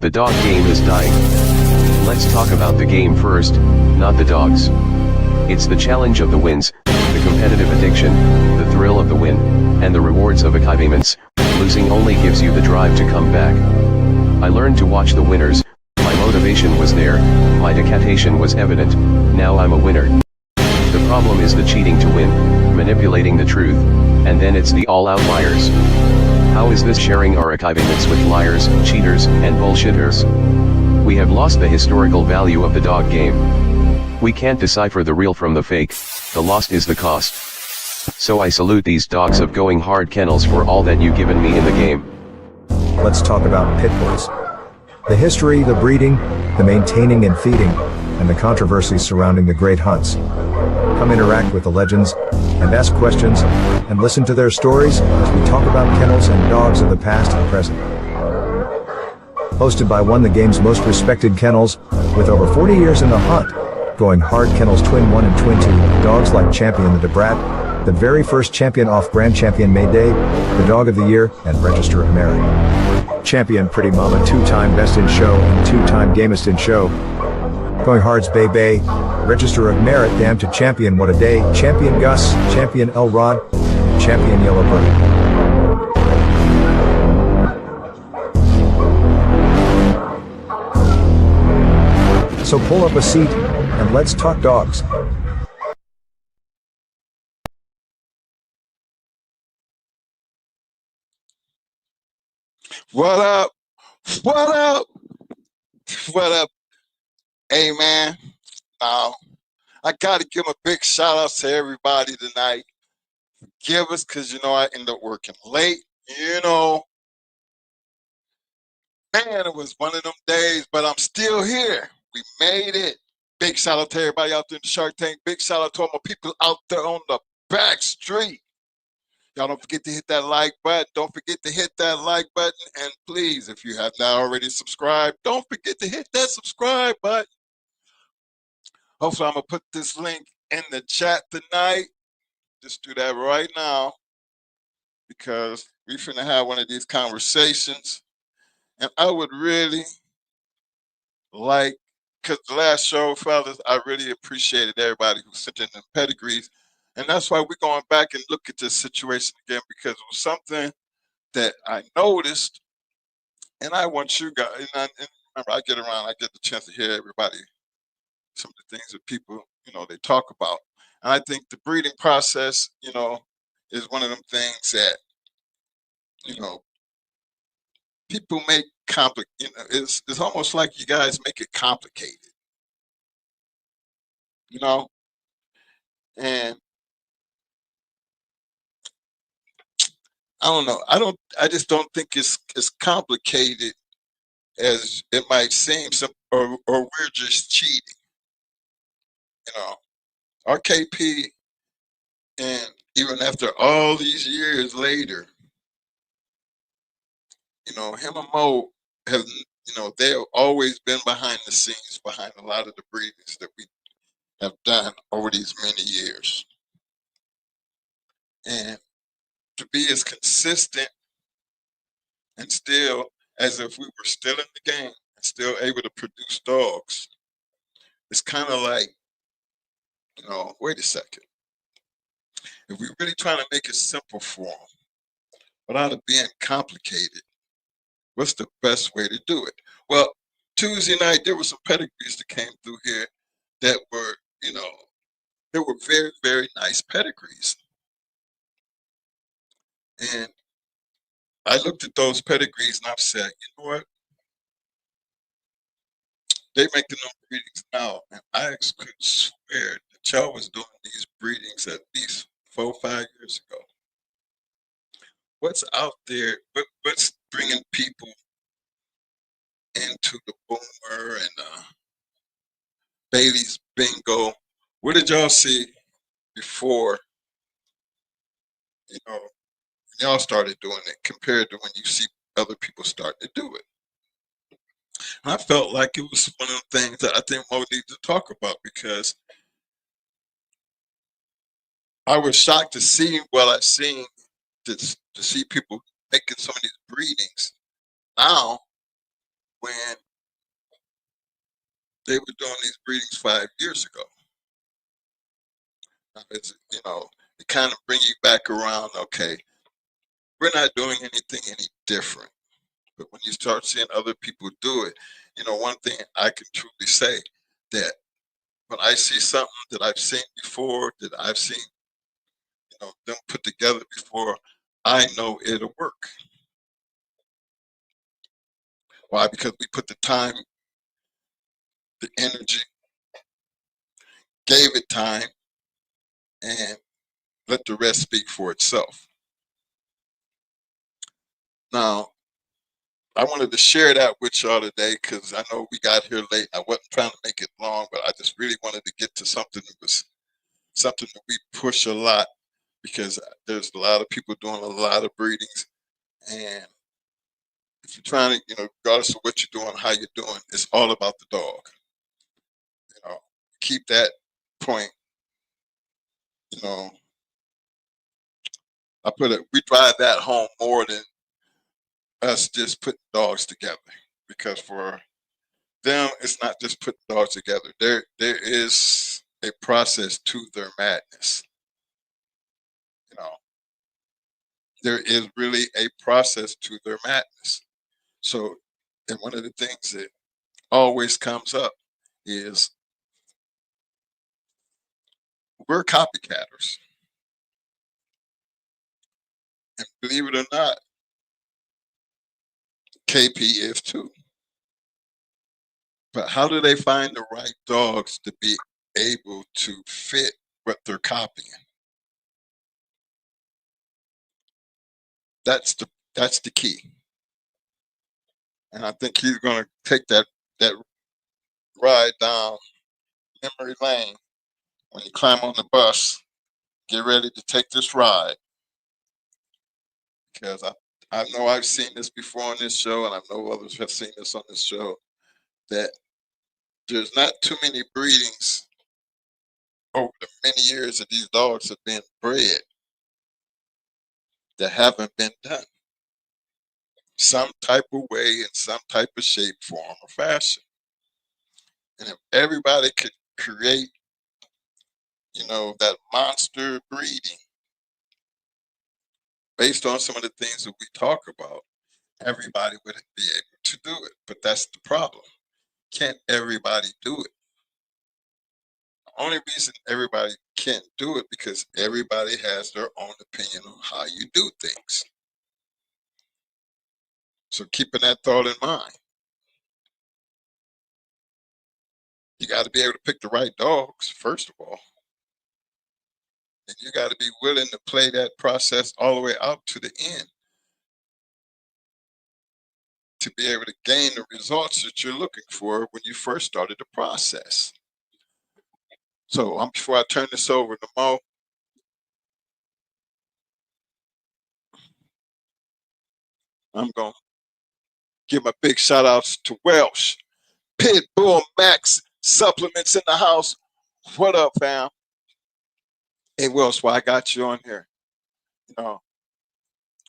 The dog game is dying. Let's talk about the game first, not the dogs. It's the challenge of the wins, the competitive addiction, the thrill of the win, and the rewards of achievements. Losing only gives you the drive to come back. I learned to watch the winners, my motivation was there, my dedication was evident, now I'm a winner. The problem is the cheating to win, manipulating the truth, and then it's the all outliers. How is this sharing our achievements with liars, cheaters, and bullshitters? We have lost the historical value of the dog game. We can't decipher the real from the fake, the lost is the cost. So I salute these dogs of going hard kennels for all that you've given me in the game. Let's talk about pit bulls. The history, the breeding, the maintaining and feeding, and the controversies surrounding the great hunts. Come interact with the legends, and ask questions, and listen to their stories as we talk about kennels and dogs of the past and present. Hosted by one of the game's most respected kennels, with over 40 years in the hunt, going hard kennels Twin 1 and Twin 2, dogs like Champion the Debrat, the very first champion off Grand Champion Mayday, the Dog of the Year, and Register of Merit. Champion Pretty Mama, 2-time Best in Show and 2-time Gamest in Show. Going Hard's Bay Bay, Register of Merit, Damn to Champion What a Day, Champion Gus, Champion Elrod, Champion Yellowbird. So pull up a seat, and let's talk dogs. What up? What up? What up? Hey, man. I got to give a big shout out to everybody tonight. Forgive us because, I end up working late. Man, it was one of them days, but I'm still here. We made it. Big shout out to everybody out there in the Shark Tank. Big shout out to all my people out there on the back street. Y'all don't forget to hit that like button. Don't forget to hit that like button. And please, if you have not already subscribed, don't forget to hit that subscribe button. Hopefully, I'm going to put this link in the chat tonight. Just do that right now because we're finna have one of these conversations. And I would really like, because the last show, fellas, I really appreciated everybody who sent in the pedigrees. And that's why we're going back and look at this situation again because it was something that I noticed. And I want you guys, and remember, I get the chance to hear everybody, some of the things that people, they talk about. And I think the breeding process, is one of them things that, people make complicated. It's almost like you guys make it complicated, and I don't know. I just don't think it's as complicated as it might seem. Or we're just cheating, RKP, and even after all these years later, him and Mo have, they've always been behind the scenes, behind a lot of the breedings that we have done over these many years. And to be as consistent and still as if we were still in the game and still able to produce dogs, it's kind of like, wait a second. If we're really trying to make it simple for them without it being complicated, what's the best way to do it? Well, Tuesday night, there were some pedigrees that came through here that were, they were very, very nice pedigrees. And I looked at those pedigrees and I've said, you know what? They making them breedings now. And I could swear that y'all was doing these breedings at least 4 or 5 years ago. what's out there, what's bringing people into the Boomer and Bailey's Bingo. What did y'all see before, you know, when y'all started doing it compared to when you see other people start to do it? And I felt like it was one of the things that I think Mo needs to talk about, because I was shocked to see what I've seen, to see people making some of these breedings now when they were doing these breedings 5 years ago. Now, it kind of bring you back around. Okay, we're not doing anything any different. But when you start seeing other people do it, one thing I can truly say, that when I see something that I've seen before, that I've seen, them put together before, I know it'll work. Why? Because we put the time, the energy, gave it time, and let the rest speak for itself. Now, I wanted to share that with y'all today because I know we got here late. I wasn't trying to make it long, but I just really wanted to get to something that was something that we push a lot, because there's a lot of people doing a lot of breedings. And if you're trying to, regardless of what you're doing, how you're doing, it's all about the dog. Keep that point, we drive that home more than us just putting dogs together, because for them, it's not just putting dogs together. There is a process to their madness. There is really a process to their madness. So, and one of the things that always comes up is we're copycatters. And believe it or not, KP is too. But how do they find the right dogs to be able to fit what they're copying? That's the key. And I think he's going to take that ride down memory lane. When you climb on the bus, get ready to take this ride, because I know I've seen this before on this show, and I know others have seen this on this show, that there's not too many breedings over the many years that these dogs have been bred that haven't been done some type of way, in some type of shape, form, or fashion. And if everybody could create, that monster breeding based on some of the things that we talk about, everybody would be able to do it. But that's the problem. Can't everybody do it? The only reason everybody can't do it because everybody has their own opinion on how you do things. So keeping that thought in mind, you got to be able to pick the right dogs, first of all. And you got to be willing to play that process all the way out to the end to be able to gain the results that you're looking for when you first started the process. So before I turn this over to Mo, I'm going to give my big shout outs to Welsh, Pitbull Max Supplements in the house. What up, fam? Hey, Welsh, why I got you on here? I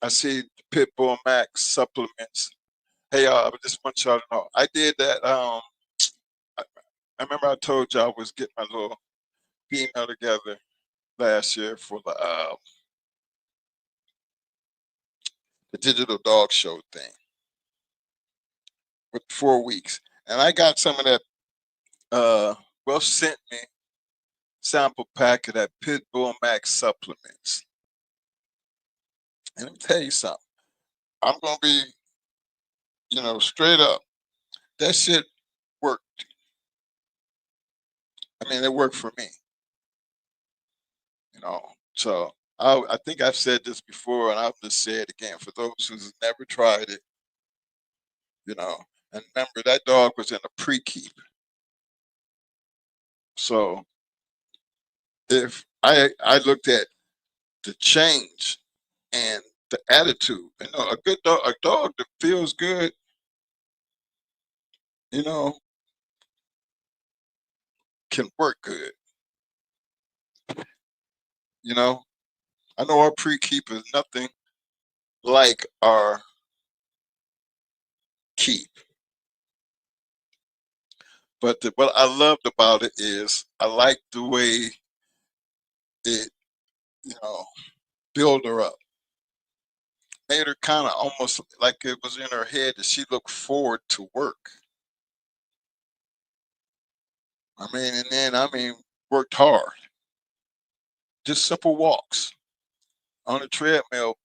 see Pitbull Max Supplements. Hey, I just want y'all to know, I did that. I remember I told you I was getting my little female together last year for the digital dog show thing with 4 weeks, and I got some of that. Welsh sent me sample pack of that Pitbull Max supplements. And let me tell you something. I'm gonna be, straight up. That shit worked. I mean, it worked for me. So I think I've said this before, and I'll just say it again for those who's never tried it. And remember that dog was in a pre-keep. So if I looked at the change and the attitude, a good dog, a dog that feels good, you know, can work good. I know our pre-keep is nothing like our keep. But what I loved about it is I liked the way it, built her up. Made her kind of almost like it was in her head that she looked forward to work. And then worked hard. Just simple walks on the treadmill,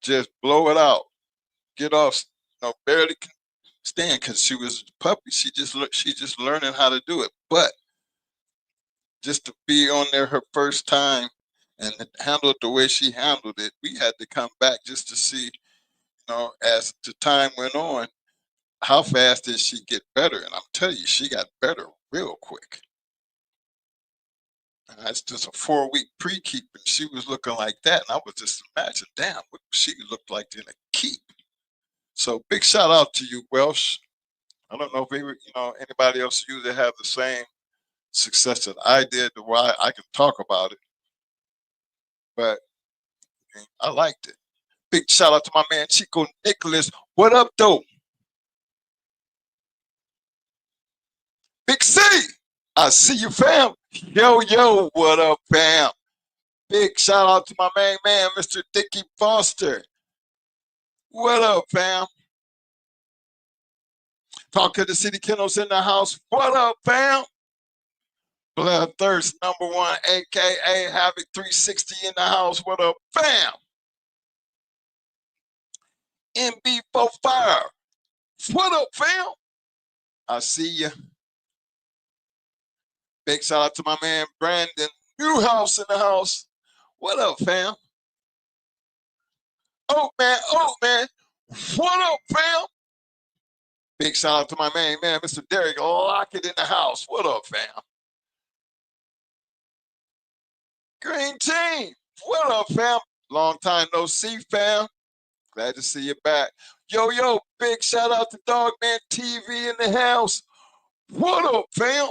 just blow it out, get off, barely can stand because she was a puppy. She just learning how to do it. But just to be on there her first time and handle it the way she handled it, we had to come back just to see, as the time went on, how fast did she get better? And I'm telling you, she got better real quick. And that's just a 4-week pre-keep, and she was looking like that. And I was just imagine, damn, what she looked like in a keep. So big shout out to you, Welsh. I don't know if anybody else you that have the same success that I did, to why I can talk about it. But I liked it. Big shout out to my man Chico Nicholas. What up, though? Big C, I see you, fam. Yo, what up, fam? Big shout out to my main man, Mr. Dickie Foster. What up, fam? Talk to the City Kennels in the house. What up, fam? Bloodthirst #1, aka Havoc 360 in the house. What up, fam? MB4 Fire. What up, fam? I see ya. Big shout out to my man Brandon Newhouse in the house. What up, fam? Oh man. What up, fam? Big shout out to my main man, Mr. Derek Lockett in the house. What up, fam? Green team. What up, fam? Long time no see, fam. Glad to see you back. Yo, big shout out to Dogman TV in the house. What up, fam?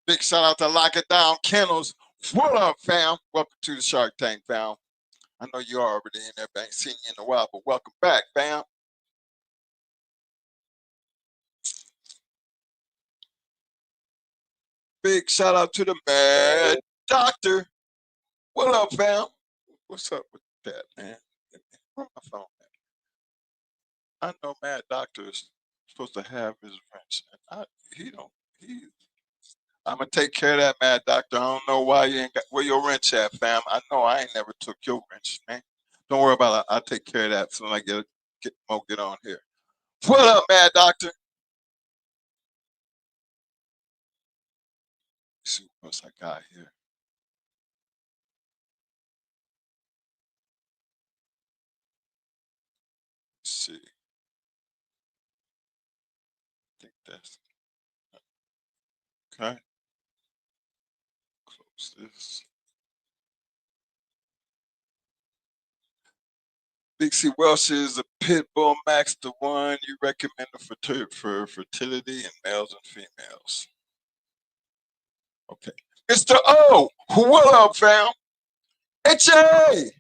Big shout out to Lock It Down Kennels. What up, fam? Welcome to the Shark Tank, fam. I know you're already in there, ain't seen you in a while, but welcome back, fam. Big shout out to the Mad Doctor. What up, fam? What's up with that, man? Where's my phone at? I know Mad Doctor is supposed to have his wrench, and I'm gonna take care of that, Mad Doctor. I don't know why you ain't got where your wrench at, fam. I know I ain't never took your wrench, man. Don't worry about it. I'll take care of that soon as I get on here. What up, Mad Doctor? Let's see what else I got here. Let's see. I think that's okay. Close this. Big C Welsh is a pit bull max, the one you recommend for fertility in males and females. Okay. Mr. O, what up, fam? HA,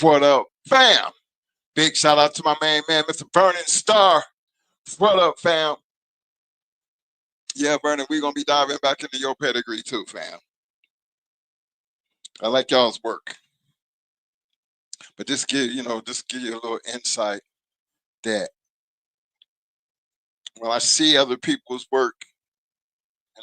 what up, fam? Big shout out to my main man, Mr. Vernon Starr. What up, fam? Yeah, Vernon, we're gonna be diving back into your pedigree too, fam. I like y'all's work. But just give you a little insight that when I see other people's work,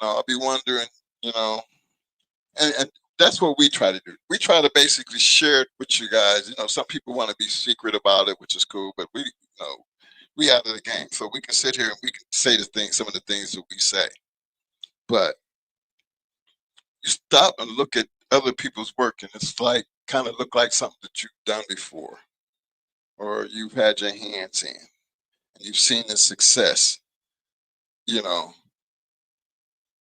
I'll be wondering, and that's what we try to do. We try to basically share it with you guys. Some people want to be secret about it, which is cool, but we we out of the game. So we can sit here and we can say the things, some of the things that we say. But you stop and look at other people's work, and it's like kind of look like something that you've done before, or you've had your hands in, and you've seen the success. You know,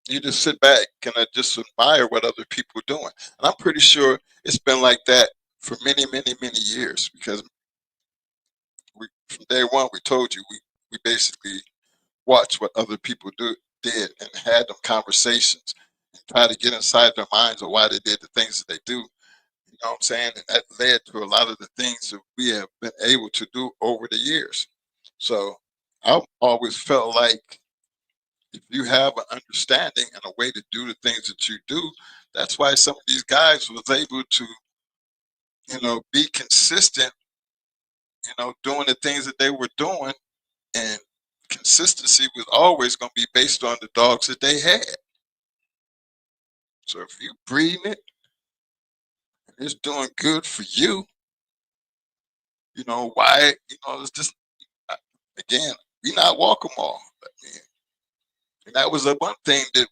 you just sit back and just admire what other people are doing. And I'm pretty sure it's been like that for many, many, many years because from day one we told you we basically watched what other people did and had them conversations and try to get inside their minds of why they did the things that they do. You know what I'm saying? And that led to a lot of the things that we have been able to do over the years. So I've always felt like if you have an understanding and a way to do the things that you do, that's why some of these guys was able to, be consistent, doing the things that they were doing, and consistency was always going to be based on the dogs that they had. So if you breeding it and it's doing good for you, why, it's just, again, we not walk them all. I mean, and that was the one thing that,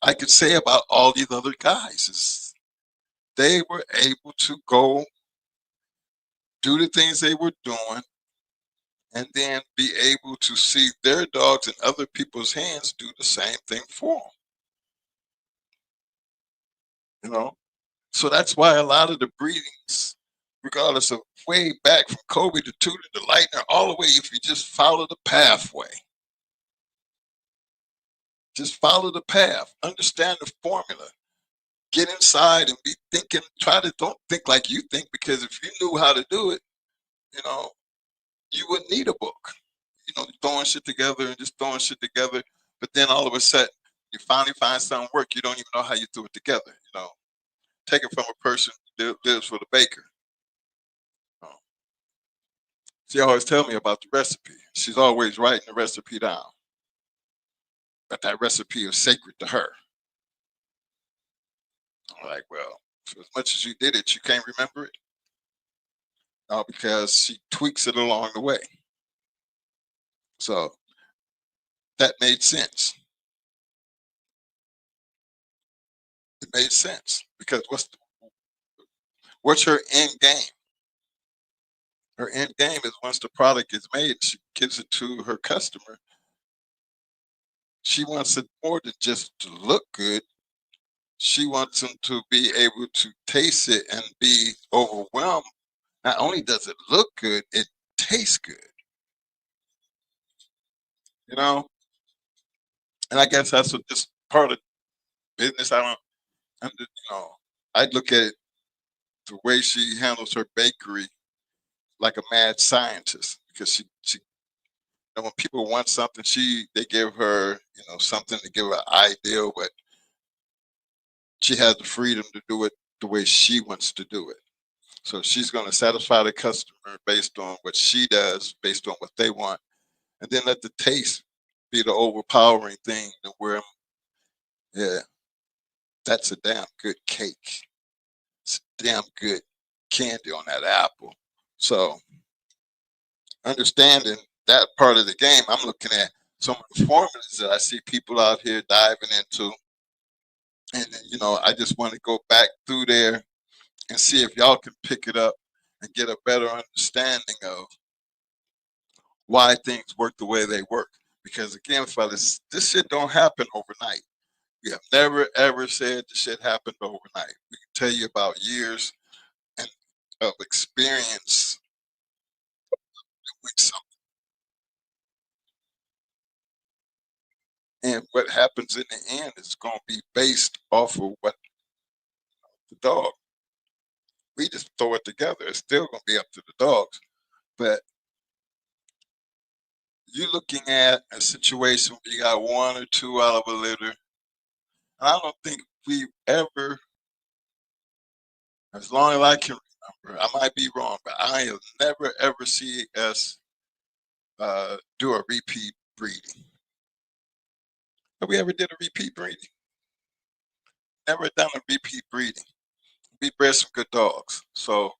I could say about all these other guys is they were able to go do the things they were doing and then be able to see their dogs in other people's hands do the same thing for them, So that's why a lot of the breedings, regardless of way back from Kobe to Tudor to Lightner, all the way, if you just follow the pathway, just follow the path, understand the formula, get inside and be thinking, don't think like you think, because if you knew how to do it, you know, you wouldn't need a book. Throwing shit together and just throwing shit together. But then all of a sudden, you finally find something work. You don't even know how you threw it together. Take it from a person who lives for the baker. She always tell me about the recipe. She's always writing the recipe down. But that recipe is sacred to her. I'm like, well, for as much as you did it, you can't remember it. No, because she tweaks it along the way. So that made sense. It made sense because what's her end game? Her end game is once the product is made, she gives it to her customer. She wants it more than just to look good. She wants them to be able to taste it and be overwhelmed. Not only does it look good, it tastes good. And I guess that's what this part of business. I look at it the way she handles her bakery like a mad scientist because she when people want something, they give her, something to give her an ideal, but she has the freedom to do it the way she wants to do it. So she's going to satisfy the customer based on what she does, based on what they want, and then let the taste be the overpowering thing to where, yeah, that's a damn good cake. It's a damn good candy on that apple. So understanding that part of the game, I'm looking at some of the formulas that I see people out here diving into. And, I just want to go back through there and see if y'all can pick it up and get a better understanding of why things work the way they work. Because again, fellas, this shit don't happen overnight. We have never ever said the shit happened overnight. We can tell you about years and of experience with something. And what happens in the end is going to be based off of what the dog. We just throw it together. It's still going to be up to the dogs. But you're looking at a situation where you got one or two out of a litter. And I don't think we ever, as long as I can remember, I might be wrong, but I have never ever see us do a repeat breeding. Have we ever did a repeat breeding? Never done a repeat breeding. We bred some good dogs. So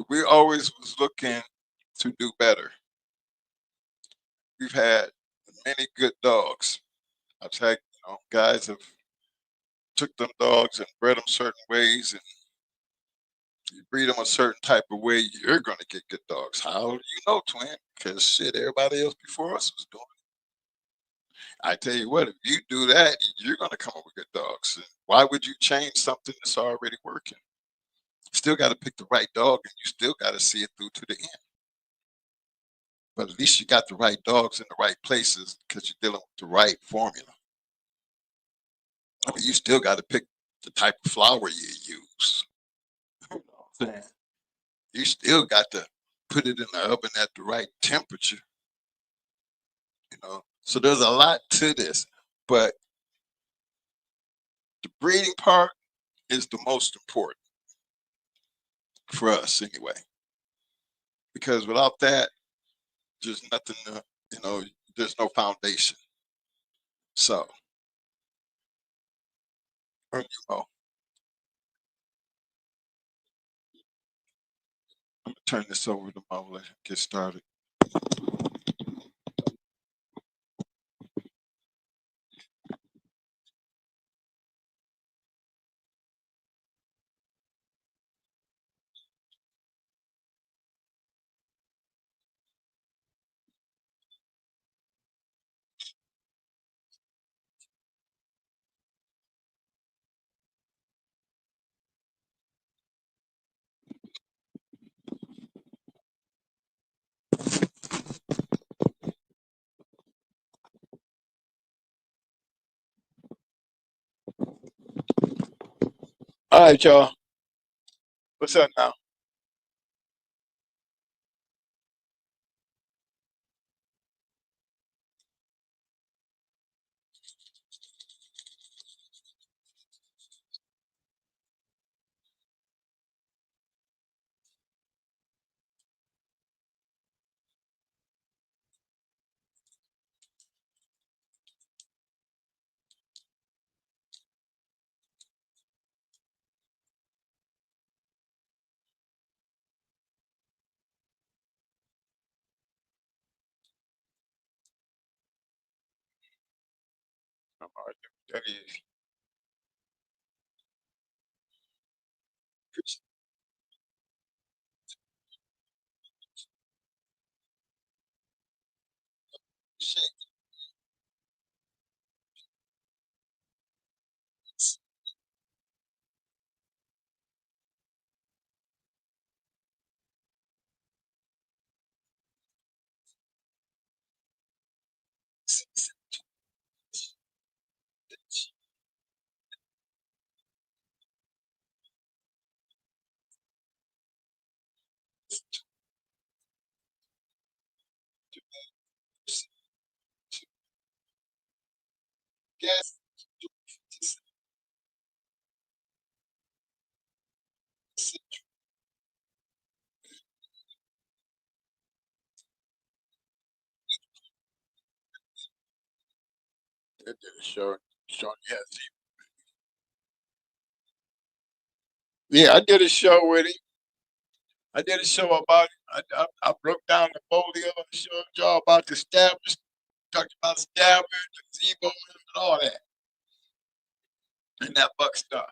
we always was looking to do better. We've had many good dogs. I've had, guys have took them dogs and bred them certain ways, and you breed them a certain type of way, you're going to get good dogs. How do you know, twin? Because shit, everybody else before us was doing it. I tell you what, if you do that, you're going to come up with good dogs. And why would you change something that's already working? You still got to pick the right dog, and you still got to see it through to the end. But at least you got the right dogs in the right places because you're dealing with the right formula. I mean, you still got to pick the type of flour you use. You know what I'm saying? You still got to put it in the oven at the right temperature. So there's a lot to this, but the breeding part is the most important for us anyway, because without that, there's nothing, there's no foundation. So, I'm gonna turn this over to Mola and get started. All right, y'all. What's up now? That is. Yes. That did a show. Yes. Yeah, I did a show with him. I did a show about it. I broke down the polio and showed y'all about the stabbers, talked about stabbers, the Zebo, and all that, and that buck stuff.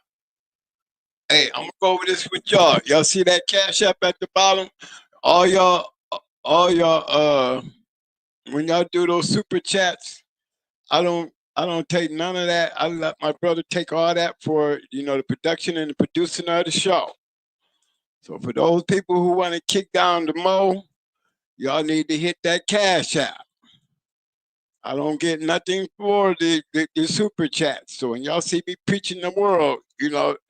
Hey, I'm gonna go over this with y'all. Y'all see that cash app at the bottom? All y'all, all y'all, when y'all do those super chats, I don't take none of that. I let my brother take all that for the production and the producing of the show. So for those people who want to kick down the mo, y'all need to hit that cash app. I don't get nothing for the super chat. So when y'all see me preaching the world,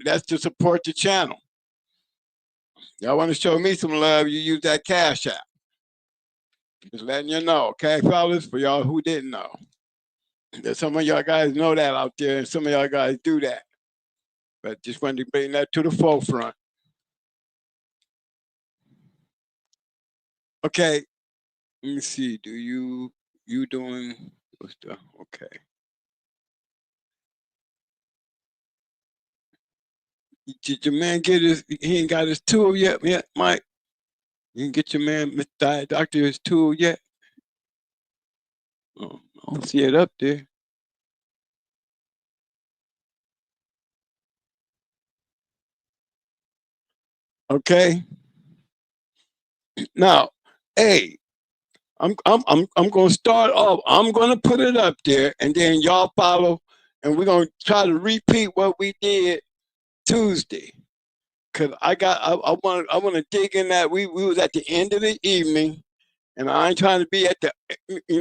that's to support the channel. Y'all want to show me some love, you use that cash app. Just letting you know, okay, fellas, for y'all who didn't know. There's some of y'all guys know that out there, and some of y'all guys do that. But just wanted to bring that to the forefront. Okay, let me see. Do you doing what's the okay? Did your man get his? He ain't got his tool yet, Mike. You can get your man, Mr. Doctor, his tool yet? Oh, I don't see it up there. Okay. Now, hey, I'm gonna start off. I'm gonna put it up there, and then y'all follow, and we're gonna try to repeat what we did Tuesday. Cause I want to dig in that. We was at the end of the evening, and I ain't trying to be at the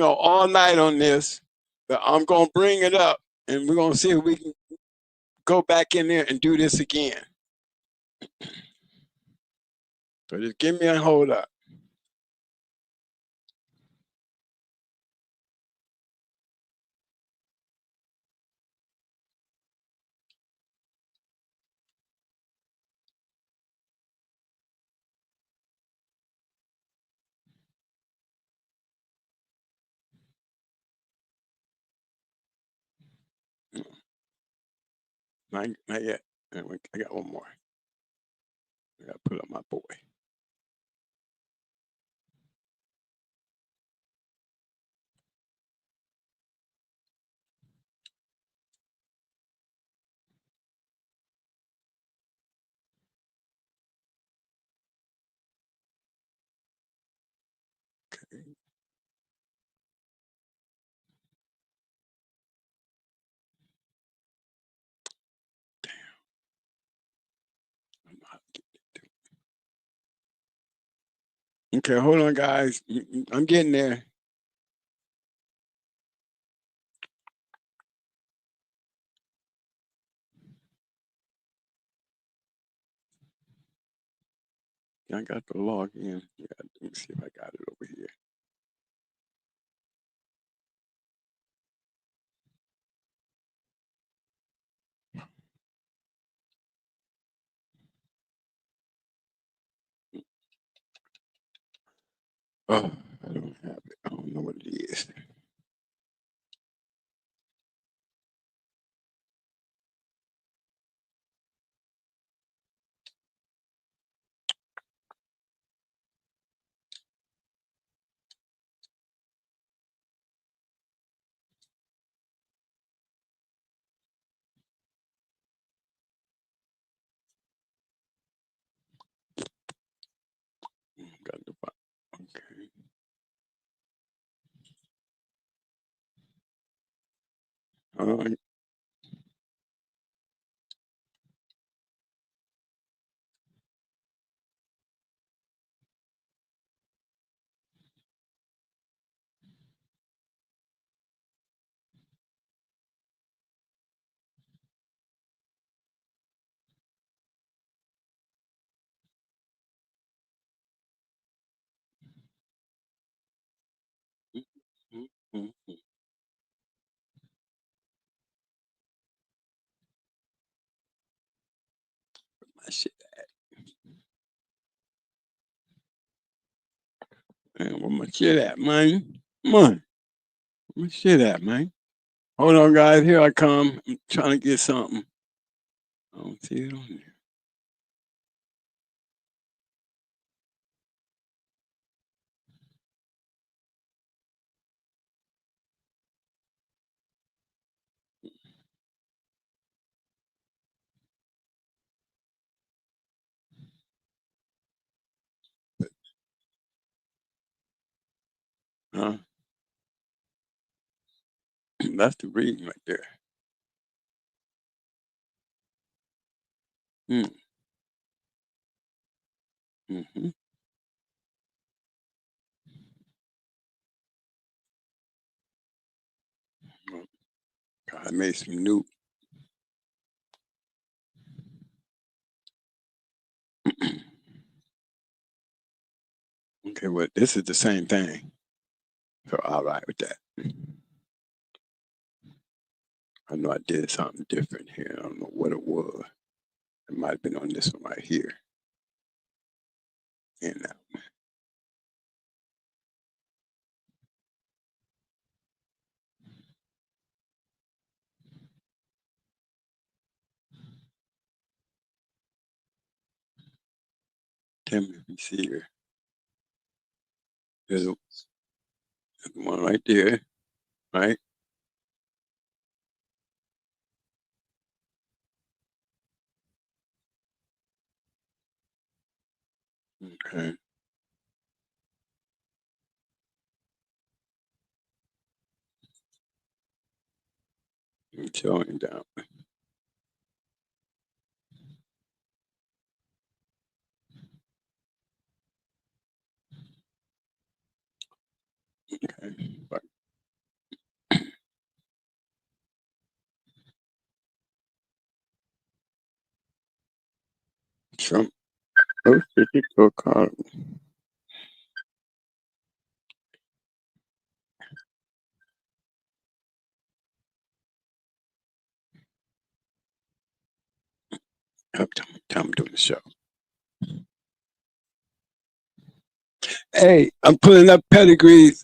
all night on this, but I'm gonna bring it up, and we're gonna see if we can go back in there and do this again. So just give me a hold up. Not yet. I got one more. I gotta put up my boy. Okay. Okay, hold on, guys. I'm getting there. I got to log in. Yeah, let me see if I got it over here. Oh, I don't have it. I don't know what it is. Got the okay. All right. Mm-hmm. My shit at? Man, where my shit at, man? Come on. Where my shit at, man? Hold on, guys. Here I come. I'm trying to get something. I don't see it on there. Huh? That's the reading right there. Mm-hmm. I made some new. Okay, well, this is the same thing. So all right with that. I know I did something different here. I don't know what it was. It might have been on this one right here. And that one. Tell me if you see here. There's one right there, right? Okay. I'm showing down. Okay. Right. Trump. Oh, did you go call? I'm doing the show. Hey, I'm pulling up pedigrees.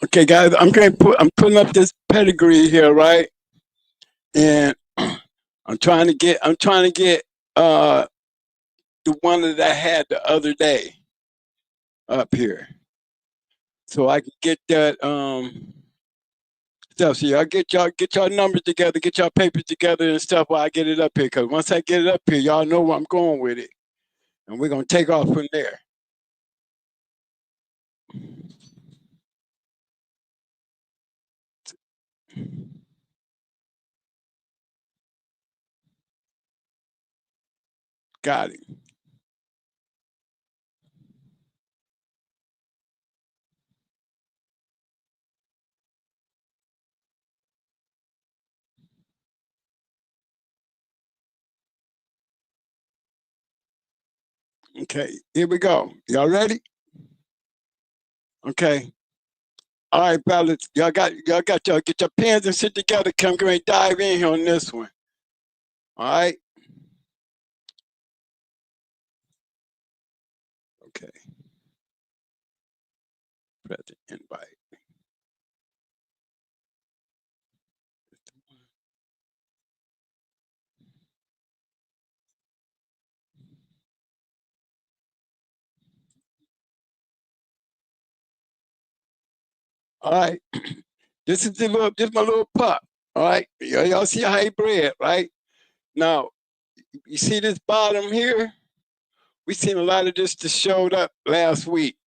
Okay, guys, I'm putting up this pedigree here, right? And I'm trying to get the one that I had the other day up here, so I can get that stuff. So y'all get y'all numbers together, get y'all papers together and stuff while I get it up here. Cause once I get it up here, y'all know where I'm going with it, and we're gonna take off from there. Got it. Okay, here we go. Y'all ready? Okay. All right, fellas. Y'all get your pens and sit together. Come and dive in here on this one. All right. Okay. Present invite. All right. This is my little pup. All right. Y'all see how he bred, right? Now, you see this bottom here? We seen a lot of this that showed up last week.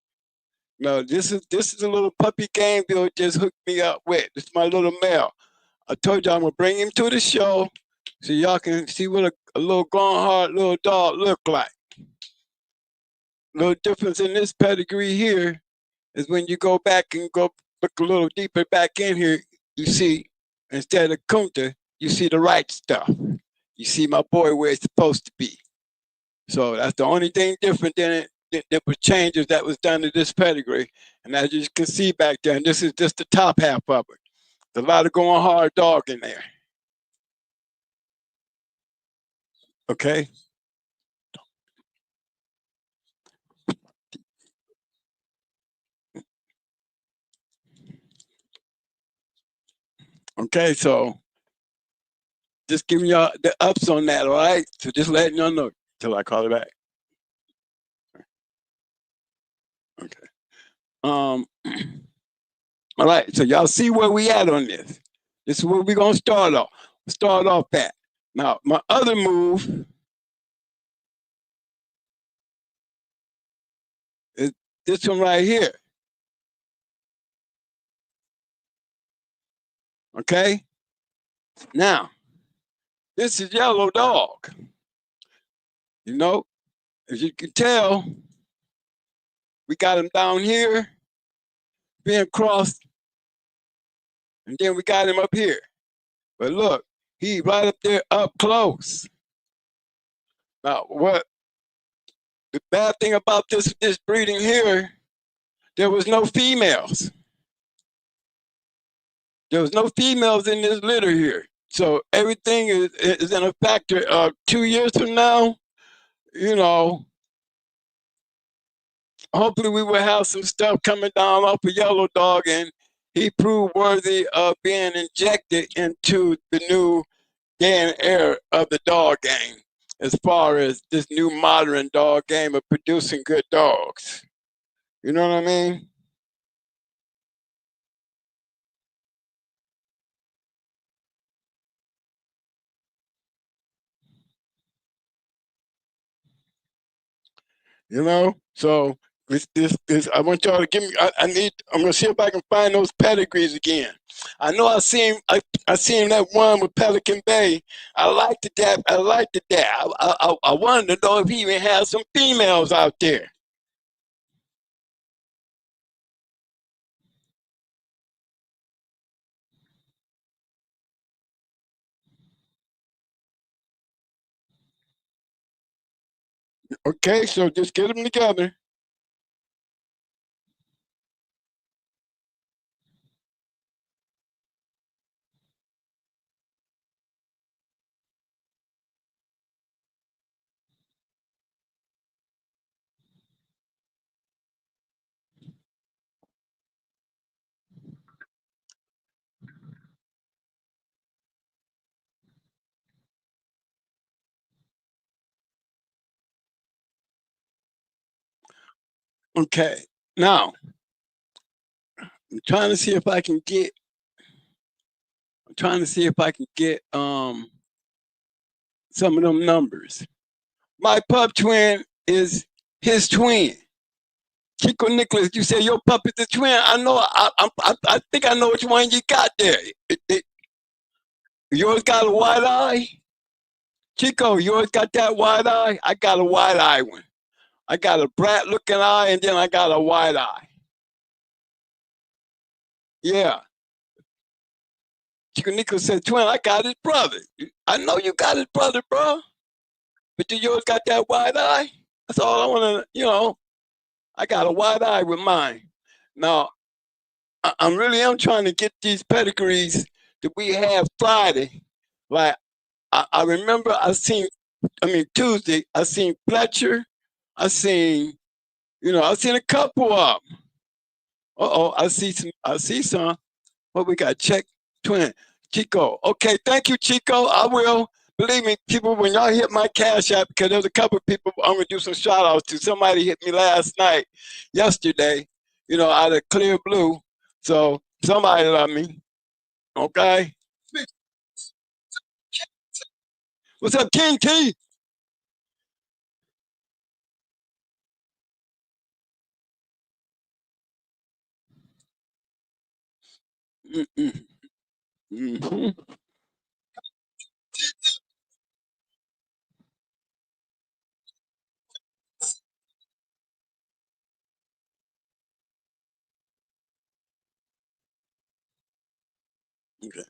No, this is a little puppy game Bill just hooked me up with. This is my little male. I told you I'm gonna bring him to the show so y'all can see what a little gone hard little dog look like. Little difference in this pedigree here is when you go back and go look a little deeper back in here, you see instead of Kunta, you see the right stuff. You see my boy where it's supposed to be. So that's the only thing different than it. There were changes that was done to this pedigree. And as you can see back there, and this is just the top half of it. There's a lot of going hard dog in there. Okay? Okay, so just giving y'all the ups on that, all right? So just letting y'all know till I call it back. Okay. All right, so y'all see where we at on this. This is where we're gonna start off. Start off at. Now, my other move is this one right here. Okay? Now, this is Yellow Dog. You know, as you can tell, we got him down here, being crossed, and then we got him up here. But look, he right up there up close. Now, what the bad thing about this breeding here, there was no females. There was no females in this litter here. So everything is in a factor of 2 years from now, you know, hopefully we will have some stuff coming down off of Yellow Dog, and he proved worthy of being injected into the new day and era of the dog game, as far as this new modern dog game of producing good dogs. You know what I mean? You know, so this. I want y'all to give me. I need. I'm gonna see if I can find those pedigrees again. I know I seen that one with Pelican Bay. I liked it that. I liked it that. I wanted to know if he even had some females out there. Okay, so just get them together. Okay. Now I'm trying to see if I can get. I'm trying to see if I can get some of them numbers. My pup twin is his twin. Chico Nicholas, you say your pup is the twin. I know. I think I know which one you got there. Yours got a wide eye. Chico, yours got that wide eye. I got a wide eye one. I got a brat looking eye, and then I got a wide eye. Yeah. Chico Nicholas said, "Twin, I got his brother. I know you got his brother, bro. But do yours got that wide eye? That's all I want to. I got a wide eye with mine. Now, I'm really am trying to get these pedigrees that we have Friday. Like I remember Tuesday, I seen Fletcher, I seen a couple of them. Uh-oh, I see some. What we got? Check twin. Chico. Okay, thank you, Chico. I will. Believe me, people, when y'all hit my cash app, because there's a couple of people I'm gonna do some shout outs to. Somebody hit me yesterday, out of clear blue. So somebody love me. Okay. What's up, King T? Mm-mm. Mm-hmm. Okay.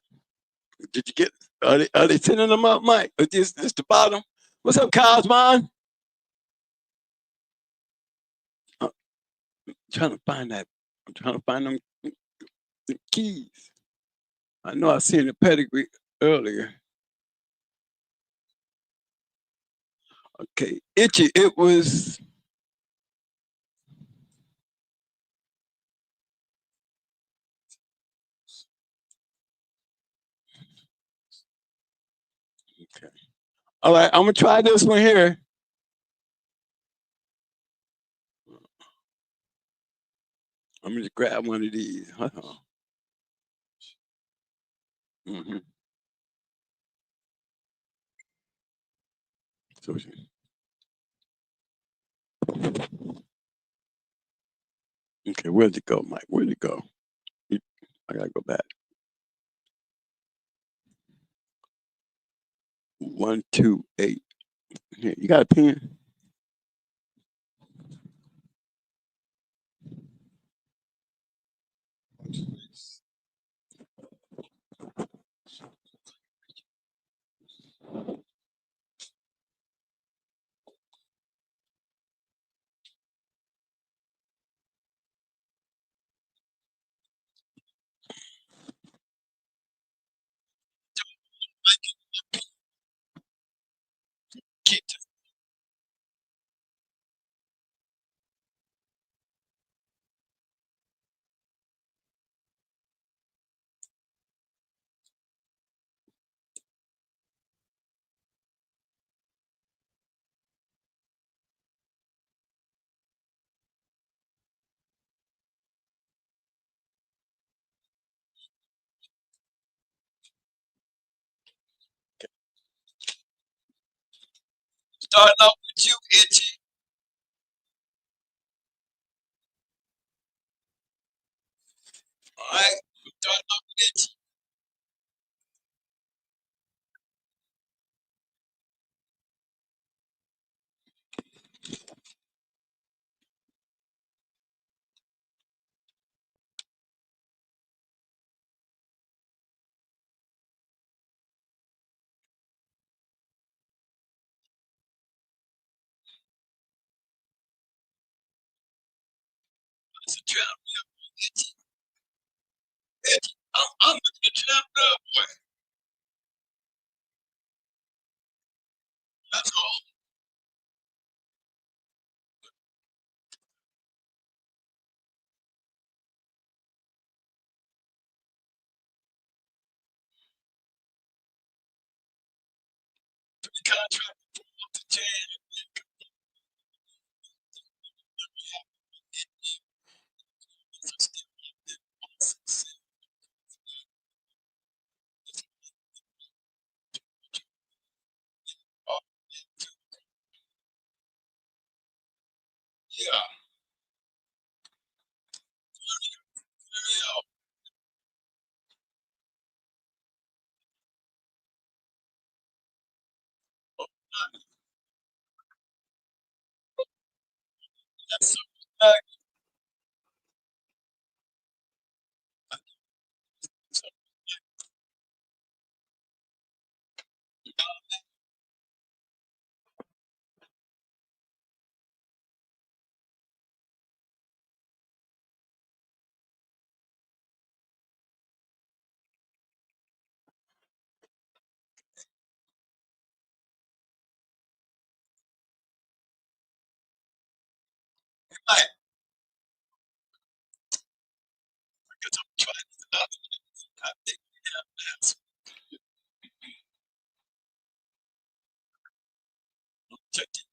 Did you get? Are they sending them up, Mike? Or this the bottom? What's up, Cosmon? I'm trying to find that. I'm trying to find them the keys. I know I seen the pedigree earlier. Okay, Itchy. It was. Okay. All right, I'm gonna try this one here. I'm gonna grab one of these. Mm-hmm. So, okay, where'd it go, Mike? Where'd it go? I gotta go back. 128. Here, you got a pen? Starting off with you, Itchy. All right, starting off with Itchy. That's a trap, Itchy. Itchy. I'm looking at trap up, boy. That's all. The contract off the chain. Oh, yeah. Yeah. That's so back. Right. Because I'm trying to I think we have that. Check it.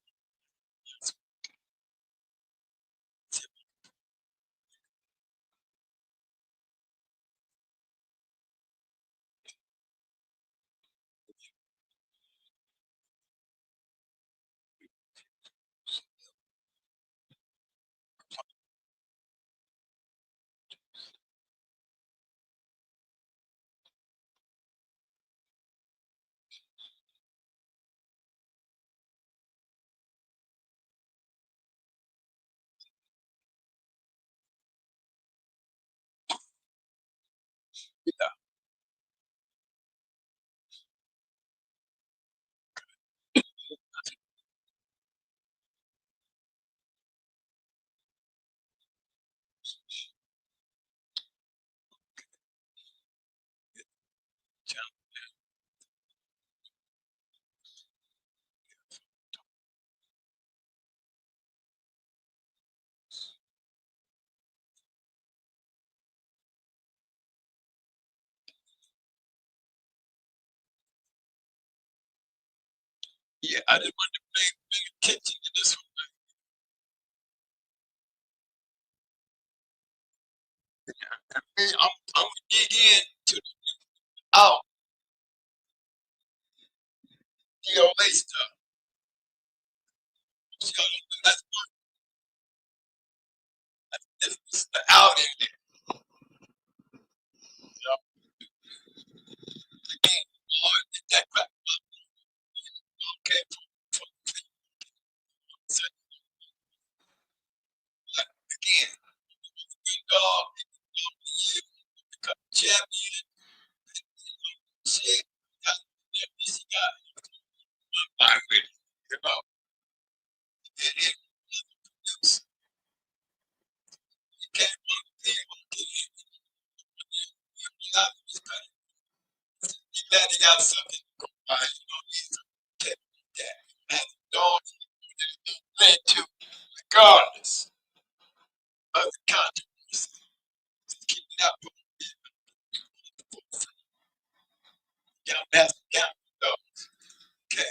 Yeah. Yeah, I didn't want to bring attention to this one. I'm gonna dig in to the out DOA stuff. So that's the out in there. You know, again, Lord, that crap. Okay, so again, good dog, you become champion, shit, got this guy, I'm with it. You know, it produce. You can't run the thing, not you glad he got something to go by, you know, he's a cat that. And the dog, led to, regardless of the controversy, keep it up. Y'all have to count, though. Okay.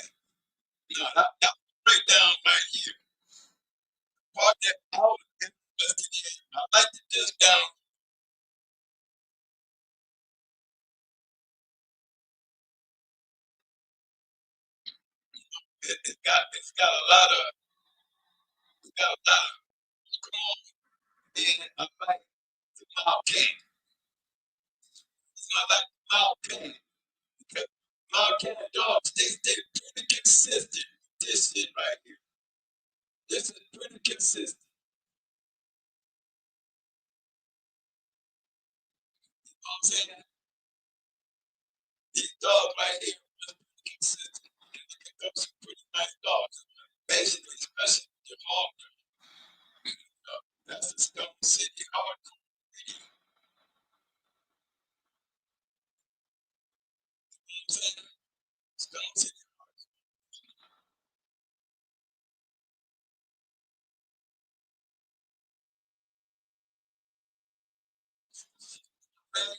Now, that breakdown right here, part that out investigation. I like to just down. It's got a lot of, come on, man, I like the mild cane. I like the mild cane. Because mild cane dogs, they pretty consistent. This shit right here. This is pretty consistent. You know what I'm saying? These dogs right here are pretty consistent. You can look at those pretty nice dogs. Basically, especially with your hog. That's the Stone City hardcore. You know what I'm saying? Stone City. Man,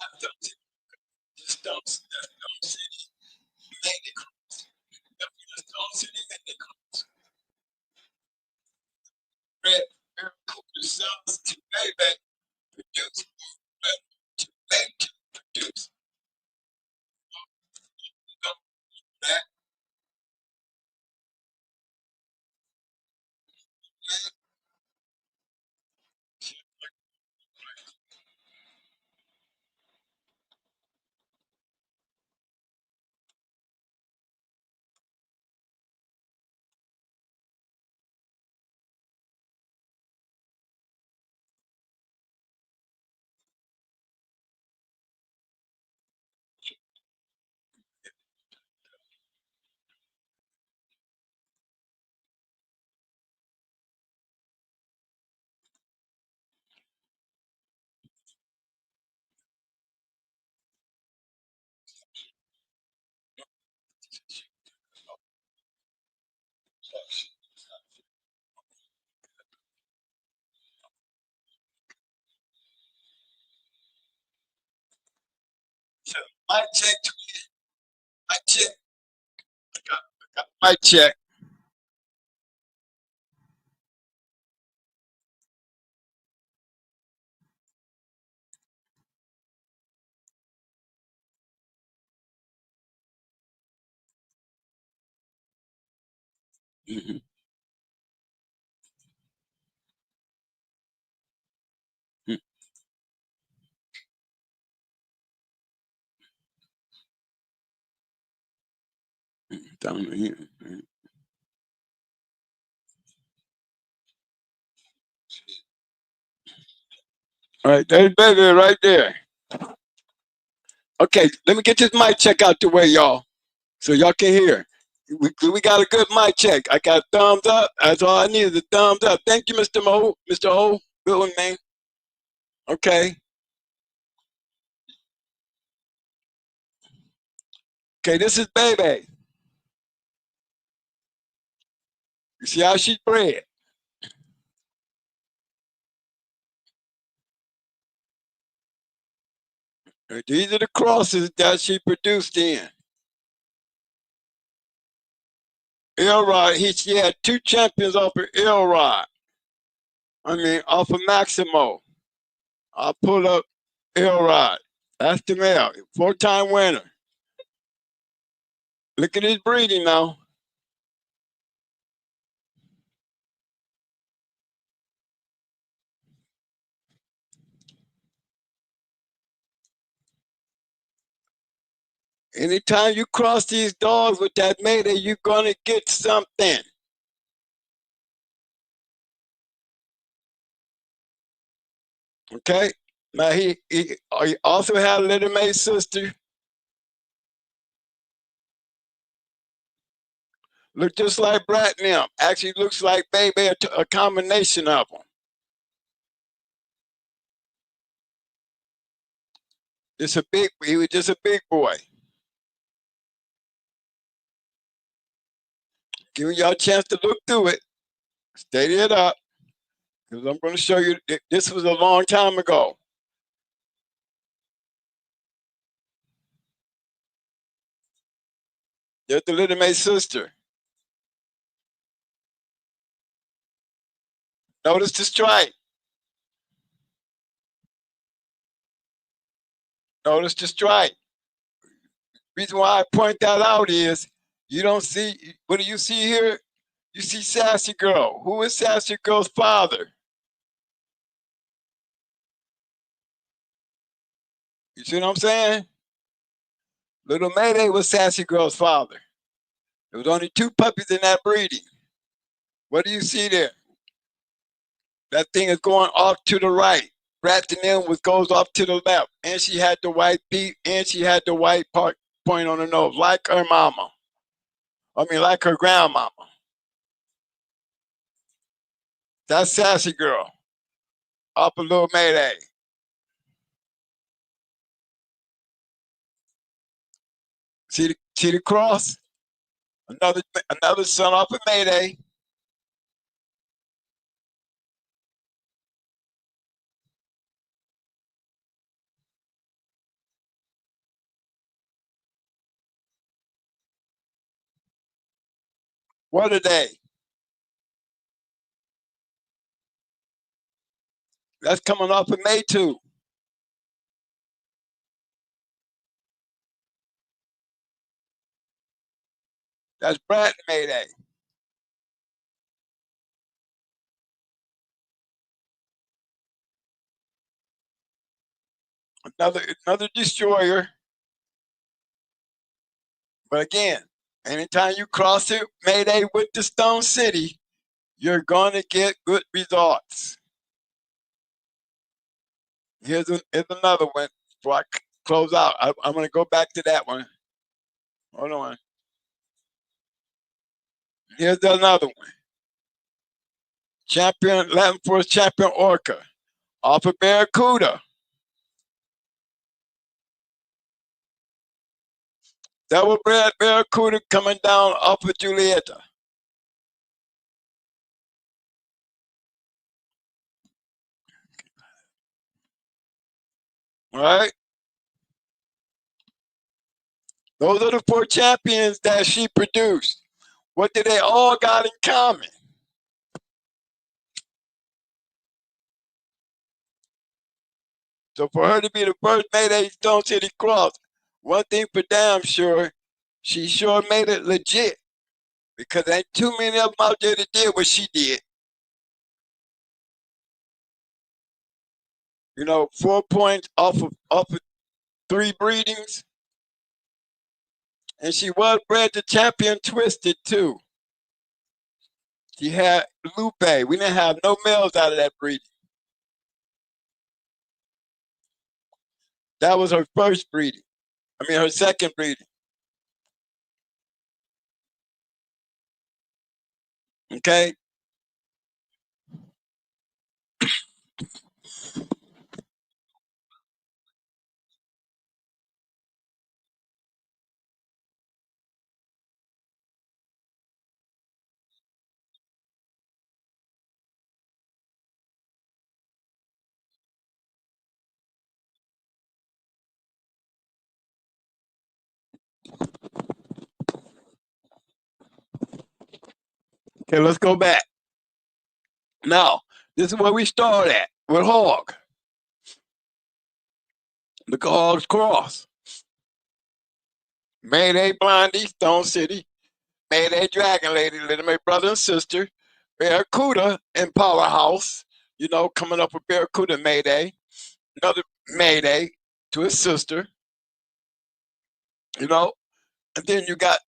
I don't see. Just don't see that Stone City. Made it cross. That's Stone City made it cross. Red, Aaron Cooper sons to baby produce. To make to produce. You know that. So my check, my check, got my check. Mm-hmm. Down here. All right, there's baby right there. Okay, let me get this mic check out the way, y'all, so y'all can hear. We got a good mic check. I got a thumbs up. That's all I need is a thumbs up. Thank you, Mr. Mo. Mr. O. Good one, man. Okay. Okay, this is baby. You see how she's bred. These are the crosses that she produced in. Elrod, she had 2 champions off of Elrod. Off of Maximo. I'll pull up Elrod. That's the male. 4-time winner. Look at his breeding now. Anytime you cross these dogs with that mater, you're going to get something. Okay? Now, he also had a little mate sister. Look just like Brat and them. Actually looks like baby, a combination of them. He was just a big boy. Giving y'all a chance to look through it. Steady it up. Because I'm going to show you, this was a long time ago. There's the little mate sister. Notice the stripe. Notice the stripe. Reason why I point that out is You don't see, what do you see here? You see Sassy Girl. Who is Sassy Girl's father? You see what I'm saying? Little Mayday was Sassy Girl's father. There was only 2 puppies in that breeding. What do you see there? That thing is going off to the right. Bratton goes off to the left. And she had the white peak, and she had the white point on her nose, like her mama. I mean, like her grandmama. That's Sassy Girl. Up a Little Mayday. See the cross? Another son off of Mayday. What are they? That's coming off of May 2. That's Brad Mayday. Another destroyer. But again, anytime you cross it, Mayday with the Stone City, you're going to get good results. Here's another one before I close out. I'm going to go back to that one. Hold on. Here's another one. Champion, Latin Force Champion Orca. Off of Barracuda. Double bred Barracuda coming down off of Julieta. All right. Those are the 4 champions that she produced. What did they all got in common? So for her to be the first Mayday Stone City Cross, one thing for damn sure, she sure made it legit. Because ain't too many of them out there that did what she did. You know, 4 points off of 3 breedings. And she was bred to Champion Twisted too. She had Lupe. We didn't have no males out of that breeding. That was her first breeding. I mean, her second breeding. Okay? Okay, let's go back. Now, this is where we start at with Hog. Look at Hog's cross. Mayday Blondie, Stone City. Mayday Dragon Lady, Little May brother and sister. Barracuda and Powerhouse, you know, coming up with Barracuda Mayday. Another Mayday to his sister, you know. And then you got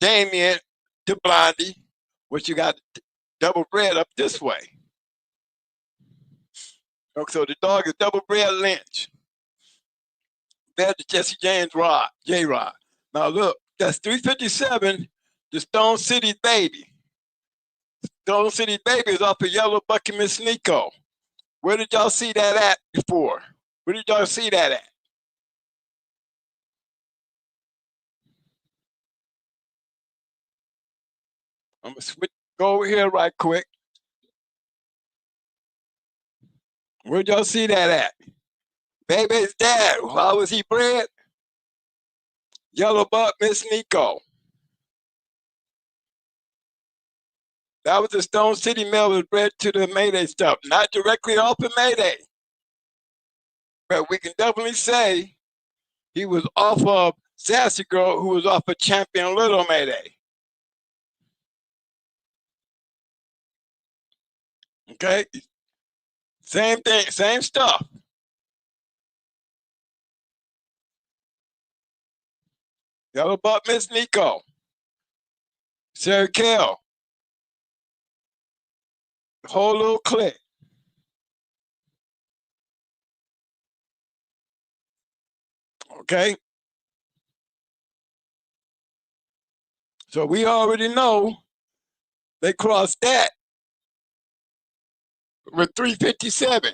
Damien to Blondie, which you got double bred up this way. So the dog is double bred Lynch. There's the Jesse James J-Rod. Now look, that's 357, the Stone City Baby. Stone City Baby is off of Yellow Bucky Miss Nico. Where did y'all see that at before? Where did y'all see that at? I'm going to go over here right quick. Where'd y'all see that at? Baby's dad. How was he bred? Yellow Buck Miss Nico. That was the Stone City male was bred to the Mayday stuff, not directly off of Mayday. But we can definitely say he was off of Sassy Girl, who was off of Champion Little Mayday. Okay, same thing, same stuff. Yellow Buck Miss Nico, Sarah Kell, the whole little clique. Okay, so we already know they crossed that with 357.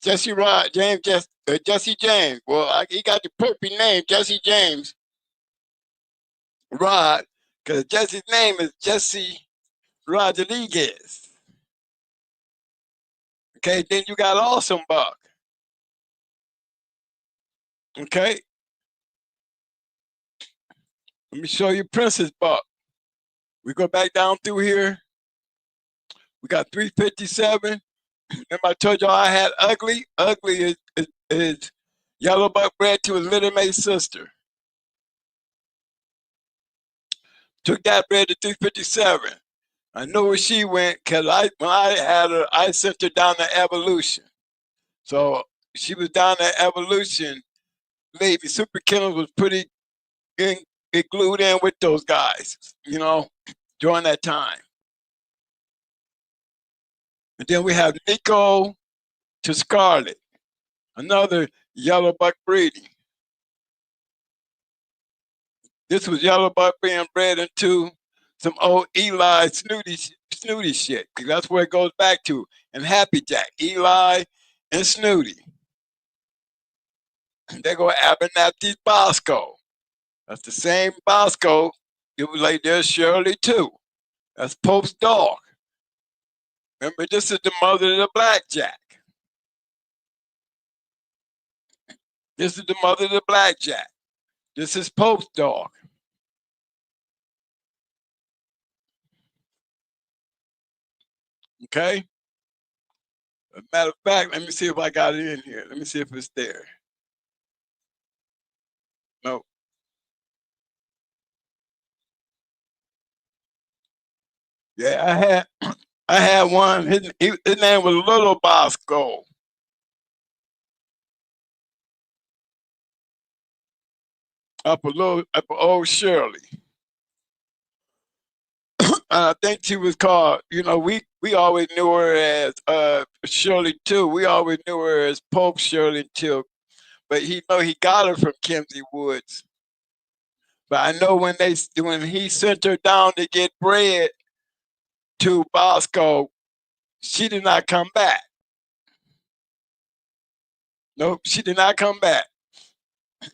Jesse Rod, Jesse James. Well, he got the perfect name, Jesse James Rod, because Jesse's name is Jesse Rodriguez. Okay, then you got Awesome Buck. Okay, let me show you Princess Buck. We go back down through here. We got 357. Remember I told y'all I had Ugly? Ugly is Yellow Buck bred to his Little May sister. Took that bred to 357. I know where she went because when I had her, I sent her down to Evolution. So she was down at Evolution. Maybe Super Kennels was pretty glued in with those guys, you know, during that time. And then we have Nico to Scarlet, another Yellow Buck breeding. This was Yellow Buck being bred into some old Eli snooty shit, because that's where it goes back to. And Happy Jack, Eli and Snooty. They go Abernathy's Bosco. That's the same Bosco. It was like there's Shirley too. That's Pope's dog. Remember, this is the mother of the Blackjack. This is the mother of the Blackjack. This is Pope's dog. Okay? As a matter of fact, let me see if I got it in here. Let me see if it's there. No. Yeah, I had one. His name was Little Bosco. Up old Shirley. I think she was called, you know, we always knew her as Shirley too. We always knew her as Pope Shirley too. But he got her from Kimsey Woods. But I know when he sent her down to get bread to Bosco, she did not come back. Nope, she did not come back.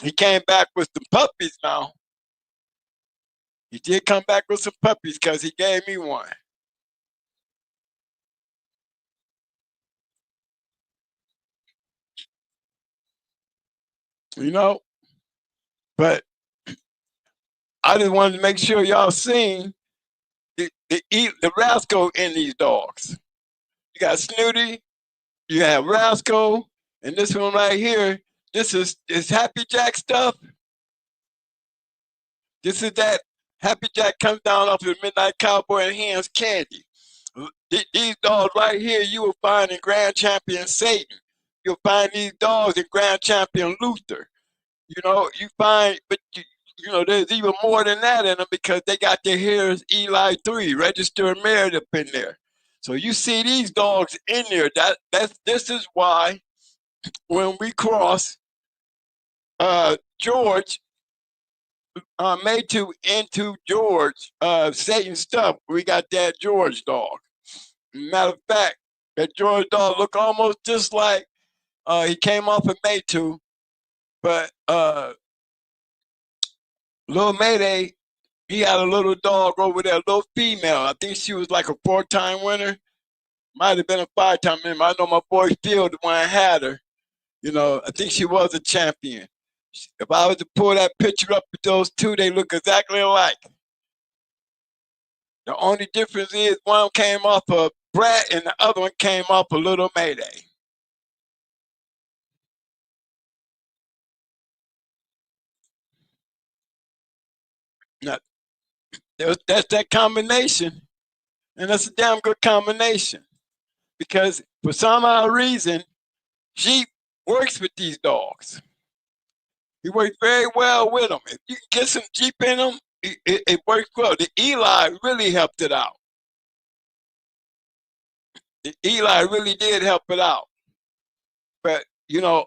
He came back with some puppies now. He did come back with some puppies because he gave me one. You know? But I just wanted to make sure y'all seen the rascal in these dogs. You got Snooty, you have Rascal, and this one right here, this is Happy Jack stuff. This is that Happy Jack comes down off the Midnight Cowboy and hands candy. These dogs right here you will find in Grand Champion Satan. You'll find these dogs in Grand Champion Luther. You know, but you know, there's even more than that in them because they got their hairs Eli 3, registered married up in there. So you see these dogs in there. This is why when we cross George into George Satan stuff, we got that George dog. Matter of fact, that George dog look almost just like he came off of Maytu, but Little Mayday, he had a little dog over there, a little female. I think she was like a 4-time winner. Might have been a 5-time winner. I know my boy Phil, the one had her. You know, I think she was a champion. If I was to pull that picture up with those two, they look exactly alike. The only difference is one came off of Brat and the other one came off of Little Mayday. Now, that's that combination, and that's a damn good combination because for some odd reason, Jeep works with these dogs. He works very well with them. If you can get some Jeep in them, it works well. The Eli really helped it out. The Eli really did help it out. But, you know,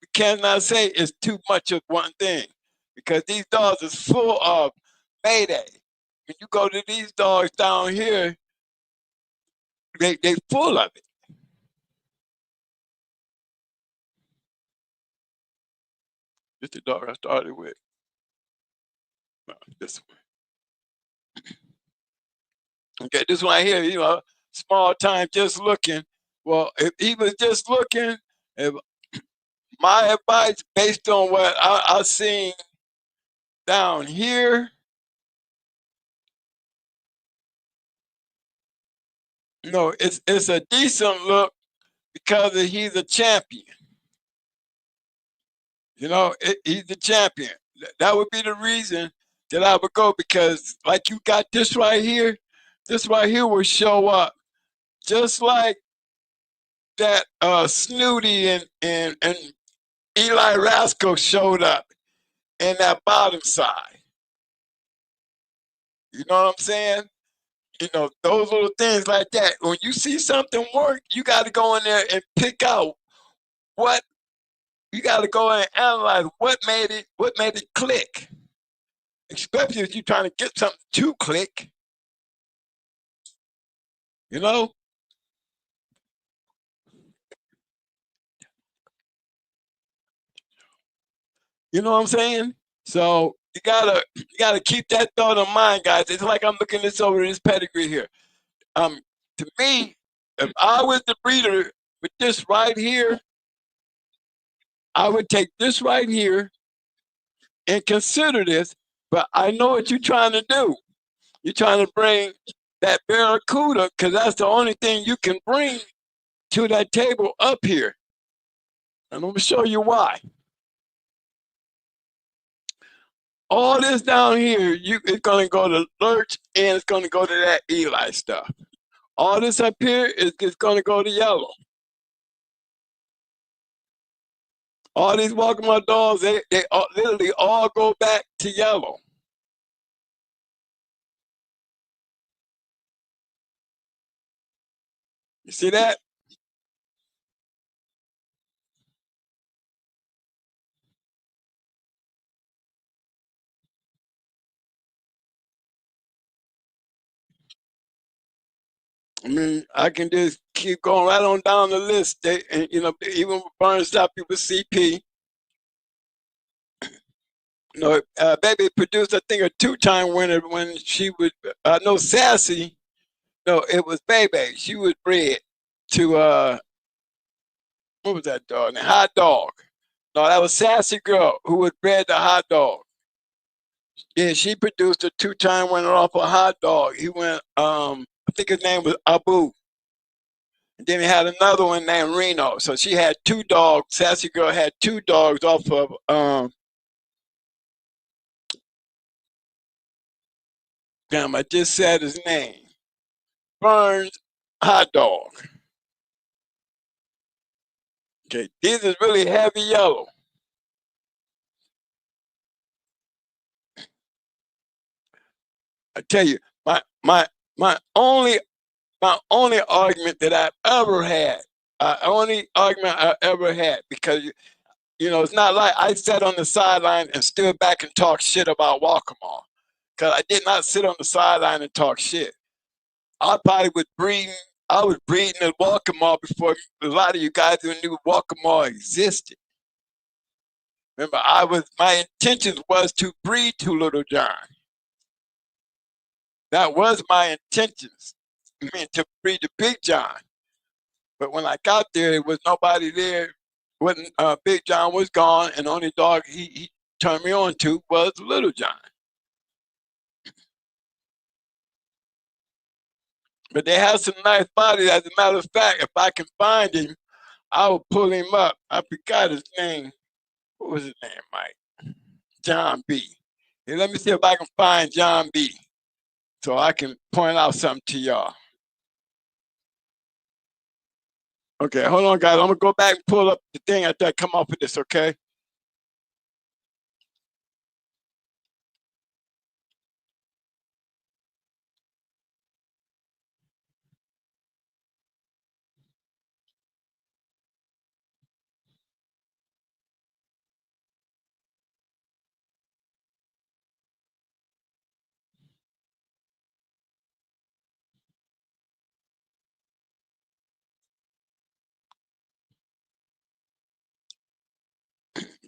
we cannot say it's too much of one thing because these dogs is full of mayday. When you go to these dogs down here, they full of it. This the dog I started with. No, this one. Okay, this one right here, you know, small time, just looking. Well, if he was just looking, if my advice based on what I seen down here, no, it's a decent look because he's a champion. You know, he's the champion. That would be the reason that I would go because, like, you got this right here. This right here will show up just like that Snooty and Eli Rascal showed up in that bottom side. You know what I'm saying? You know, those little things like that. When you see something work, you got to go in there and pick out what you got to go in and analyze what made it click. Especially if you're trying to get something to click. You know? You know what I'm saying? So you gotta keep that thought in mind, guys. It's like I'm looking this over this pedigree here. To me, if I was the breeder with this right here, I would take this right here and consider this. But I know what you're trying to do. You're trying to bring that barracuda because that's the only thing you can bring to that table up here. And I'm gonna show you why. All this down here, it's gonna go to lurch and it's gonna go to that Eli stuff. All this up here is gonna go to yellow. All these Walkmart dogs, they literally all go back to yellow. You see that? I mean, I can just keep going right on down the list. And, you know, even with Burnstop, people CP. You know, Baby produced, I think, a two-time winner when she was, no, Sassy. No, it was Baby. She was bred to, what was that dog? The Hot Dog. No, that was Sassy Girl who was bred to Hot Dog. Yeah, she produced a two-time winner off a Hot Dog. He went, I think his name was Abu. And then he had another one named Reno. So she had two dogs. Sassy Girl had two dogs off of damn, I just said his name. Burns Hot Dog. Okay, these is really heavy yellow. I tell you, my only argument that I've ever had, because you know, it's not like I sat on the sideline and stood back and talked shit about Walkmore. Because I did not sit on the sideline and talk shit. I probably was breeding. I was breeding at Walkmore before a lot of you guys even knew Walkmore existed. Remember, my intentions was to breed to Little John. That was my intentions. I mean, to breed to Big John. But when I got there, there was nobody there. When Big John was gone, and the only dog he turned me on to was Little John. But they have some nice bodies. As a matter of fact, if I can find him, I will pull him up. I forgot his name. What was his name, Mike? John B. Here, let me see if I can find John B. so I can point out something to y'all. Okay, hold on, guys. I'm going to go back and pull up the thing after I come off of this, okay?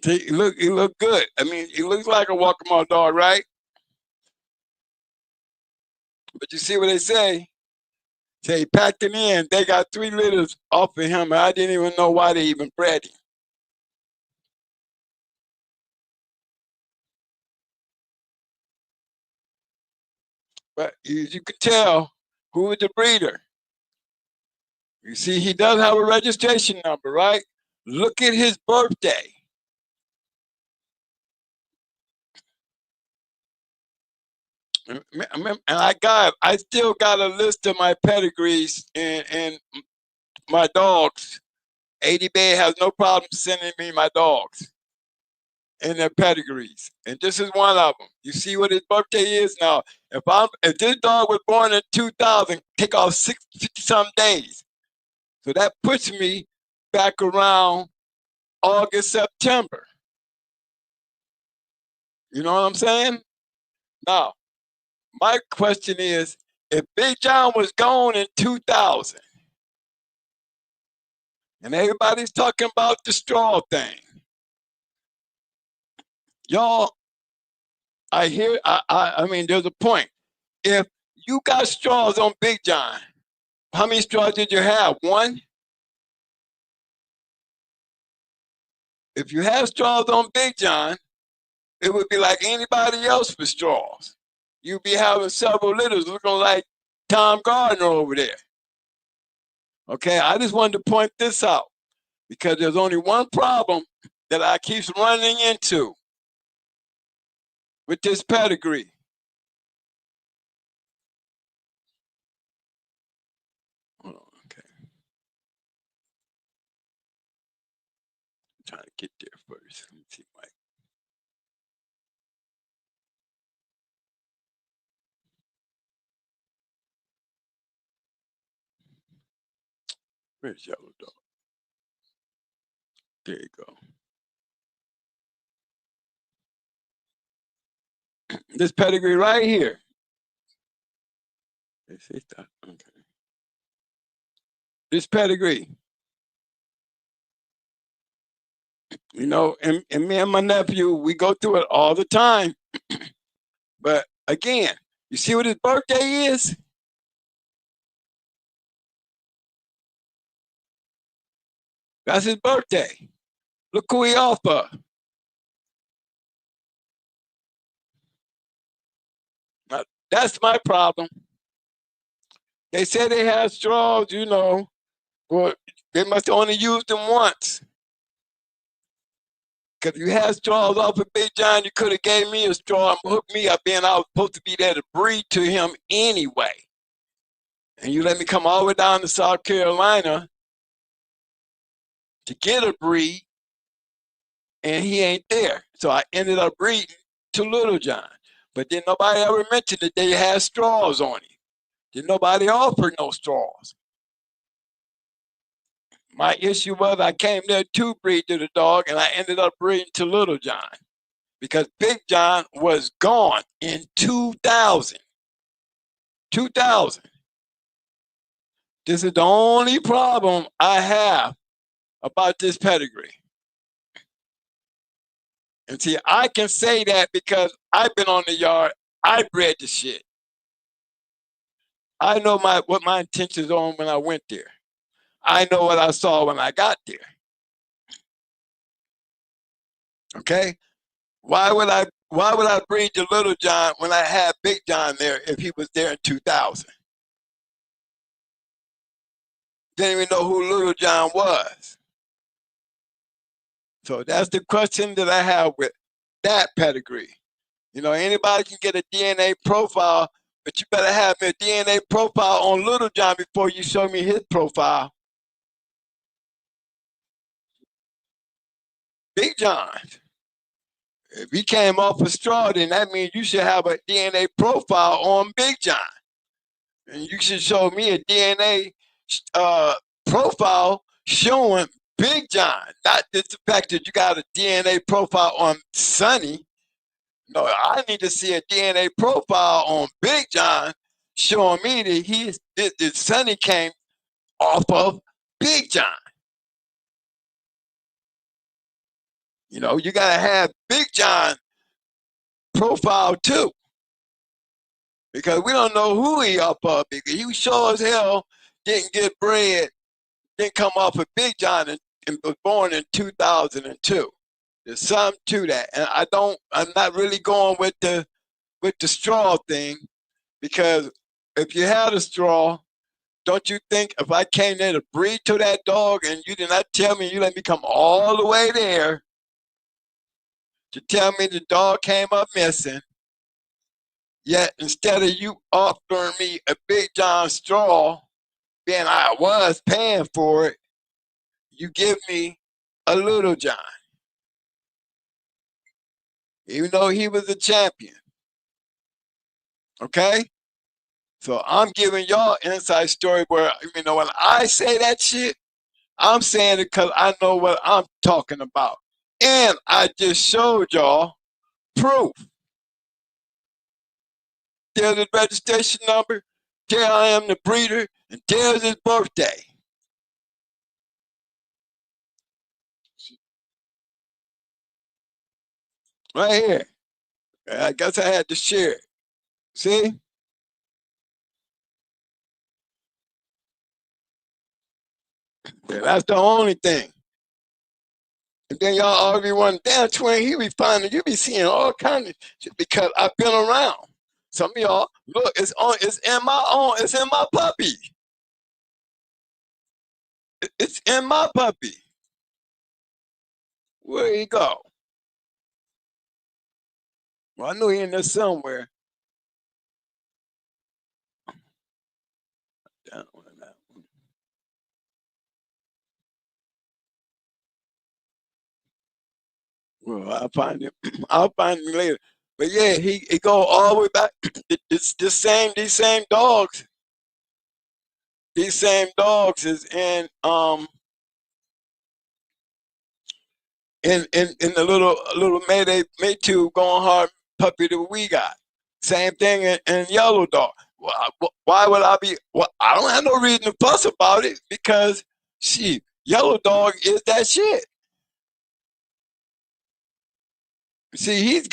See, he look good. I mean, he looks like a Walker dog, right? But you see what they say? Say he packed him in. They got 3 litters off of him, and I didn't even know why they even bred him. But as you can tell, who was the breeder? You see, he does have a registration number, right? Look at his birthday. And I still got a list of my pedigrees and my dogs. APBT has no problem sending me my dogs and their pedigrees, and this is one of them. You see what his birthday is now. If this dog was born in 2000, take off 50-some days, so that puts me back around August, September. You know what I'm saying? Now, my question is, if Big John was gone in 2000, and everybody's talking about the straw thing, y'all, I mean, there's a point. If you got straws on Big John, how many straws did you have? 1? If you have straws on Big John, it would be like anybody else with straws. You'd be having several litters looking like Tom Gardner over there. Okay, I just wanted to point this out because there's only one problem that I keep running into with this pedigree. Hold on, okay. I'm trying to get there first. Let me see, Mike. Where's Yellow Dog? There you go. This pedigree right here. Okay. This pedigree. You know, and me and my nephew, we go through it all the time. But again, you see what his birthday is? That's his birthday. Look who he off of. Now, that's my problem. They say they have straws, you know, but they must only use them once. Because if you had straws off of Big John, you could have gave me a straw and hooked me up in. I was supposed to be there to breed to him anyway. And you let me come all the way down to South Carolina to get a breed, and he ain't there. So I ended up breeding to Little John. But then nobody ever mentioned that they had straws on him. Did nobody offer no straws. My issue was I came there to breed to the dog, and I ended up breeding to Little John because Big John was gone in 2000. 2000. This is the only problem I have about this pedigree. And see, I can say that because I've been on the yard. I bred the shit. I know what my intentions on when I went there. I know what I saw when I got there. Okay? Why would I breed to Little John when I had Big John there if he was there in 2000? Didn't even know who Little John was. So that's the question that I have with that pedigree. You know, anybody can get a DNA profile, but you better have me a DNA profile on Little John before you show me his profile. Big John. If he came off a straw, then that means you should have a DNA profile on Big John. And you should show me a DNA profile showing Big John, not just the fact that you got a DNA profile on Sonny. No, I need to see a DNA profile on Big John showing me that Sonny came off of Big John. You know, you gotta have Big John profile too, because we don't know who he up of. Because he sure as hell didn't get bred, didn't come off of Big John and was born in 2002. There's something to that, and I'm not really going with the straw thing, because if you had a straw, don't you think if I came there to breed to that dog and you did not tell me, you let me come all the way there to tell me the dog came up missing, yet instead of you offering me a Big John straw, being I was paying for it, you give me a Little John, even though he was a champion. Okay? So I'm giving y'all inside story where, you know, when I say that shit, I'm saying it because I know what I'm talking about. And I just showed y'all proof. There's his registration number. There I am, the breeder, and there's his birthday. Right here. I guess I had to share it. See? Yeah, that's the only thing. And then y'all already wonder, damn, Twin, he be finding, you be seeing all kinds of shit because I've been around. Some of y'all, look, it's in my puppy. It's in my puppy. Where he go? Well, I knew he in there somewhere. Down on that one. Well, I'll find him. I'll find him later. But yeah, he go all the way back. It's these same dogs. These same dogs is in in the little Maytube going hard puppy that we got. Same thing in Yellow Dog. Why would I be? Well, I don't have no reason to fuss about it because Yellow Dog is that shit. See, he's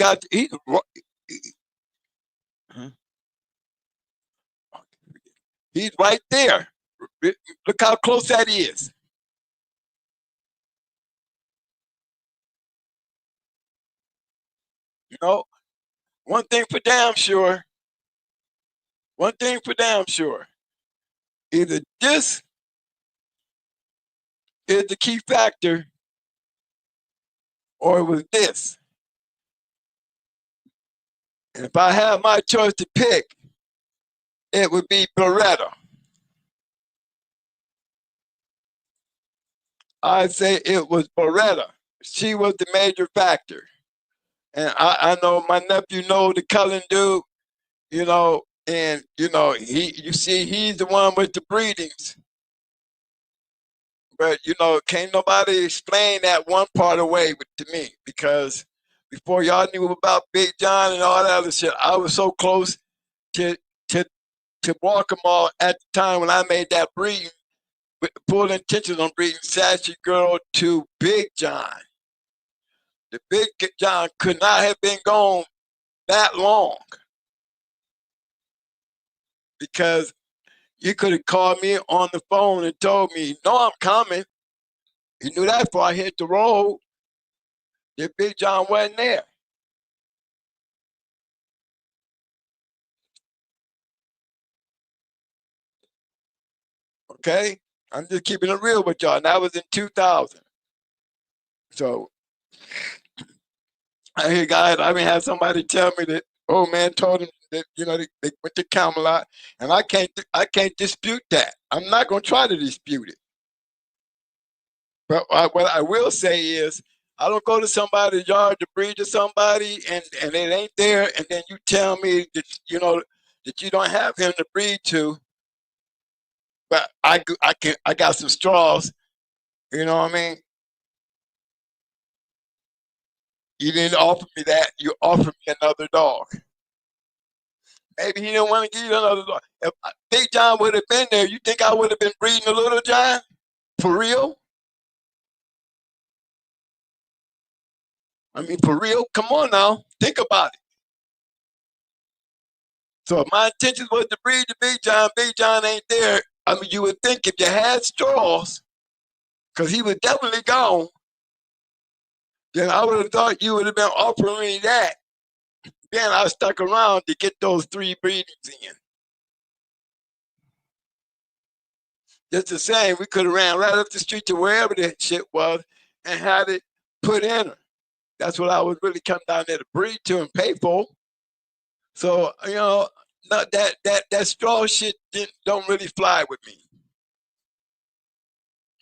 right there. Look how close that is. You know, one thing for damn sure. One thing for damn sure. Either this is the key factor, or it was this. And if I had my choice to pick, it would be Beretta. I'd say it was Beretta. She was the major factor. And I know my nephew know the Cullen dude, you know, and you know, he's the one with the breedings. But you know, can't nobody explain that one part away to me, because before y'all knew about Big John and all that other shit, I was so close to to to Baltimore at the time when I made that breeding with full intentions on breeding Sassy Girl to Big John. The Big John could not have been gone that long, because you could have called me on the phone and told me, no, I'm coming. You knew that before I hit the road. The Big John wasn't there. Okay? I'm just keeping it real with y'all. And that was in 2000. So I hear guys, I mean, have somebody tell me that old man told him that, you know, they went to Camelot, and I can't dispute that. I'm not going to try to dispute it. But what I will say is, I don't go to somebody's yard to breed to somebody, and it ain't there, and then you tell me that, you know, that you don't have him to breed to. But I got some straws. You know what I mean? You didn't offer me that. You offered me another dog. Maybe he didn't want to give you another dog. If Big John would have been there, you think I would have been breeding a Little John? For real? I mean, for real? Come on now. Think about it. So if my intention was to breed the Big John ain't there. I mean, you would think if you had straws, because he was definitely gone, then I would have thought you would have been offering me that. Then I stuck around to get those 3 breedings in. Just the same, we could have ran right up the street to wherever that shit was and had it put in her. That's what I was really coming down there to breed to and pay for. So, you know, not that straw shit don't really fly with me.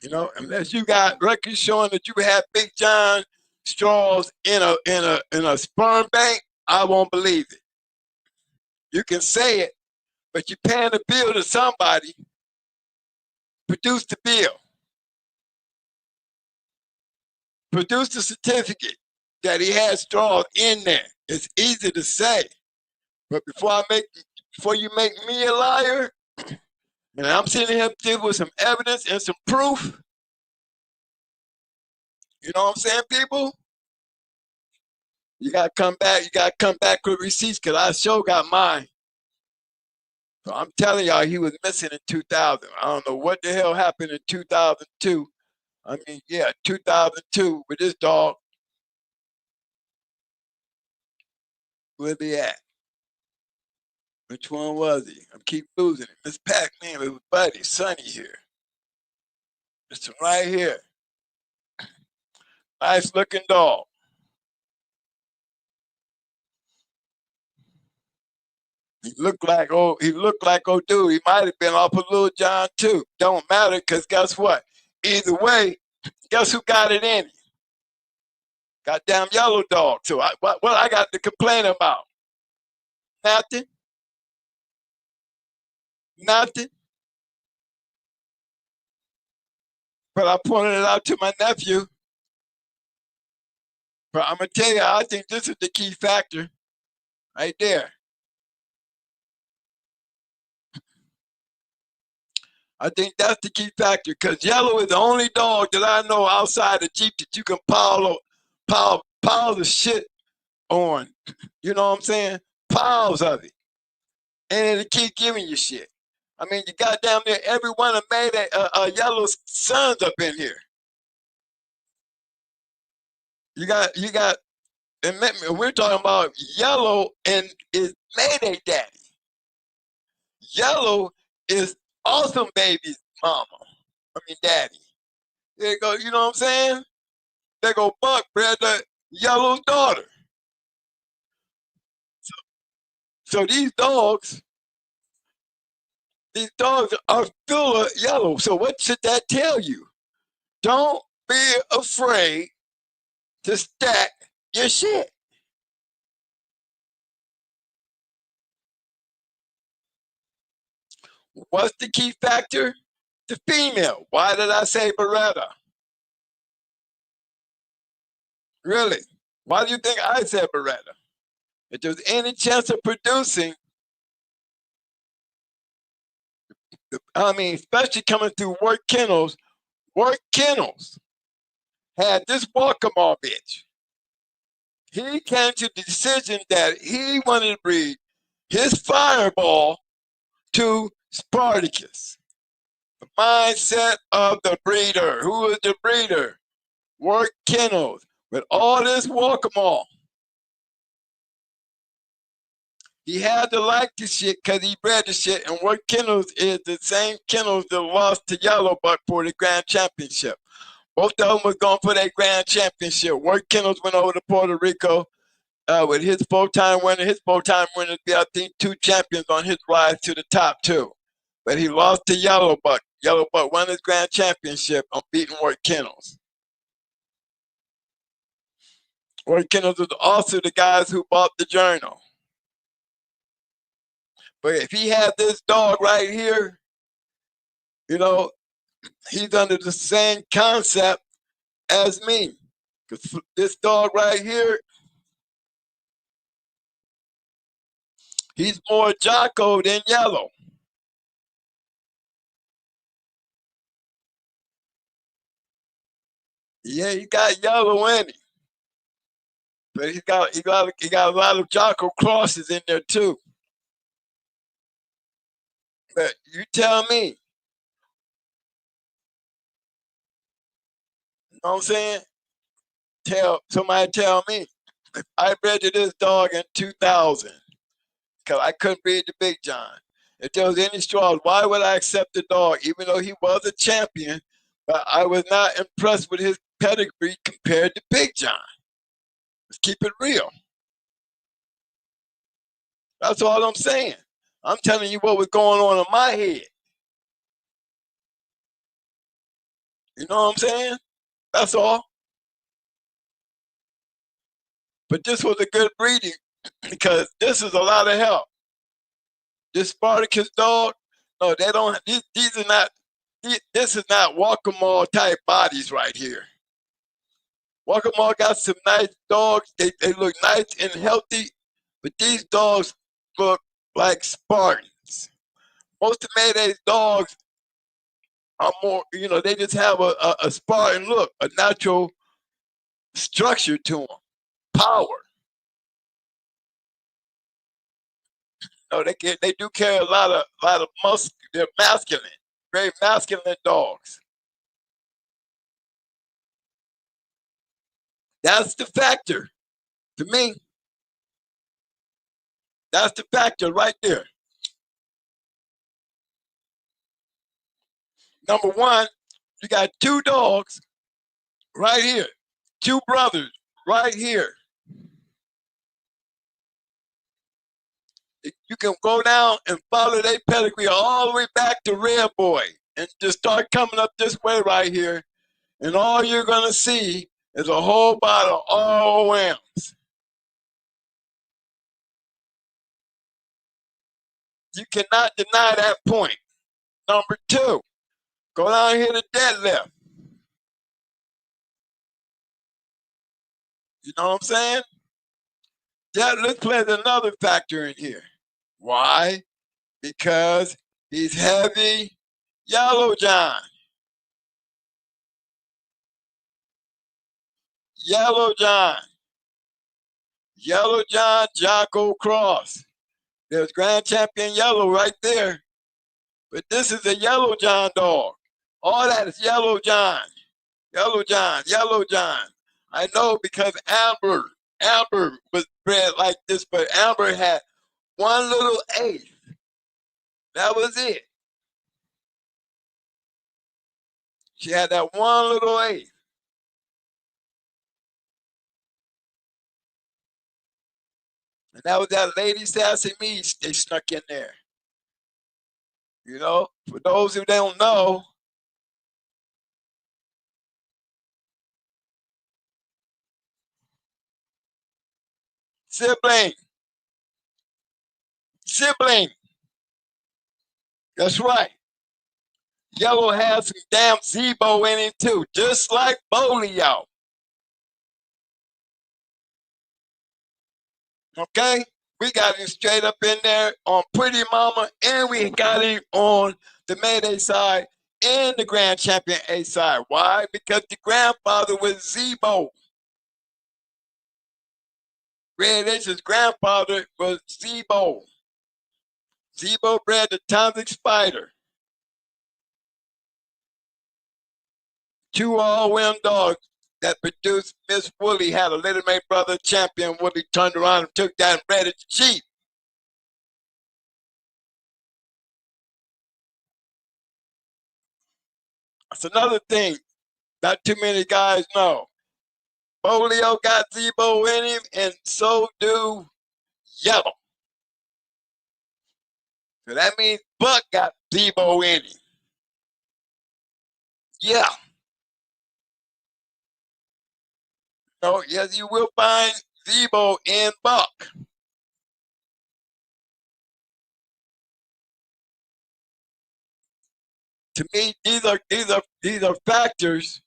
You know, unless you got records showing that you had Big John straws in a sperm bank, I won't believe it. You can say it, but you're paying a bill to somebody. Produce the bill. Produce the certificate that he had straws in there. It's easy to say, but before you make me a liar, and I'm sitting here with some evidence and some proof, you know what I'm saying, people? You gotta come back. You gotta come back with receipts, because I sure got mine. So I'm telling y'all, he was missing in 2000. I don't know what the hell happened in 2002. I mean, yeah, 2002 with this dog. Where'd he at? Which one was he? I keep losing it. Miss Pac-Man, it was Buddy, Sonny here. This one right here. Nice looking dog. He looked like old dude. He might have been off of Little John too. Don't matter, because guess what? Either way, guess who got it in him? Goddamn yellow dog. So what I got to complain about? Nothing. Nothing. But I pointed it out to my nephew. But I'm gonna tell you, I think this is the key factor right there. I think that's the key factor, because yellow is the only dog that I know outside the Jeep that you can pile the shit on. You know what I'm saying? Piles of it. And it'll keep giving you shit. I mean, you got down there, everyone have made a yellow sons up in here. You got, and we're talking about yellow and is Mayday Daddy. Yellow is Awesome Baby's mama. I mean, daddy. There you go, you know what I'm saying? There go Buck, brother, Yellow's daughter. So these dogs are full of yellow. So what should that tell you? Don't be afraid to stack your shit. What's the key factor? The female. Why did I say Beretta? Really? Why do you think I said Beretta? If there's any chance of producing, I mean, especially coming through Work Kennels had this Walkable bitch. He came to the decision that he wanted to breed his Fireball to Spartacus. The mindset of the breeder. Who is the breeder? Work Kennels with all this Walkable. He had to like the shit because he bred the shit, and Work Kennels is the same kennels that lost to Yellow Buck for the Grand Championship. Both of them was going for that Grand Championship. Work Kennels went over to Puerto Rico. with his full-time winner. His full-time winner be, I think, 2 champions on his rise to the top too. But he lost to Yellow Buck. Yellow Buck won his grand championship on beating Ward Kennels. Ward Kennels was also the guys who bought the journal. But if he had this dog right here, you know, he's under the same concept as me. Because this dog right here, he's more Jocko than Yellow. Yeah, he got Yellow in him. But he got a lot of Jocko crosses in there too. But you tell me. You know what I'm saying? Somebody tell me. If I bred to this dog in 2000, because I couldn't breed the Big John. If there was any straws, why would I accept the dog, even though he was a champion, but I was not impressed with his pedigree compared to Big John. Let's keep it real. That's all I'm saying. I'm telling you what was going on in my head. You know what I'm saying? That's all. But this was a good breeding because this is a lot of help. This Spartacus dog, no, they don't. These are not. This is not Walker-Mall type bodies right here. Walker-Mall got some nice dogs. They look nice and healthy, but these dogs look like Spartans. Most of Mayday's dogs are more, they just have a Spartan look, a natural structure to them, power. They do carry a lot of muscle. They're masculine, very masculine dogs. That's the factor to me. That's the factor right there. Number one, you got 2 dogs right here, 2 brothers right here. You can go down and follow their pedigree all the way back to Red Boy and just start coming up this way right here. And all you're going to see is a whole bottle of ROMs. You cannot deny that point. Number 2, go down here to deadlift. You know what I'm saying? Deadlift plays another factor in here. Why? Because he's heavy Yellow John. Yellow John. Yellow John Jocko Cross. There's Grand Champion Yellow right there. But this is a Yellow John dog. All that is Yellow John. Yellow John. Yellow John. I know because Amber was bred like this, but Amber had one little eighth. That was it. She had that one little eighth. And that was that Lady Sassy Me they snuck in there. For those who don't know, sibling. That's right. Yellow has some damn Zebo in him too, just like Bolio. Okay? We got him straight up in there on Pretty Mama, and we got him on the Mayday side and the Grand Champion A side. Why? Because the grandfather was Zebo. Red H's grandfather was Zebo. Zebo bred the Toxic Spider. 2 all-win dogs that produced Miss Woolly had a Little May brother champion. Woolly turned around and took that and bred it cheap. That's another thing not too many guys know. Folio got Zebo in him, and so do Yellow. So that means Buck got Zebo in him. Yeah. So yes, you will find Zebo in Buck. To me, these are factors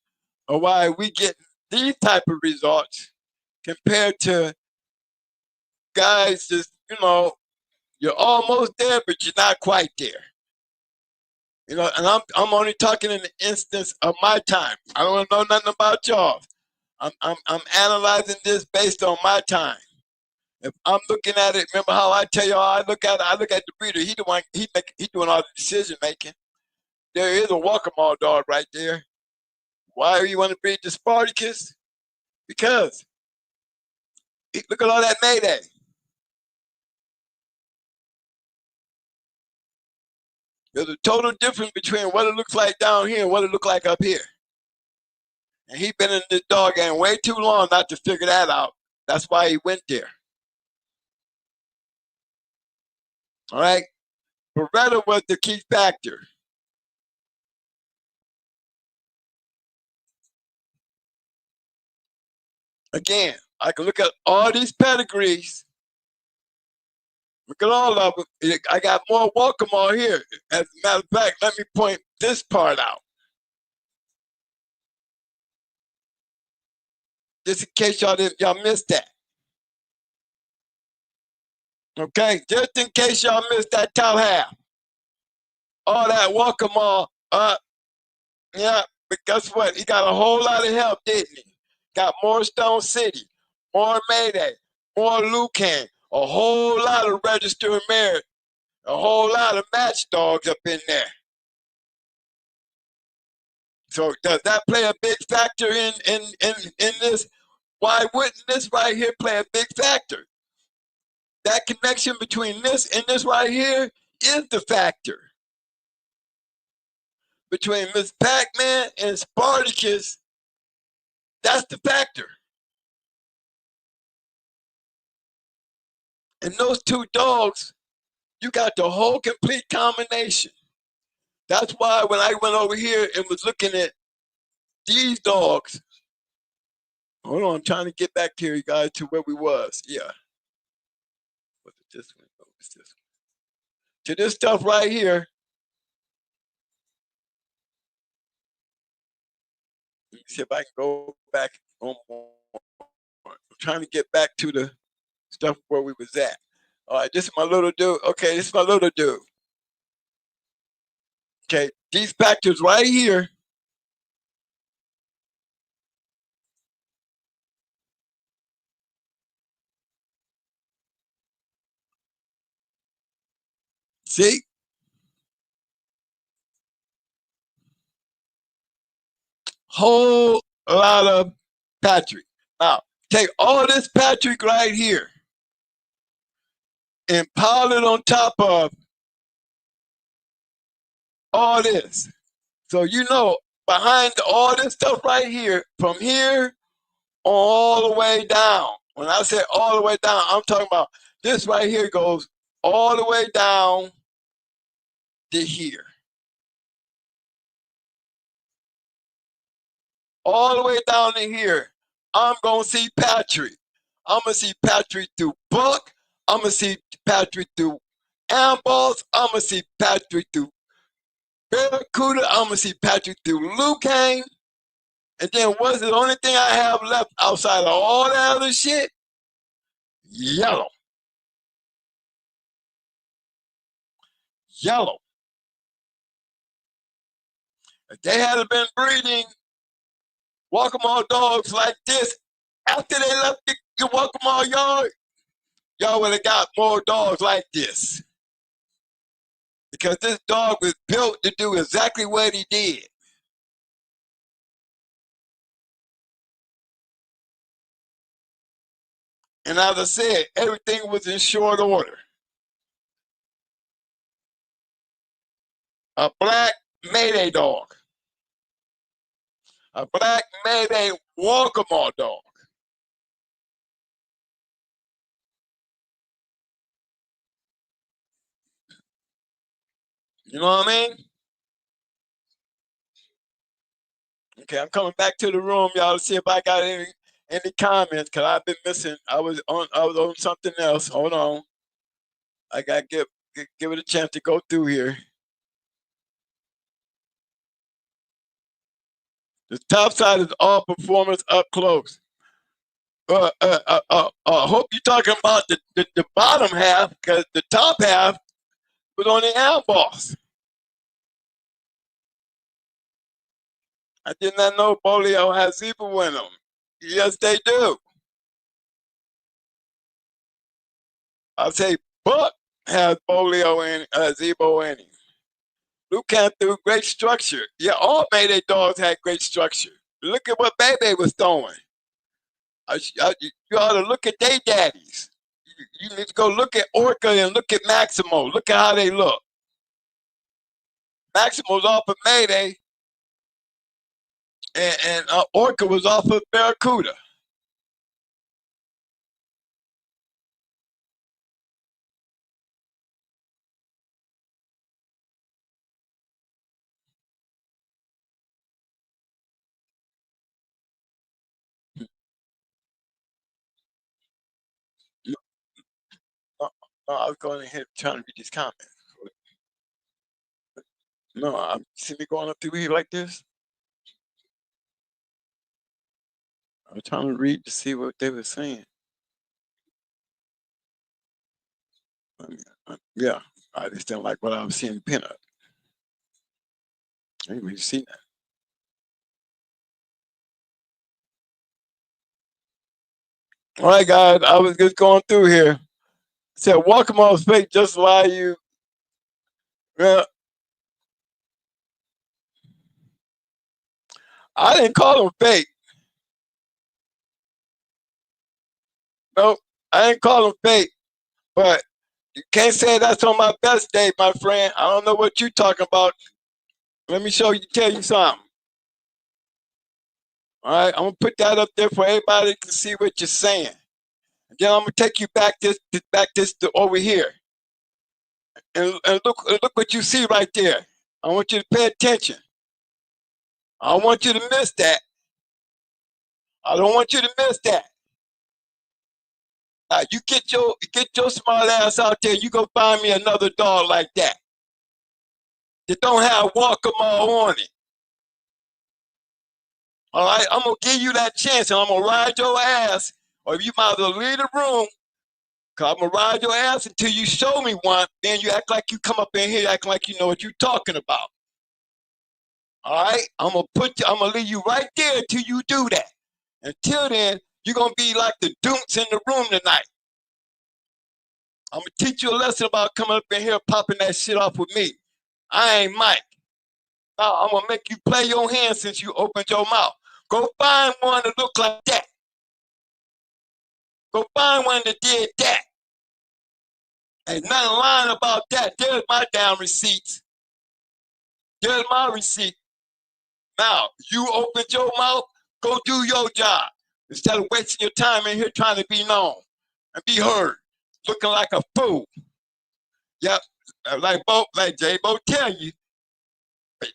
of why we get these type of results compared to guys just, you're almost there, but you're not quite there. And I'm only talking in the instance of my time. I don't know nothing about y'all. I'm analyzing this based on my time. If I'm looking at it, remember how I tell y'all I look at the breeder. He doing all the decision making. There is a Walker-Mall dog right there. Why do you want to breed the Spartacus? Because look at all that Mayday. There's a total difference between what it looks like down here and what it looks like up here. And he been in this dog game way too long not to figure that out. That's why he went there. All right? Beretta was the key factor. Again, I can look at all these pedigrees. Look at all of them. I got more Walker-Mall here. As a matter of fact, let me point this part out. Just in case y'all missed that. Okay, just in case y'all missed that top half. All that Walker-Mall, yeah, but guess what? He got a whole lot of help, didn't he? Got more Stone City, more Mayday, more Lucan, a whole lot of registered merit, a whole lot of match dogs up in there. So does that play a big factor in this? Why wouldn't this right here play a big factor? That connection between this and this right here is the factor. Between Miss Pac-Man and Spartacus, that's the factor. And those two dogs, you got the whole complete combination. That's why when I went over here and was looking at these dogs, hold on, I'm trying to get back here, you guys, to where we was. Yeah. Was it this one? Oh, it's this one. To this stuff right here. Let me see if I can go back on more. I'm trying to get back to the stuff where we was at. All right, this is my little dude. Okay, this is my little dude. Okay, these factors right here. See? Whole lot of Patrick. Now, take all this Patrick right here and pile it on top of all this. So behind all this stuff right here, from here all the way down. When I say all the way down, I'm talking about this right here goes all the way down to here. All the way down to here, I'm going to see Patrick. I'm going to see Patrick through Buck. I'm going to see Patrick through Amballs. I'm going to see Patrick through Barracuda. I'm going to see Patrick through Lucan. And then what's the only thing I have left outside of all that other shit? Yellow. Yellow. If they had been breeding Walker-Mall dogs like this after they left the Walker-Mall yard, y'all would have got more dogs like this. Because this dog was built to do exactly what he did. And as I said, everything was in short order. A black Mayday dog. A black Mayday Walker-Mall dog. You know what I mean? Okay, I'm coming back to the room, y'all, to see if I got any comments, cause I've been missing. I was on something else. Hold on. I gotta give it a chance to go through here. The top side is all performance up close. Hope you're talking about the bottom half, because the top half was on the air boss. I did not know Bolio has Zebra in them. Yes, they do. I say Buck has Bolio and Zebo in him. Luke came through great structure. Yeah, all Mayday dogs had great structure. Look at what Bebe was throwing. You ought to look at their daddies. You need to go look at Orca and look at Maximo. Look at how they look. Maximo's off of Mayday, and Orca was off of Barracuda. No, I was going ahead trying to read these comments. No, I'm see me going up through here like this. I was trying to read to see what they were saying. Yeah, I just didn't like what I was seeing pinup. I didn't really see that. All right, guys, I was just going through here. Said, welcome on fake, just lie you. Well, I didn't call them fake. Nope, I didn't call them fake. But you can't say that's on my best day, my friend. I don't know what you're talking about. Let me tell you something. All right, I'm gonna put that up there for everybody to see what you're saying. And then I'm gonna take you back to over here, and look what you see right there. I want you to pay attention. I don't want you to miss that. I don't want you to miss that. You get your smart ass out there. You go find me another dog like that don't have Walkamo on it. All right, I'm gonna give you that chance, and I'm gonna ride your ass, or you might as well leave the room. Cause I'm gonna ride your ass until you show me one. Then you act like you come up in here acting like you know what you're talking about. All right, I'm gonna leave you right there until you do that. Until then, you're gonna be like the dunks in the room tonight. I'm gonna teach you a lesson about coming up in here popping that shit off with me. I ain't Mike. Now I'm gonna make you play your hand since you opened your mouth. Go find one that look like that. Go find one that did that. Ain't nothing lying about that. There's my damn receipts. There's my receipt. Now, you opened your mouth, go do your job. Instead of wasting your time in here trying to be known and be heard, looking like a fool. Yep, like J-Bo tell you,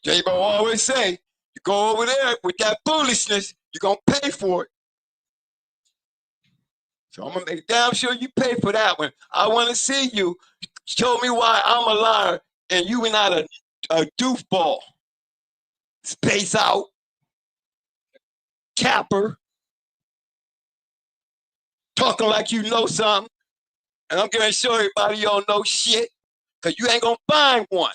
J-Bo always say, you go over there with that foolishness, you're going to pay for it. So I'm going to make damn sure you pay for that one. I want to see you show me why I'm a liar and you are not a doofball. Space out. Capper. Talking like you know something. And I'm going to show everybody you don't know shit. Because you ain't going to find one.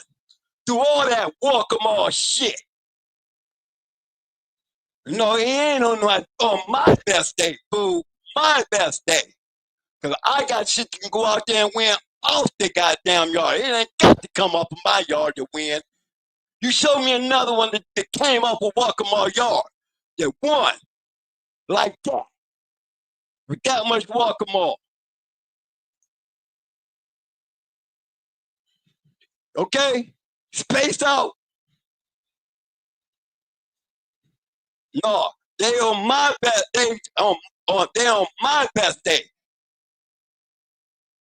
Do all that walk-em-all shit. No, he ain't on my best day, boo. My best day. Because I got shit that can go out there and win off the goddamn yard. It ain't got to come off of my yard to win. You show me another one that came off of Walk'em yard. That won. Like that. With that much Walk'em. Okay? Space out. No, they on my best. They on my best day.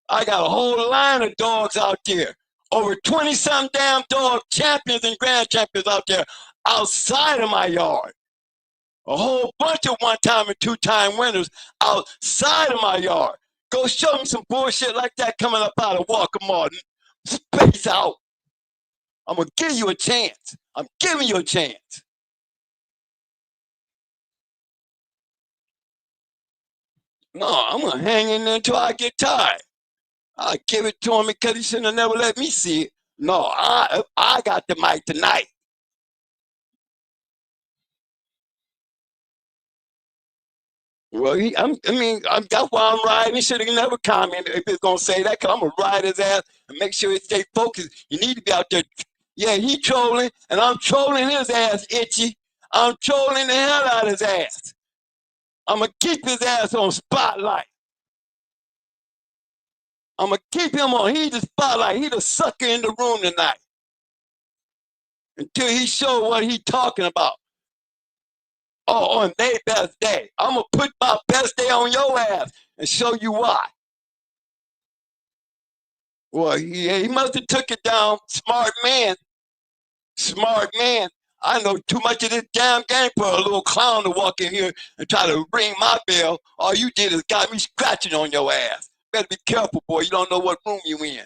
I got a whole line of dogs out there. over 20-some damn dog champions and grand champions out there outside of my yard. A whole bunch of one-time and two-time winners outside of my yard. Go show me some bullshit like that coming up out of Walker Martin. Space out. I'm going to give you a chance. I'm giving you a chance. No, I'm going to hang in there until I get tired. I'll give it to him because he shouldn't have never let me see it. No, I got the mic tonight. Well, that's why I'm riding. He should have never commented if he's going to say that, because I'm going to ride his ass and make sure he stay focused. You need to be out there. Yeah, he trolling, and I'm trolling his ass, Itchy. I'm trolling the hell out of his ass. I'm going to keep his ass on spotlight. I'm going to keep him on. He's the spotlight. He's the sucker in the room tonight. Until he show what he's talking about. Oh, on their best day. I'm going to put my best day on your ass and show you why. Well, he must have took it down. Smart man. Smart man. I know too much of this damn game for a little clown to walk in here and try to ring my bell. All you did is got me scratching on your ass. Better be careful, boy. You don't know what room you in.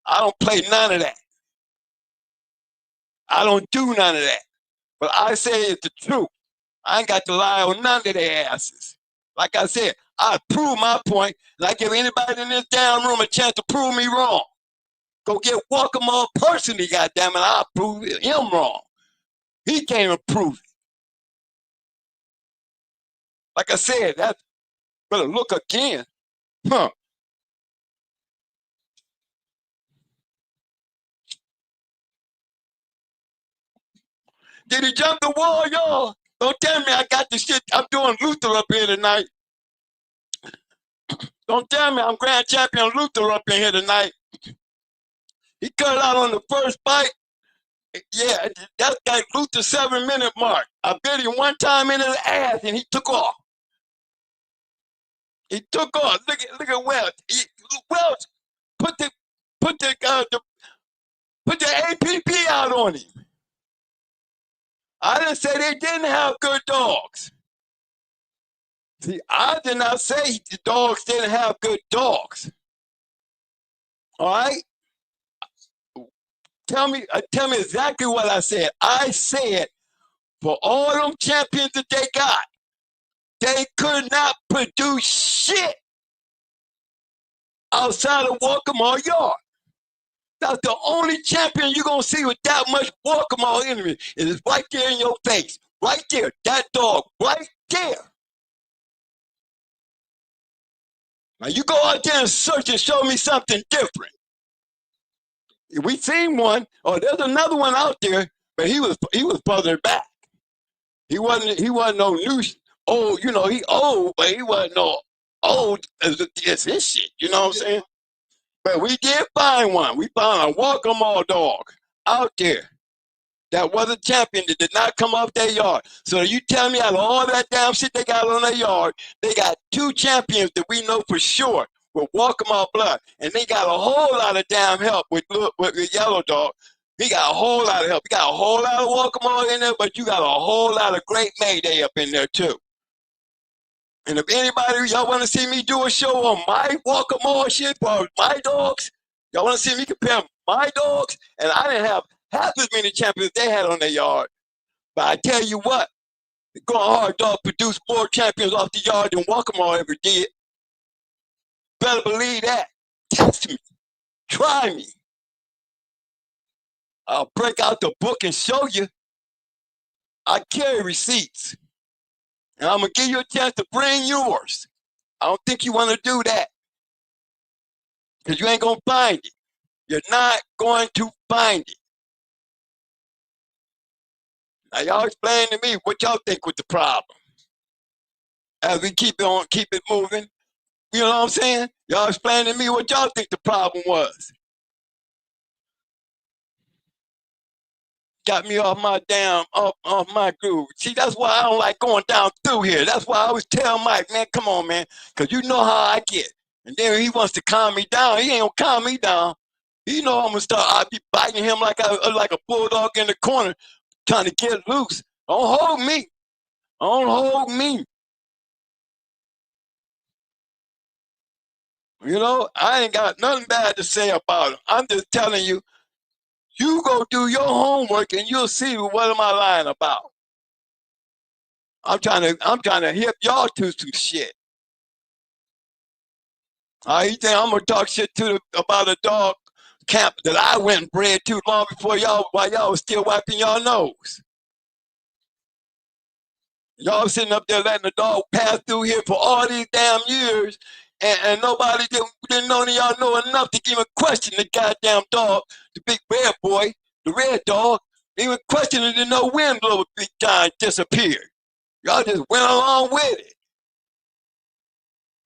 I don't play none of that. I don't do none of that. But I say it's the truth. I ain't got to lie on none of their asses. Like I said, I prove my point, and I give anybody in this damn room a chance to prove me wrong. Go get Walker Moore personally, goddammit, I'll prove him wrong. He can't even prove it. Like I said, that better look again. Huh. Did he jump the wall, y'all? Don't tell me I got the shit. I'm doing Luther up here tonight. Don't tell me I'm grand champion Luther up in here tonight. He cut out on the first bite. Yeah, that's that Luther 7-minute mark. I bit him one time in his ass and he took off. He took off. Look at Welch. Welch put the APB out on him. I didn't say they didn't have good dogs. See, I did not say the dogs didn't have good dogs. All right? Tell me exactly what I said. I said for all them champions that they got, they could not produce shit outside of Walker Moore yard. That's the only champion you're going to see with that much Walker Moore in it. It is right there in your face. Right there. That dog. Right there. Now you go out there and search and show me something different. We seen one. Oh, there's another one out there, but he was further back. He wasn't no new old, he old, but he wasn't no old as his shit, you know what I'm saying? But we did find one. We found a Walker Moore dog out there that was a champion that did not come off their yard. So you tell me out of all that damn shit they got on their yard, they got 2 champions that we know for sure with Walker Moore blood. And they got a whole lot of damn help with Yellow Dog. He got a whole lot of help. You got a whole lot of Walker Moore in there, but you got a whole lot of Great Mayday up in there too. And if anybody, y'all want to see me do a show on my Walker Moore shit for my dogs, y'all want to see me compare my dogs, and I didn't have half as many champions they had on their yard. But I tell you what, the Going Hard Dog produced more champions off the yard than Walker Moore ever did. Better believe that. Test me. Try me. I'll break out the book and show you. I carry receipts. And I'm going to give you a chance to bring yours. I don't think you want to do that. Because you ain't going to find it. You're not going to find it. Now, y'all explain to me what y'all think was the problem. As we keep it moving. You know what I'm saying? Y'all explain to me what y'all think the problem was. Got me off my off my groove. See, that's why I don't like going down through here. That's why I always tell Mike, man, come on, man, because you know how I get. And then he wants to calm me down. He ain't gonna calm me down. He know I'm gonna start. I be biting him like a bulldog in the corner, trying to get loose. Don't hold me. Don't hold me. You know, I ain't got nothing bad to say about him. I'm just telling you, you go do your homework and you'll see what am I lying about. I'm trying to hip y'all to some shit. You think I'm gonna talk shit about a dog camp that I went and bred too long before y'all, while y'all was still wiping y'all nose? Y'all sitting up there letting the dog pass through here for all these damn years, and nobody didn't know y'all know enough to even question the goddamn dog, the big red boy, the red dog. They even questioning it to know when Little Big John disappeared. Y'all just went along with it.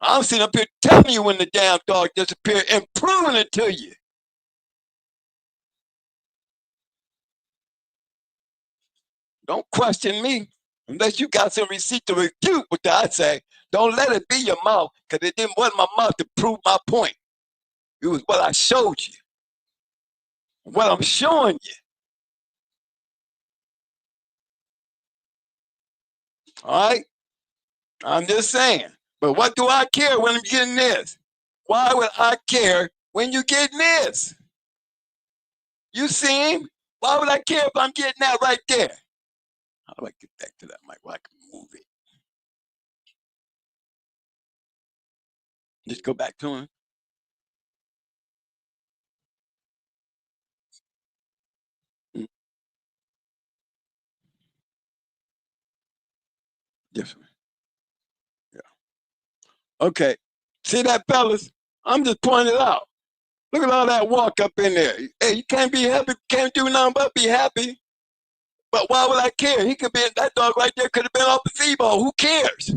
I'm sitting up here telling you when the damn dog disappeared and proving it to you. Don't question me unless you got some receipt to refute what I say. Don't let it be your mouth, because it didn't want my mouth to prove my point. It was what I showed you, what I'm showing you. All right? I'm just saying. But what do I care when I'm getting this? Why would I care when you're getting this? You see him? Why would I care if I'm getting that right there? How do I get back to that mic where I can move it? Just go back to him. Different. Yeah. Okay. See that, fellas? I'm just pointing it out. Look at all that walk up in there. Hey, you can't be happy, can't do nothing but be happy. But why would I care? He could be, that dog right there could have been off the gazebo. Who cares?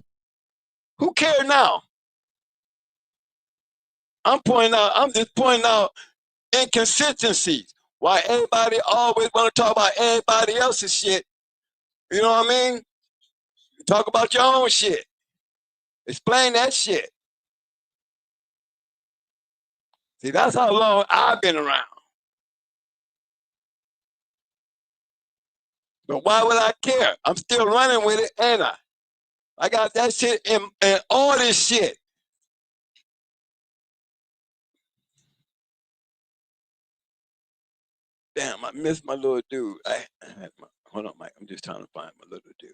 Who cares now? I'm just pointing out inconsistencies. Why everybody always want to talk about everybody else's shit. You know what I mean? Talk about your own shit. Explain that shit. See, that's how long I've been around. But why would I care? I'm still running with it, ain't I? I got that shit in all this shit. Damn, I missed my little dude. Hold on, Mike. I'm just trying to find my little dude.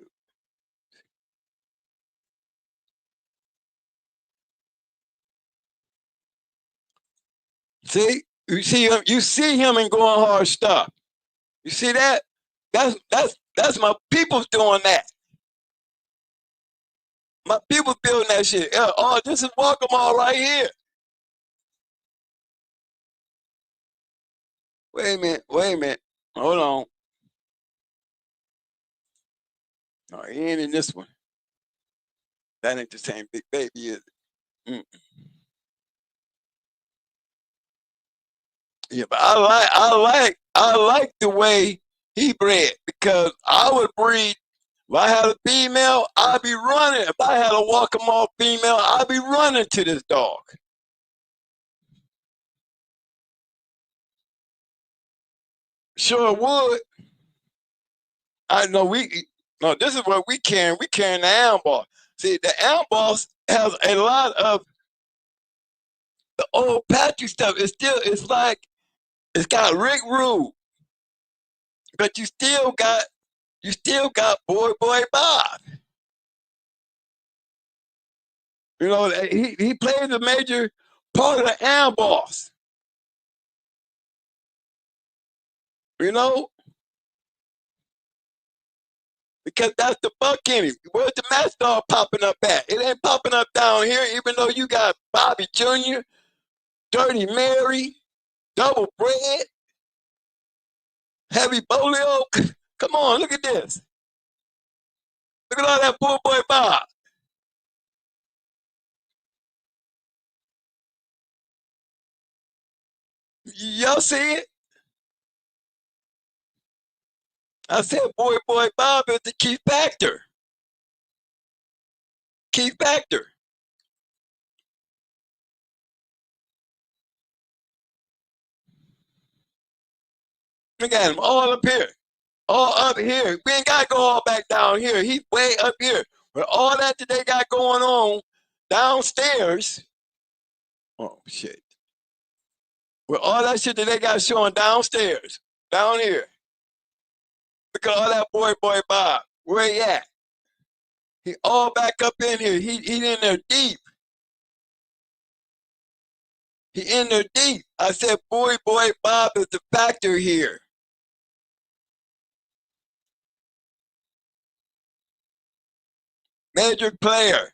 See, you see him and going hard stuff. You see that? That's my people doing that. My people building that shit. Oh, this is welcome all right here. Wait a minute. Hold on. No, he ain't in this one. That ain't the same big baby, is it? Yeah, but I like the way he bred, because I would breed. If I had a female, I'd be running. If I had a walk 'em off female, I'd be running to this dog. Sure would. I know no, this is what we carrying. We carrying the Amboss. See, the Amboss has a lot of the old Patrick stuff. It's like, it's got Rick Rude, but you still got Boy Bob. You know, he plays a major part of the Amboss. You know, because that's the buck in him. Where's the match dog popping up at? It ain't popping up down here, even though you got Bobby Jr., Dirty Mary, Double Bread, Heavy Bolio. Come on, look at this. Look at all that Boy Bob. Y'all see it? I said Boy Bob is the key factor. Key factor. Look at him, all up here. All up here. We ain't got to go all back down here. He's way up here. But all that they got going on downstairs. Oh, shit. With all that shit that they got showing downstairs, down here. Look at all that boy Bob. Where he at? He all back up in here. He in there deep. He in there deep. I said, boy Bob is the factor here. Major player.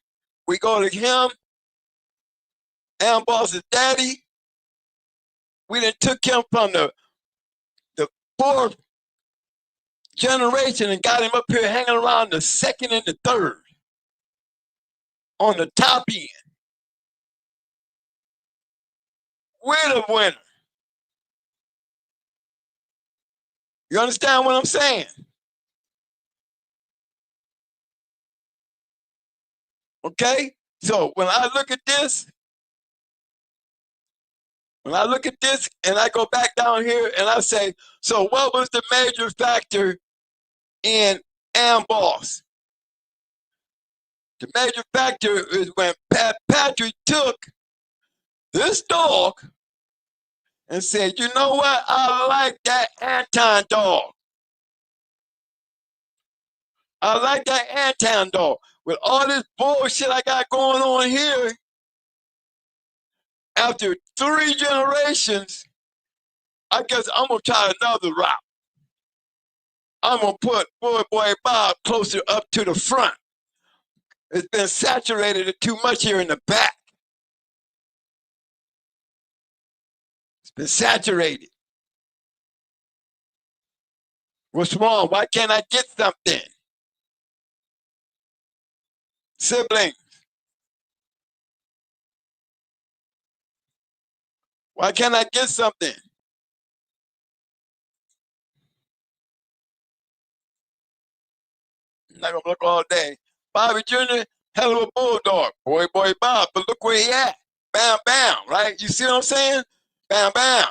We go to him. Boss's daddy. We done took him from the fourth generation and got him up here hanging around the second and the third on the top end. We're the winner. You understand what I'm saying? Okay? So when I look at this, and I go back down here and I say, so what was the major factor in Boss? The major factor is when Patrick took this dog and said, you know what? I like that Anton dog. I like that Anton dog. With all this bullshit I got going on here, after 3 generations, I guess I'm going to try another route. I'm going to put boy Bob closer up to the front. It's been saturated too much here in the back. It's been saturated. What's wrong? Why can't I get something? Siblings. Why can't I get something? I'm not going to look all day. Bobby Jr., hell of a bulldog. Boy Bob, but look where he at. Bam, bam, right? You see what I'm saying? Bam, bam.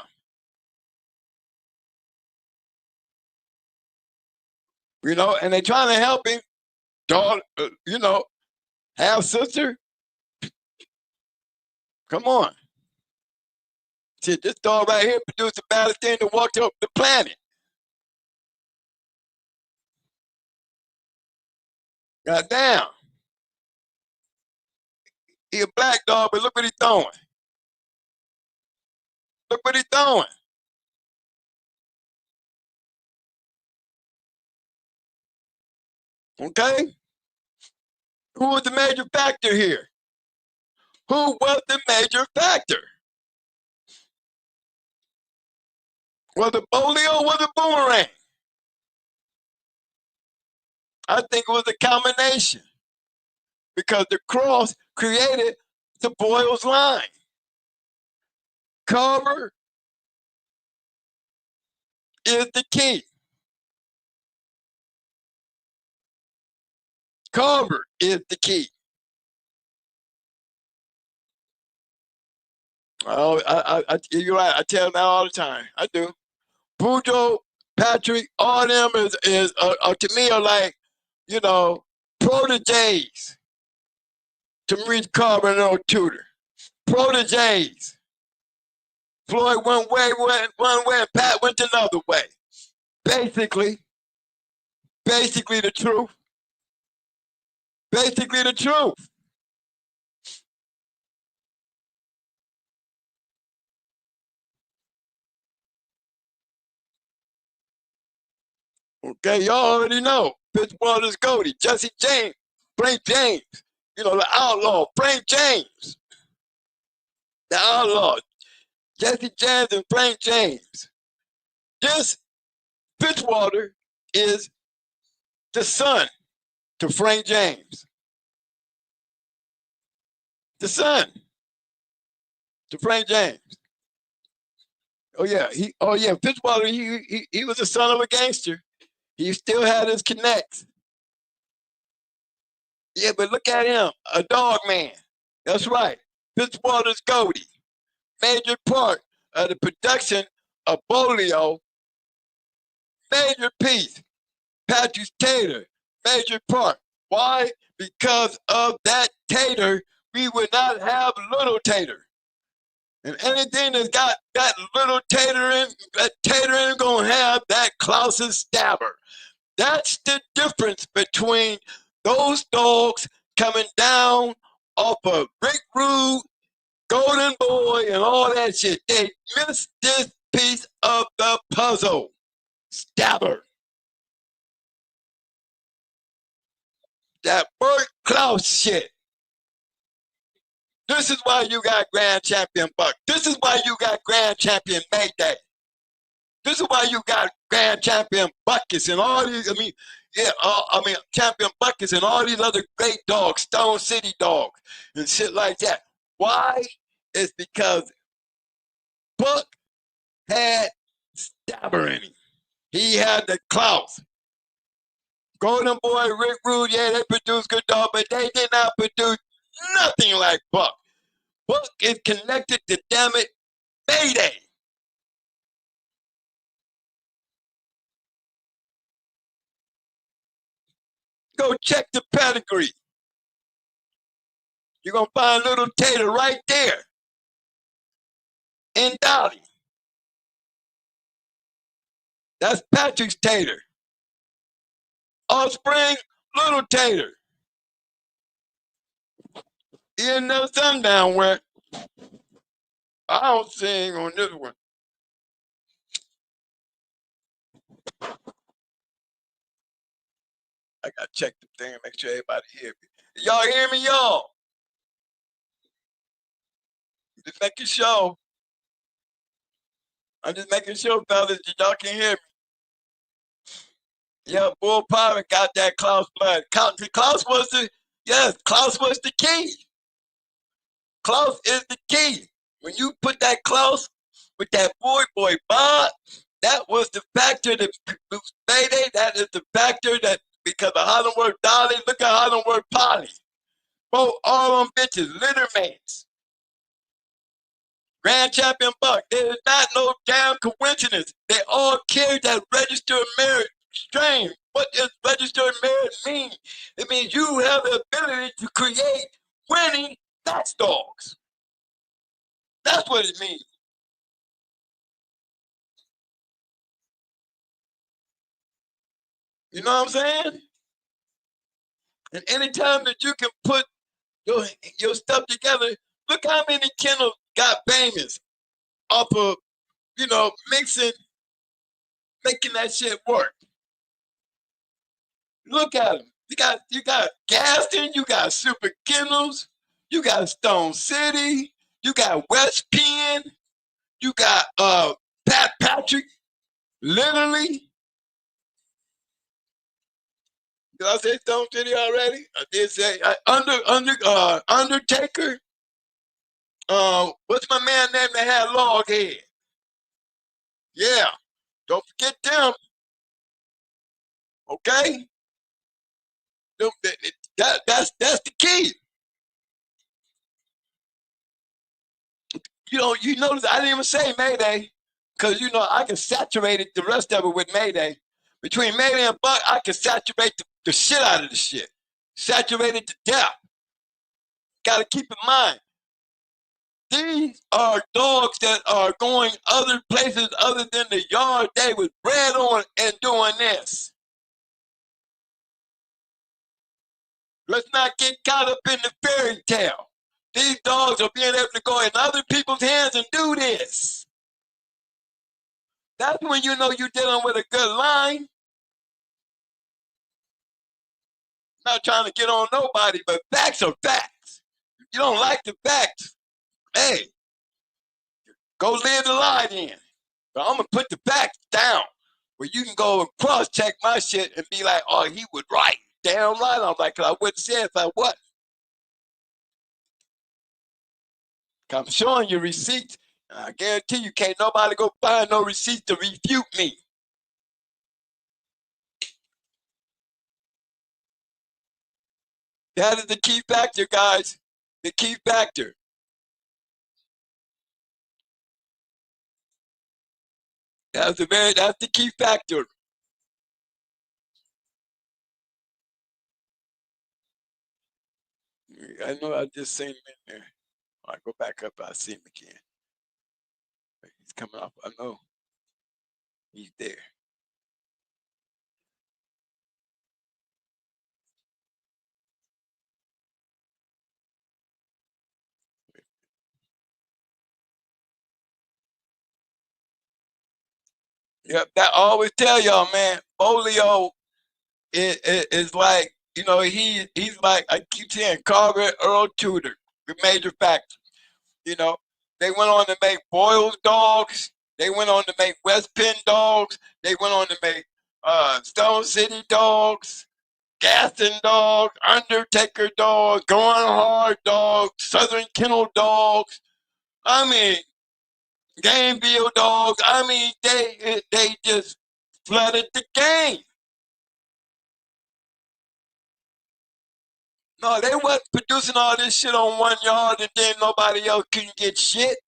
You know, and they trying to help him. Dog, you know, half sister. Come on. See, this dog right here produced the baddest thing to walk up the planet. Goddamn. He a black dog, but look what he's throwing. Look what he's throwing. Okay? Who was the major factor here? Who was the major factor? Was it Bolio or was it Boomerang? I think it was a combination because the cross created the Boyle's line. Cover is the key. Cover is the key. Oh, you're right. I tell them that all the time. I do. Bujo, Patrick, all them is to me are like, you know, proteges to Maurice Carver and old Tudor. Proteges. Floyd went one way, and Pat went another way. Basically the truth. Basically the truth. Okay, y'all already know. Fitzwater's Goldie, Jesse James, Frank James, you know, the outlaw, Frank James. The outlaw, Jesse James and Frank James. This Fitzwater is the son to Frank James. The son to Frank James. Oh yeah, Fitzwater, he was the son of a gangster. He still had his connects. Yeah, but look at him, a dog man. That's right. Fitzwater's Goldie. Major part of the production of Bolio major piece. Patrick's tater, major part. Why? Because of that tater, we would not have little tater. And anything that's got that little tater in, that tater ain't gonna have that Klaus's stabber. That's the difference between those dogs coming down off of Rick Rude, Golden Boy, and all that shit. They missed this piece of the puzzle. Stabber. That Bert Klaus shit. This is why you got Grand Champion Buck. This is why you got Grand Champion Mayday. This is why you got Grand Champion Buckets and all these, Champion Buckets and all these other great dogs, Stone City dogs and shit like that. Why? It's because Buck had stabber in him. He had the Klaus. Golden Boy, Rick Rude, yeah, they produced good dogs, but they did not produce nothing like Buck. Buck is connected to, damn it, Mayday. Go check the pedigree. You're going to find little Tater right there in Dolly. That's Patrick's Tater. Offspring, little Tater. In the sundown where I don't sing on this one. I got to check the thing and make sure everybody hear me. Y'all hear me, y'all? Just making sure. I'm just making sure, fellas, that y'all can hear me. Yeah, Bull Pirate got that Klaus blood. Klaus was the key. Klaus is the key. When you put that Klaus with that boy Bob, that was the factor that produced Mayday. That is the factor that, because of Hollandworth Dolly, look at Hollandworth Polly. Both all them bitches, litter mates. Grand Champion Buck. There is not no damn coincidence. They all carry that registered merit strain. What does registered merit mean? It means you have the ability to create winning match dogs. That's what it means. You know what I'm saying? And anytime that you can put your stuff together, look how many kennels got bangers off of, making that shit work. Look at them. You got Gaston, you got Super Kennels, you got Stone City, you got West Penn, you got Pat Patrick, literally. Did I say Stone City already? I did say Undertaker. What's my man name that had Loghead? Yeah, don't forget them. Okay, that's the key. You notice I didn't even say Mayday, because I can saturate the rest of it with Mayday. Between Mayday and Buck, I can saturate the shit out of the shit. Saturate it to death. Got to keep in mind, these are dogs that are going other places other than the yard they was bred on and doing this. Let's not get caught up in the fairy tale. These dogs are being able to go in other people's hands and do this. That's when you know you're dealing with a good line. Not trying to get on nobody, but facts are facts. If you don't like the facts, hey, go live the line in. But I'm going to put the facts down where you can go and cross-check my shit and be like, oh, he was right. Damn right I'm like, I wouldn't say if I wasn't. I'm showing you receipts, and I guarantee you can't nobody go find no receipts to refute me. That is the key factor, guys. The key factor. That's the key factor. I know I just seen him in there. I go back up, I see him again. He's coming up. I know he's there. Yep, that I always tell y'all, man. Polio is like, you know, he's like, I keep saying, Carver Earl Tudor, the major factor. You know, they went on to make Boyle's dogs. They went on to make West Penn dogs. They went on to make Stone City dogs, Gaston dogs, Undertaker dogs, Going Hard dogs, Southern Kennel dogs. I mean, Gameville dogs. I mean, they just flooded the game. No, they wasn't producing all this shit on 1 yard and then nobody else couldn't get shit.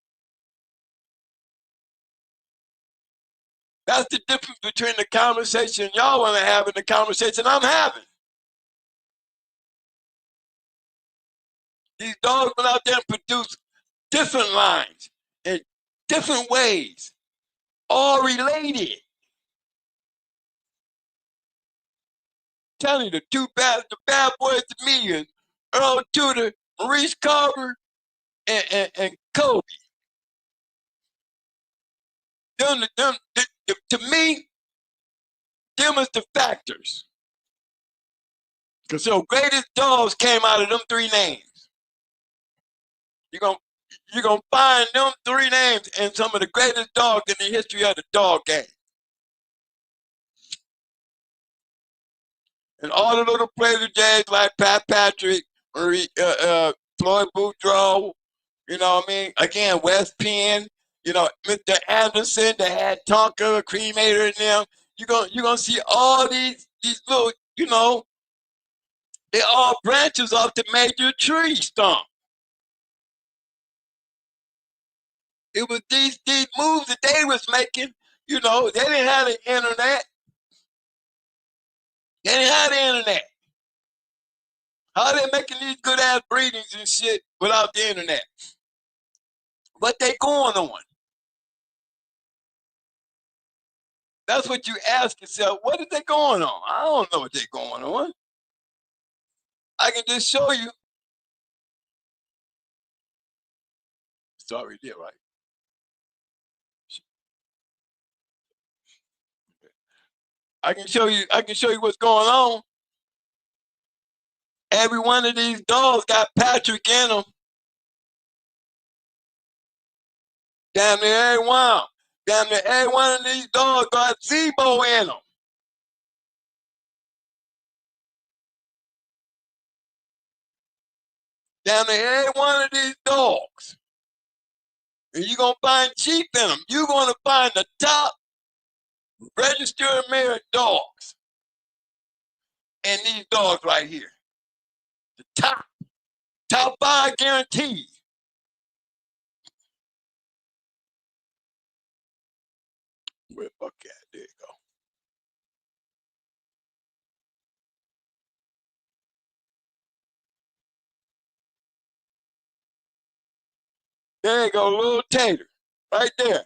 That's the difference between the conversation y'all want to have and the conversation I'm having. These dogs went out there and produced different lines in different ways, all related. Telling you, the bad boys to me is Earl Tudor, Maurice Carver, and Kobe. To me, them is the factors. Because your greatest dogs came out of them 3 names. You're gonna find them 3 names in some of the greatest dogs in the history of the dog game. And all the little players like Pat Patrick, Marie, Floyd Boudreaux, you know what I mean? Again, West Penn, you know, Mr. Anderson, they had Tonka, Cremator, and them. You're gonna see all these little, you know, they all branches off the major tree stump. It was these moves that they was making. You know, they didn't have the internet. They didn't have the internet. How are they making these good ass breedings and shit without the internet? What they going on? That's what you ask yourself. What is they going on? I don't know what they're going on. I can just show you. Sorry, did right. I can show you what's going on. Every one of these dogs got Patrick in them. Damn near every one. Damn near every one of these dogs got Zebo in them. Damn near every one of these dogs. And you're going to find cheap in them. You're going to find the top registered American dogs and these dogs right here. The top 5 guaranteed. Where the fuck at? There you go. There you go, little Tater. Right there.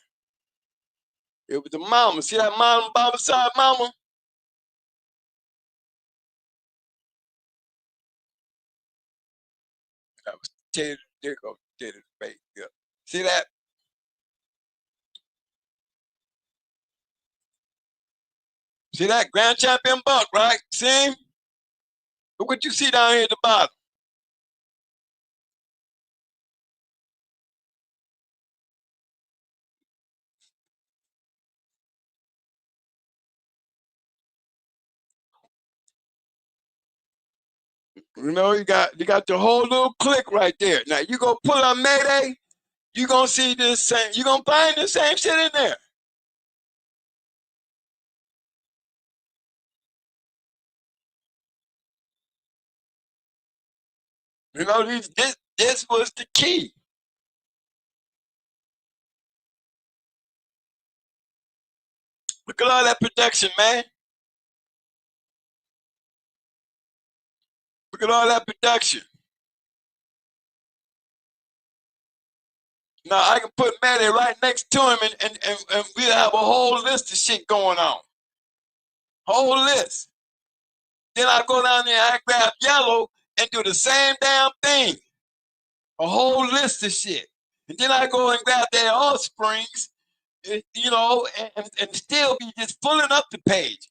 It was the mama. See that mama by the side mama? That was Tater. There you go. Tater's baby. Yeah. See that? See that grand champion buck, right? See him? Look what you see down here at the bottom. You know, you got the whole little clique right there. Now you go pull up Mayday, you gonna see this same. You gonna find the same shit in there. You know, this was the key. Look at all that production, man. Look at all that production. Now I can put Maddie right next to him, and we'll have a whole list of shit going on. Whole list. Then I go down there and I grab Yellow and do the same damn thing. A whole list of shit. And then I go and grab their offsprings, you know, and still be just filling up the page.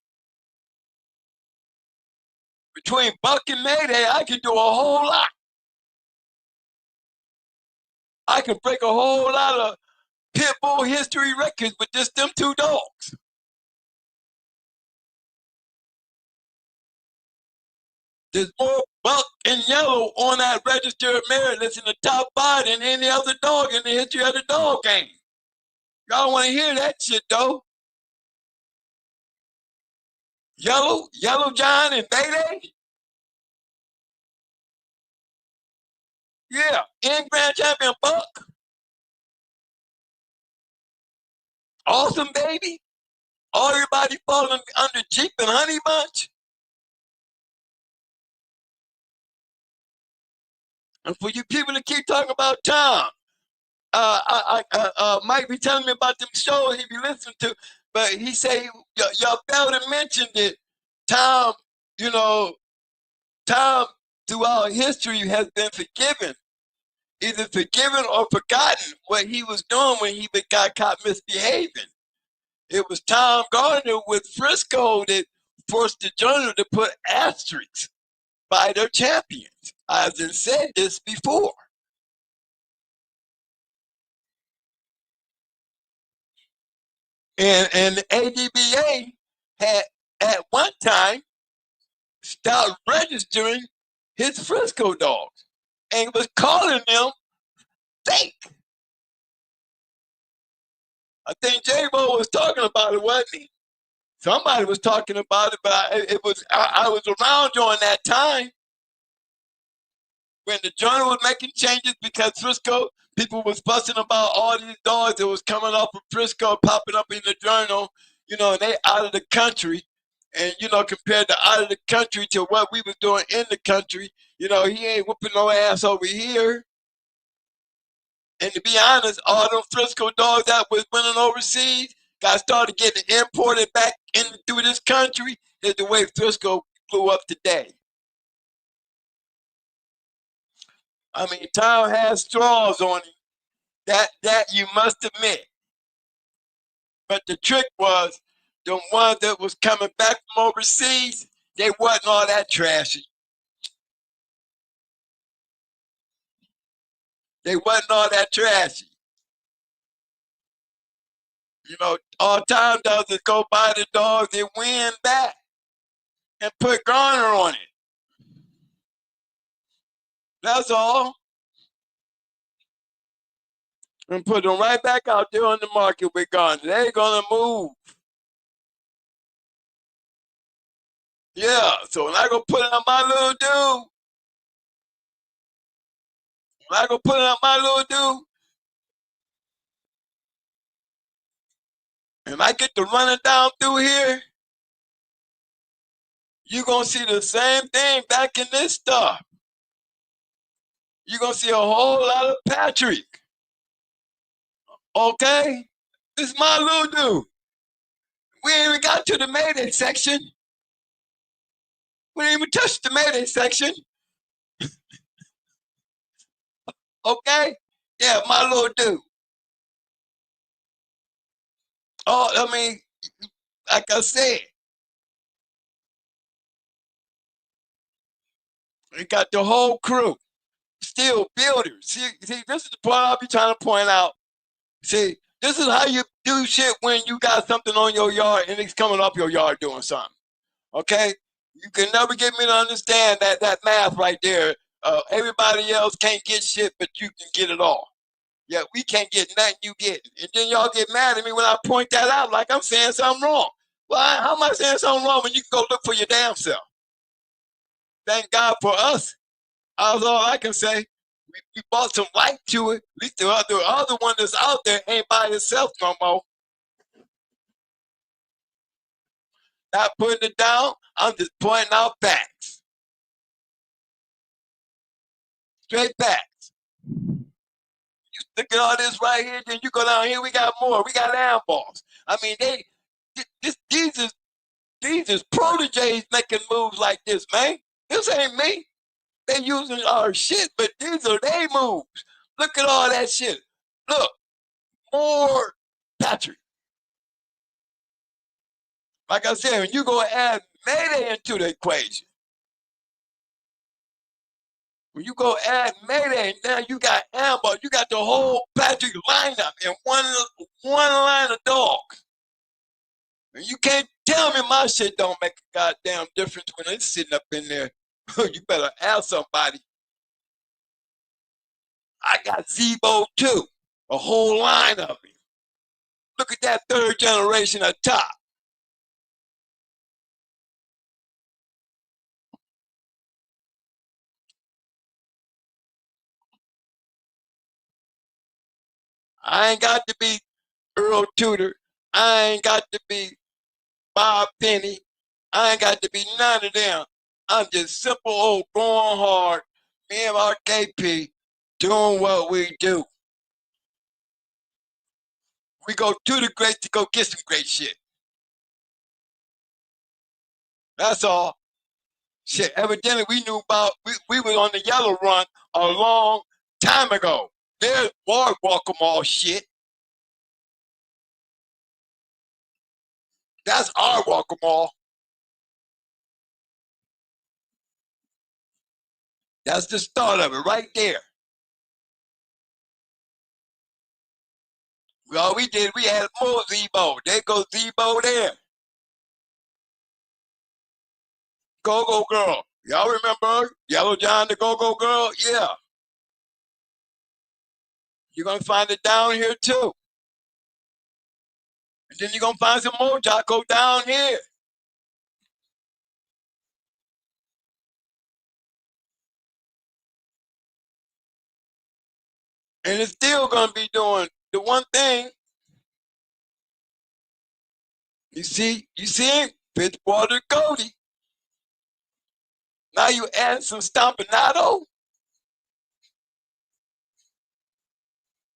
Between Buck and Mayday, I can do a whole lot. I can break a whole lot of pit bull history records with just them two dogs. There's more Buck and Yellow on that registered merit list in the top 5 than any other dog in the history of the dog game. Y'all want to hear that shit, though? Yellow John and Mayday? Yeah, and Grand Champion Buck. Awesome Baby. Everybody falling under Jeep and Honey Bunch. And for you people to keep talking about Tom, Mike be telling me about them shows he be listening to, but he say y'all failed to mention that Tom, you know, Tom throughout history has been forgiven, either forgiven or forgotten what he was doing when he got caught misbehaving. It was Tom Gardner with Frisco that forced the journal to put asterisks by their champions. I've said this before. And the APBTA had at one time stopped registering his Frisco dogs and was calling them fake. I think J-Bo was talking about it, wasn't he? Somebody was talking about it, but I was around during that time when the journal was making changes because Frisco, people was fussing about all these dogs that was coming off of Frisco, popping up in the journal, you know, and they out of the country. And, you know, compared to out of the country to what we was doing in the country, you know, he ain't whooping no ass over here. And to be honest, all them Frisco dogs that was winning overseas got started getting imported back through this country is the way Frisco blew up today. I mean, Tom has straws on him. That you must admit. But the trick was the ones that was coming back from overseas, they wasn't all that trashy. They wasn't all that trashy. You know, all Tom does is go buy the dogs and win back and put Garner on it. That's all. And put them right back out there on the market with Garner. They ain't gonna move. Yeah, so when I go put it on my little dude, and I get to running down through here, you're going to see the same thing back in this stuff. You're going to see a whole lot of Patrick. Okay? This is my little dude. We ain't even got to the Mayday section. We didn't even touch the Mayday section. Okay? Yeah, my little dude. Oh, I mean, like I said, we got the whole crew. Still builders. See, this is the part I'll be trying to point out. See, this is how you do shit when you got something on your yard and it's coming up your yard doing something. Okay? You can never get me to understand that math right there. Everybody else can't get shit, but you can get it all. Yeah, we can't get nothing you get. And then y'all get mad at me when I point that out like I'm saying something wrong. Well, how am I saying something wrong when you can go look for your damn self? Thank God for us. That's all I can say. We brought some light to it. At least the other one that's out there ain't by itself no more. Not putting it down. I'm just pointing out facts. Straight facts. You Look at all this right here. Then you go down here, we got more. We got lamb balls. I mean, these is proteges making moves like this, man. This ain't me. They using our shit, but these are they moves. Look at all that shit. Look, more Patrick. Like I said, when you go add Mayday into the equation, when you go add Mayday, now you got Amber, you got the whole Patrick lineup in one line of dogs. And you can't tell me my shit don't make a goddamn difference when it's sitting up in there. You better ask somebody. I got Zebo too, a whole line of him. Look at that third generation up top. I ain't got to be Earl Tudor. I ain't got to be Bob Penny. I ain't got to be none of them. I'm just simple old going hard, me and our KP doing what we do. We go to the great to go get some great shit. That's all. Shit, evidently we knew about, we were on the yellow run a long time ago. There's boardwalk them all shit. That's our walk them all. That's the start of it right there. All we did, we had more Zebo. There goes Zebo there. Go-Go Girl. Y'all remember her? Yellow John the Go-Go Girl? Yeah. You're going to find it down here too. And then you're going to find some more Jocko down here. And it's still going to be doing the one thing. You see it? Fitzwater Cody. Now you add some Stompanato.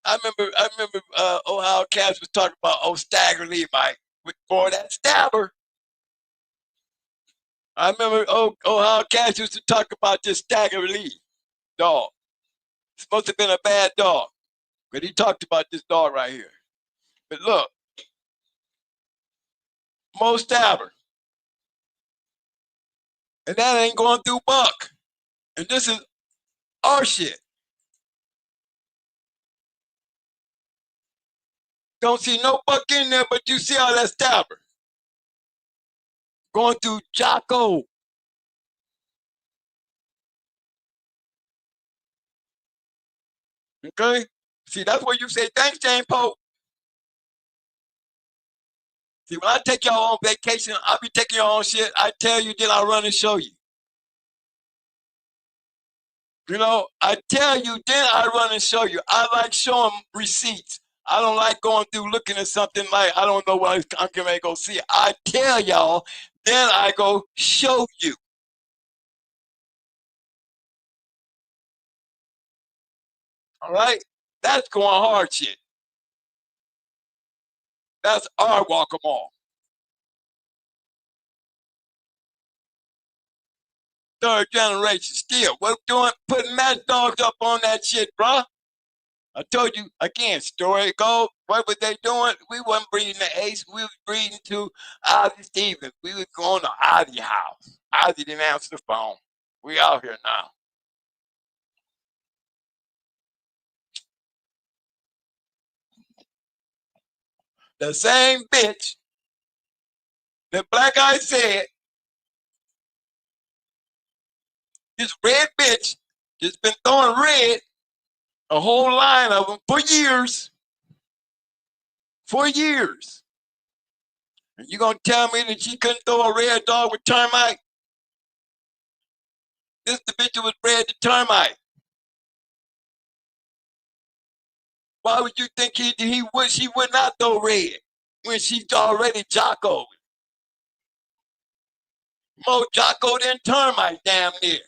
I remember Ohio Cats was talking about Stagger Levi for that stabber. I remember Ohio Cats used to talk about this Stagger Lee dog. It's supposed to have been a bad dog. But he talked about this dog right here. But look, Mo Stabber. And that ain't going through Buck. And this is our shit. Don't see no Buck in there, but you see all that Stabber. Going through Jocko. Okay? See, that's where you say, thanks, Jane Pope. See, when I take y'all on vacation, I'll be taking y'all on shit. I tell you, then I run and show you. You know, I tell you, then I run and show you. I like showing receipts. I don't like going through looking at something like, I don't know what I'm going to go see. I tell y'all, then I go show you. All right? That's going hard shit. That's our walk-em-all. Third generation still. We're doing, putting match dogs up on that shit, bruh. I told you, again, story goes, what were they doing? We wasn't breeding the Ace. We was breeding to Ozzy Stevens. We was going to Ozzy house. Ozzy didn't answer the phone. We out here now. The same bitch that Black Eye said, this red bitch that's been throwing red, a whole line of them for years. For years. And you gonna tell me that she couldn't throw a red dog with termite? This the bitch that was bred to termite. Why would you think she would not throw red when she's already Jocko? More Jocko than termite, damn near.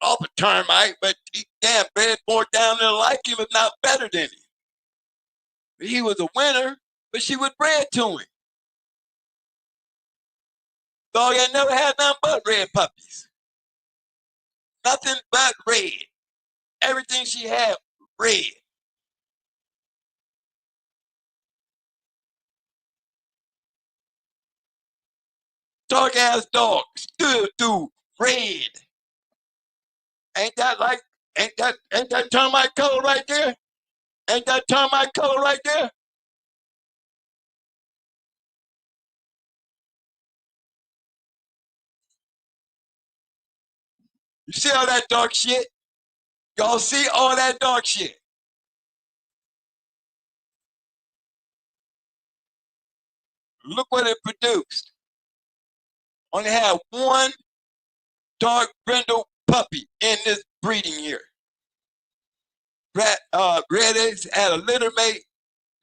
off a termite, but he damn bred more down there like him, if not better than him. He was a winner, but she was bred to him. Dog ain't never had nothing but red puppies. Nothing but red. Everything she had, red. Dark ass dog, still do red. Ain't that termite color right there? Ain't that termite color right there? You see all that dark shit? Y'all see all that dark shit? Look what it produced. Only had one dark brindle puppy in this breeding year. Breedings had a litter mate.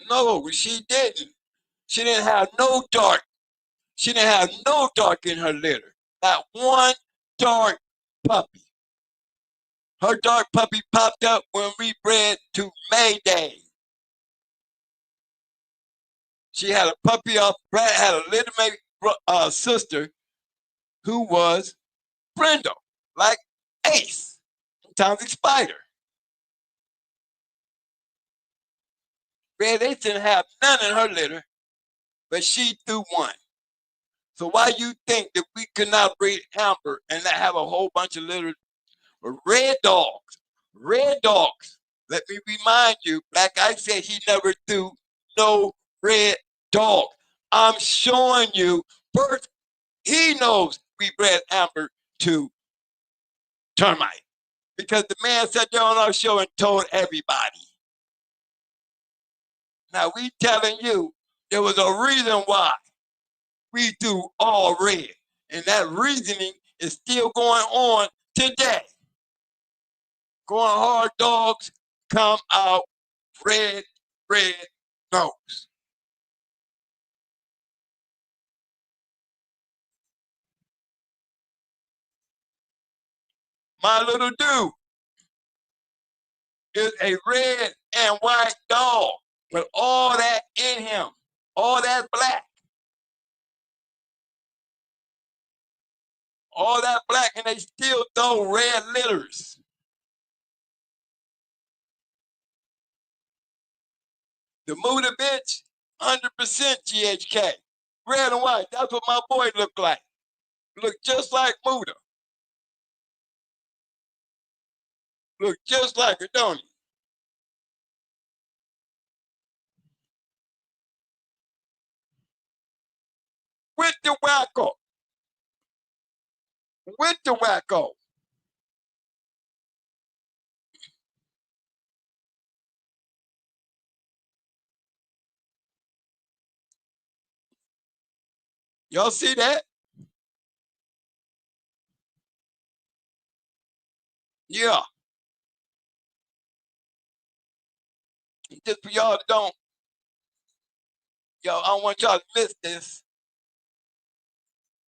No, she didn't. She didn't have no dark. She didn't have no dark in her litter. Not one dark puppy. Her dark puppy popped up when we bred to Mayday. She had a puppy off, had a litter mate sister who was Brindle, like Ace, Tommy Spider. Red Ace didn't have none in her litter, but she threw one. So why you think that we could not breed Amber and not have a whole bunch of litter of red dogs? Red dogs. Let me remind you, like I said, he never threw no red dog. I'm showing you first. He knows we bred Amber to termite because the man sat there on our show and told everybody. Now we telling you there was a reason why we do all red, and that reasoning is still going on today. Going hard dogs come out red nose. My little dude is a red and white dog with all that in him, all that black. All that black, and they still throw red litters. The Muda bitch, 100% GHK. Red and white, that's what my boy looked like. Look just like Muda. Look just like her, don't he? With the wacko. With the wacko. Y'all see that? Yeah. Just for y'all that don't, I don't want y'all to miss this.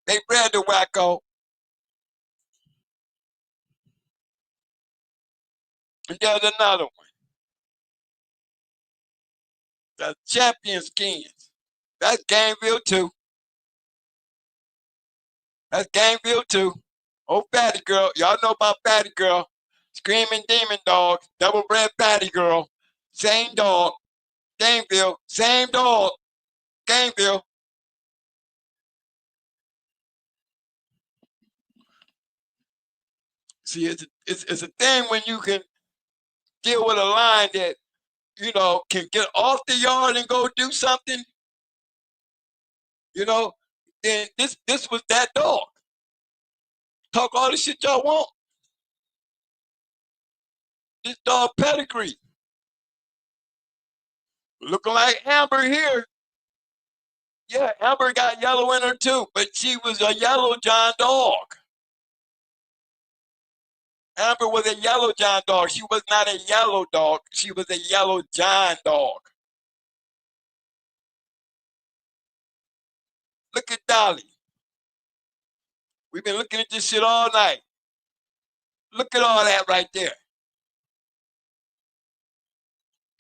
They bred the wacko. And there's another one. The champion skins. That's Gameville too. That's Gameville too. Oh, Patty Girl. Y'all know about Patty Girl. Screaming Demon Dog. Double bred Patty Girl. Same dog. Gameville. Same dog. Gameville. See, it's a thing when you can deal with a line that, can get off the yard and go do something, then this was that dog. Talk all the shit y'all want. This dog Pedigree. Looking like Amber here. Yeah, Amber got yellow in her too, but she was a yellow John dog. Amber was a yellow John dog. She was not a yellow dog. She was a yellow John dog. Look at Dolly. We've been looking at this shit all night. Look Look at all that right there.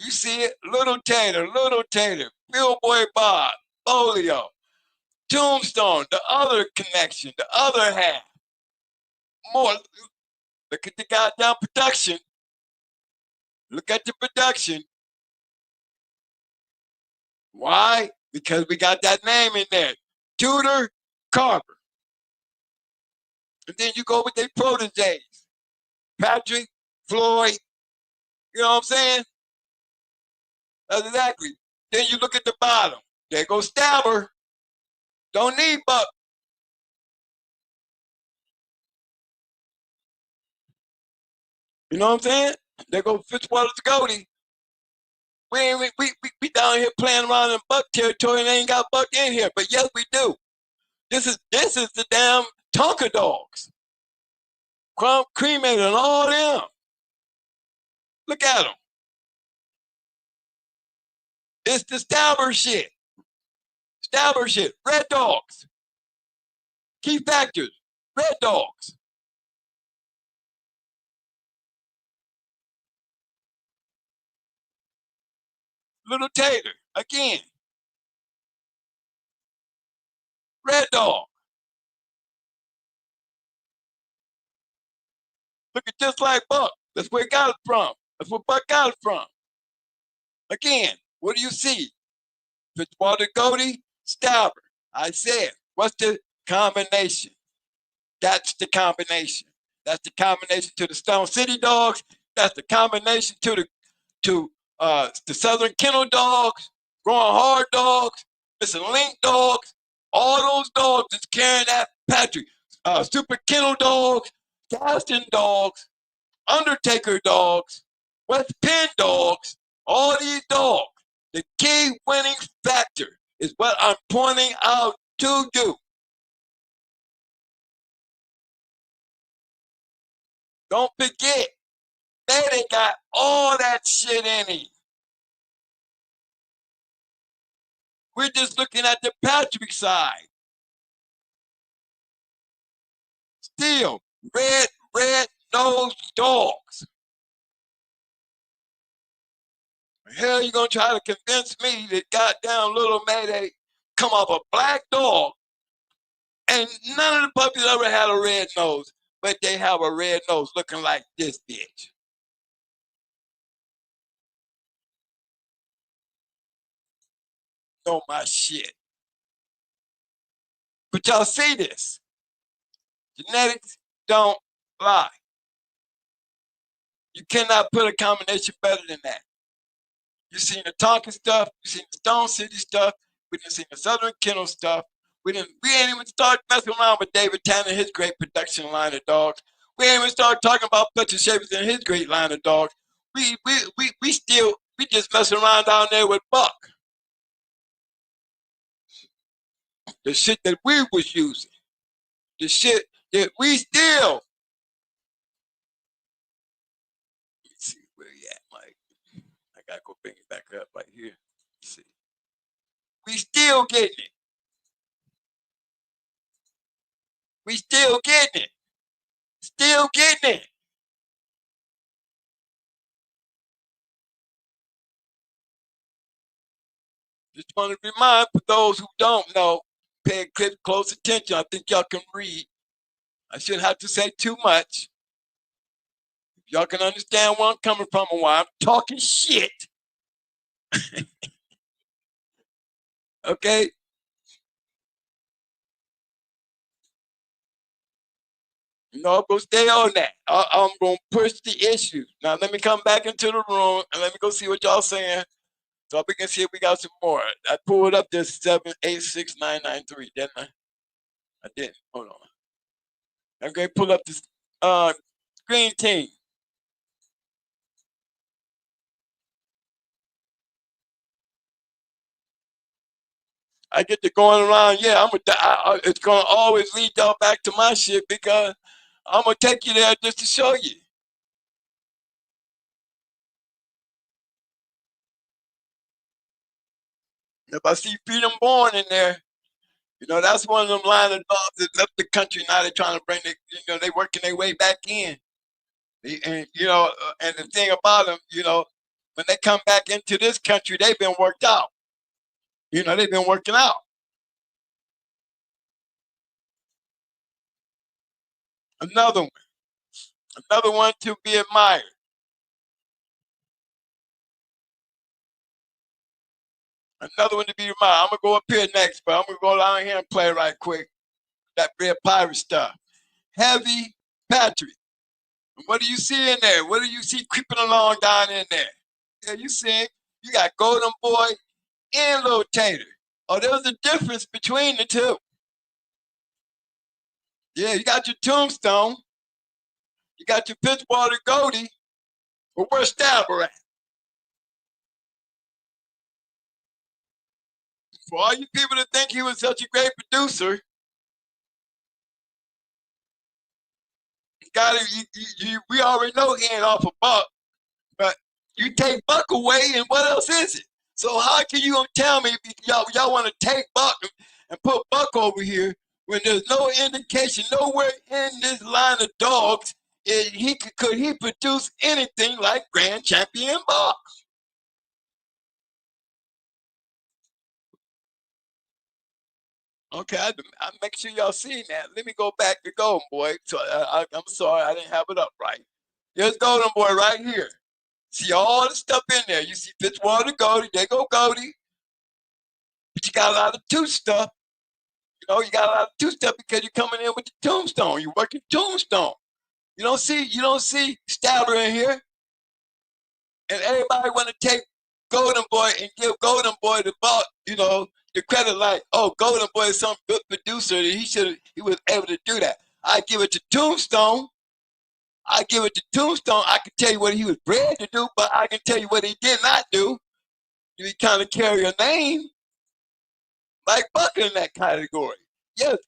You see it? Little Tater, Billboy Bob, Folio, Tombstone, the other connection, the other half. More. Look at the goddamn production. Look at the production. Why? Because we got that name in there. Tudor Carver. And then you go with their proteges. Patrick, Floyd. You know what I'm saying? That's exactly. Then you look at the bottom. There goes Stabber. Don't need Buck. You know what I'm saying? There goes Fitzwater's Goldie. We down here playing around in Buck territory and ain't got Buck in here, but yes we do. This is the damn Tonka dogs. Cremated and all them. Look at them. It's the Stabber shit. Stabber shit. Red dogs. Key factors. Red dogs. Little Tater. Again. Red dog. Look at just like Buck. That's where it got it from. That's where Buck got it from. Again, what do you see? Fitzwater Goldie, Stabber. I said, what's the combination? That's the combination. That's the combination to the Stone City dogs. That's the combination to the Southern Kennel dogs, Growing Hard dogs, Missing Link dogs. All those dogs that's carrying that Patrick. Super Kennel dogs, Gaston dogs, Undertaker dogs, West Penn dogs. All these dogs. The key winning factor is what I'm pointing out to you. Don't forget, they got all that shit in it. We're just looking at the Patrick side. Still, red-nosed dogs. Hell, you gonna try to convince me that goddamn little Mayday come off a black dog, and none of the puppies ever had a red nose, but they have a red nose looking like this bitch. Know my shit. But y'all see this. Genetics don't lie. You cannot put a combination better than that. You seen the Tonka stuff, you seen the Stone City stuff, we didn't see the Southern Kennel stuff. We ain't even start messing around with David Tanner and his great production line of dogs. We ain't even start talking about Fletcher Shavers and his great line of dogs. We just messing around down there with Buck. The shit that we was using. The shit that we still. Let's see where you at, Mike. I gotta go bring it back up right here. Let's see. We still getting it. We still getting it. Still getting it. Just want to remind for those who don't know, pay close attention. I think y'all can read. I shouldn't have to say too much. If y'all can understand where I'm coming from and why I'm talking shit. Okay? You know, I'm going to stay on that. I'm going to push the issue. Now, let me come back into the room and let me go see what y'all saying so we can see if we got some more. I pulled up this 786993, didn't I? I didn't. Hold on. I'm going to pull up this green team. I get to going around, yeah, it's going to always lead y'all back to my shit because I'm going to take you there just to show you. If I see Freedom Born in there, you know, that's one of them line of dogs that left the country. Now they're trying to bring they working their way back in. And and the thing about them, when they come back into this country, they've been worked out. They've been working out. Another one to be admired. Another one to be admired. I'm gonna go up here next, but I'm gonna go down here and play right quick. That red pirate stuff. Heavy Patrick. What do you see in there? What do you see creeping along down in there? Yeah, you see, you got Golden Boy and Little Tater. Oh, there's a difference between the two. Yeah, you got your Tombstone. You got your Pitchwater Goldie. But where's Stabber at? For all you people that think he was such a great producer, we already know he ain't off a buck, but you take Buck away, and what else is it? So how can you gonna tell me y'all want to take Buck and put Buck over here when there's no indication nowhere in this line of dogs could he produce anything like Grand Champion Buck? Okay, I make sure y'all seen that. Let me go back to Golden Boy. So I'm sorry I didn't have it up right. There's Golden Boy right here. See all the stuff in there. You see Fitzwater Goldie. There go Goldie. But you got a lot of two stuff. You got a lot of two stuff because you're coming in with the Tombstone. You're working Tombstone. You don't see Stabber in here. And everybody want to take Golden Boy and give Golden Boy the buck, the credit like, oh, Golden Boy is some good producer. He was able to do that. I give it to Tombstone. I can tell you what he was bred to do, but I can tell you what he did not do. He kind of carry a name like Buck in that category. Yes,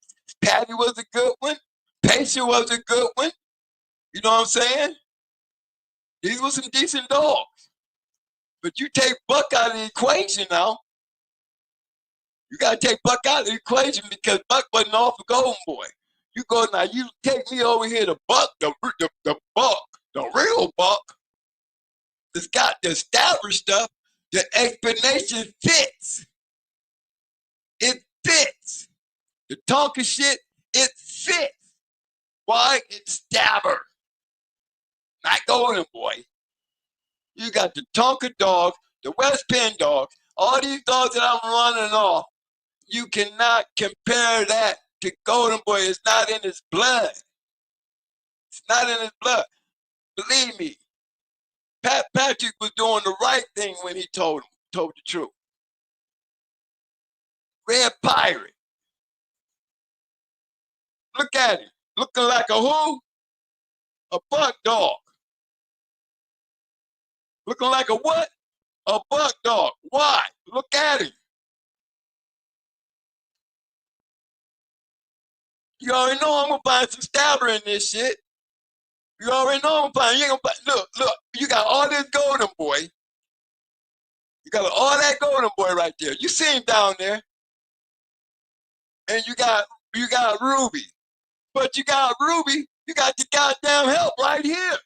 Patty was a good one. Pacer was a good one. You know what I'm saying? These were some decent dogs. But you take Buck out of the equation now. You got to take Buck out of the equation because Buck wasn't off of Golden Boy. You go now, you take me over here to Buck, the Buck, the real Buck. It's got the Stabber stuff. The explanation fits. It fits. The talking shit, it fits. Why? It's Stabber. Not Golden Boy. You got the Tonka dog, the West Penn dog, all these dogs that I'm running off. You cannot compare that to Golden Boy. It's not in his blood. It's not in his blood. Believe me, Patrick was doing the right thing when he told the truth. Red Pirate. Look at him. Looking like a who? A buck dog. Looking like a what? A buck dog. Why? Look at him. You already know I'm gonna find some Stabber in this shit. You already know I'm gonna find. You ain't gonna find. Look. You got all this Golden Boy. You got all that Golden Boy right there. You see him down there, and you got Ruby, but you got Ruby. You got the goddamn help right here.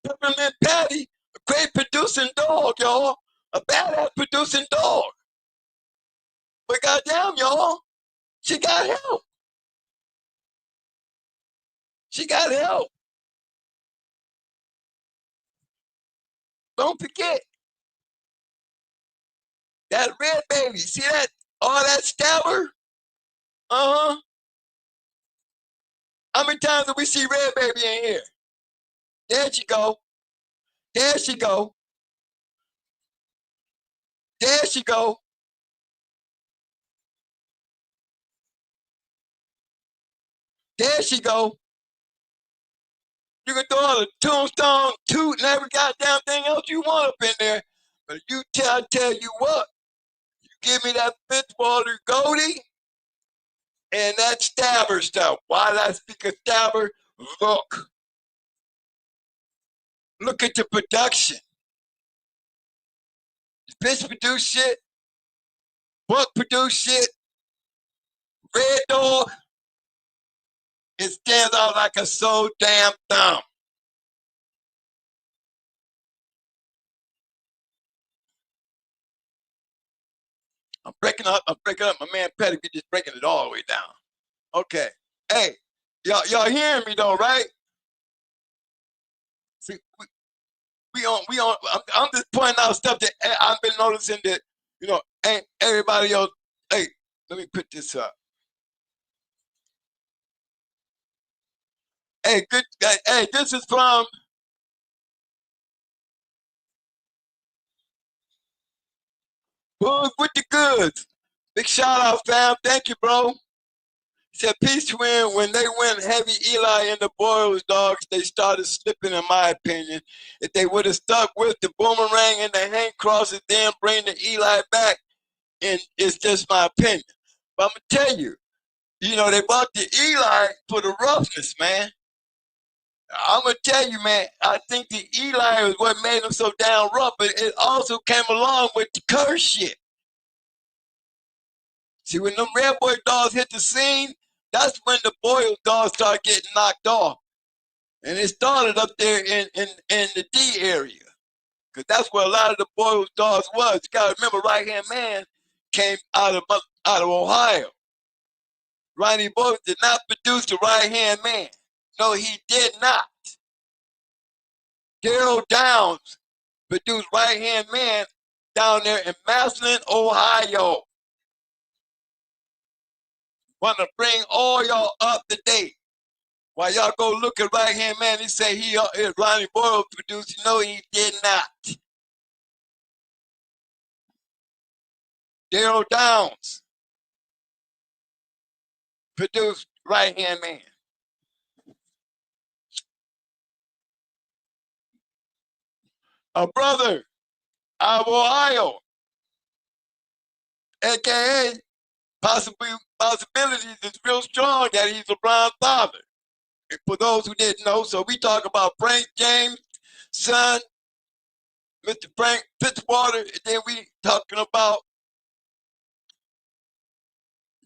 Peppermint Patty, a great producing dog, y'all. A badass producing dog. But goddamn, y'all, she got help. She got help. Don't forget that red baby. See that? All that Stabber? Uh-huh. How many times do we see red baby in here? There she go. There she go. There she go. There she go. You can throw all the Tombstone, Toot, and every goddamn thing else you want up in there. But I tell you what, you give me that Fitzwater Goldie and that Stabber stuff. Why did I speak of Stabber? Look. Look at the production. Bitch produce shit. Buck produce shit. Red Dog. stands out like a so damn thumb. I'm breaking up. My man Pedigree just breaking it all the way down. Okay. Hey, y'all hearing me though, right? See, we on. I'm just pointing out stuff that I've been noticing that ain't everybody else. Hey, let me put this up. Hey, good. Hey, this is from. Who's with the goods? Big shout out, fam. Thank you, bro. He said, peace twin, when they went heavy Eli in the Boils dogs, they started slipping, in my opinion. If they would have stuck with the boomerang and the hang crosses, then bring the Eli back, and it's just my opinion. But I'm going to tell you, they bought the Eli for the roughness, man. I'm going to tell you, man, I think the Eli was what made them so down rough, but it also came along with the curse shit. See, when them Red Boy dogs hit the scene, that's when the Boyle dogs started getting knocked off. And it started up there in the D area. Because that's where a lot of the Boyle dogs was. You got to remember, Right Hand Man came out of Ohio. Ronnie Boyle did not produce the Right Hand Man. No, he did not. Daryl Downs produced Right Hand Man down there in Massillon, Ohio. Want to bring all y'all up to date. While y'all go look at Right Hand Man, he say he is Ronnie Boyle produced. No, he did not. Daryl Downs produced Right Hand Man. A brother out of Ohio, aka possibilities is real strong that he's a brown father. And for those who didn't know, so we talk about Frank James' son, Mr. Frank Fitzwater, and then we talking about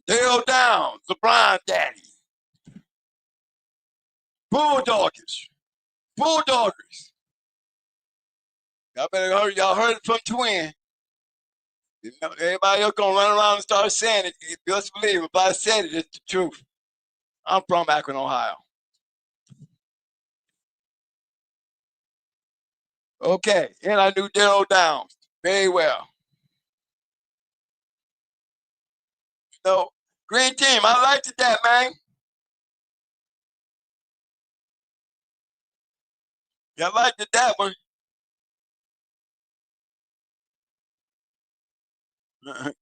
Daryl Downs, the brown daddy. Bulldoggers. Y'all heard it from Twin. Everybody else gonna run around and start saying it. You just believe it. If I said it, it's the truth. I'm from Akron, Ohio. Okay, and I knew Daryl Downs very well. So, green team, I liked that, man. Yeah, I liked that one.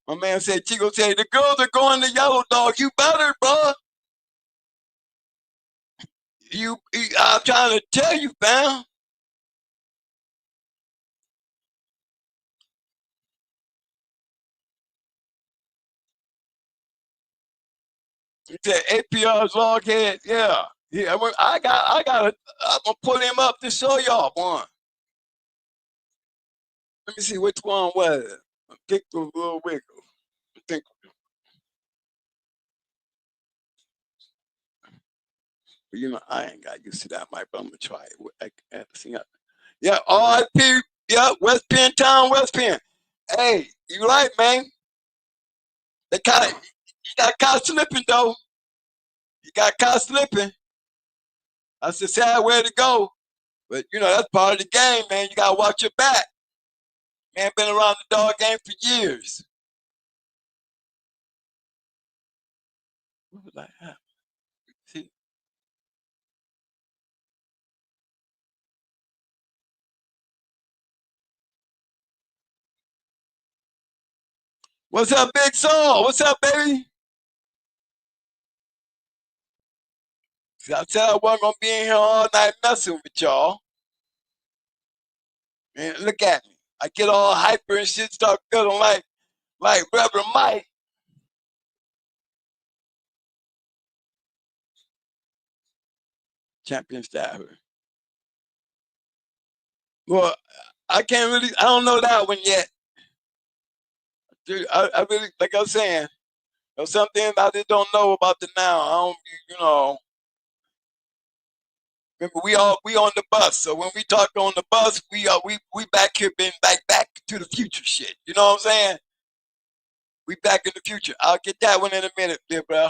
My man said, Chico said, the girls are going to Yellow Dog. You better, bro. I'm trying to tell you, fam. He said, APR's loghead. Yeah. I'm gonna pull him up to show y'all one. Let me see which one was it. I think it was a little wiggle. I think. I ain't got used to that, Mike, but I'm gonna try it. Yeah, RIP. Yeah, West Penn Town, West Penn. Hey, you right, man. You got caught slipping though. You got caught slipping. That's the sad way to go. But that's part of the game, man. You gotta watch your back. Man, been around the dog game for years. What was I at? See? What's up, Big Saul? What's up, baby? I said I wasn't gonna be in here all night messing with y'all. And look at me. I get all hyper and shit, start feeling like Reverend Mike. Champion stabber. Well, I don't know that one yet. Dude, I really, like I was saying, there's something I just don't know about the now. I don't, Remember, we on the bus. So when we talk on the bus, we back here being back to the future shit. You know what I'm saying? We back in the future. I'll get that one in a minute, there, bro.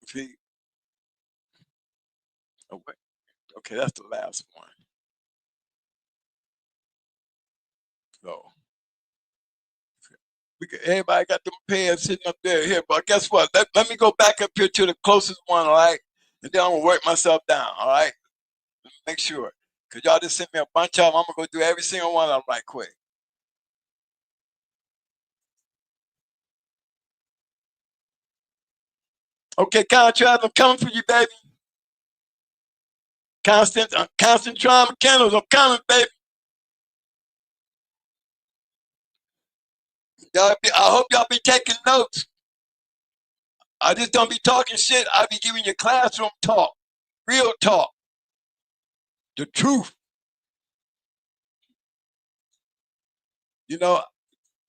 See, oh, wait. Okay, that's the last one. So everybody got them pairs sitting up there here, but guess what? Let me go back up here to the closest one, all right? And then I'm gonna work myself down, all right? Make sure. Cause y'all just sent me a bunch of them. I'm gonna go do every single one of them right quick. Okay, contract, I'm coming for you, baby. Constant trauma Kennels, I'm coming, baby. I hope y'all be taking notes. I just don't be talking shit. I be giving you classroom talk, real talk, the truth. You know,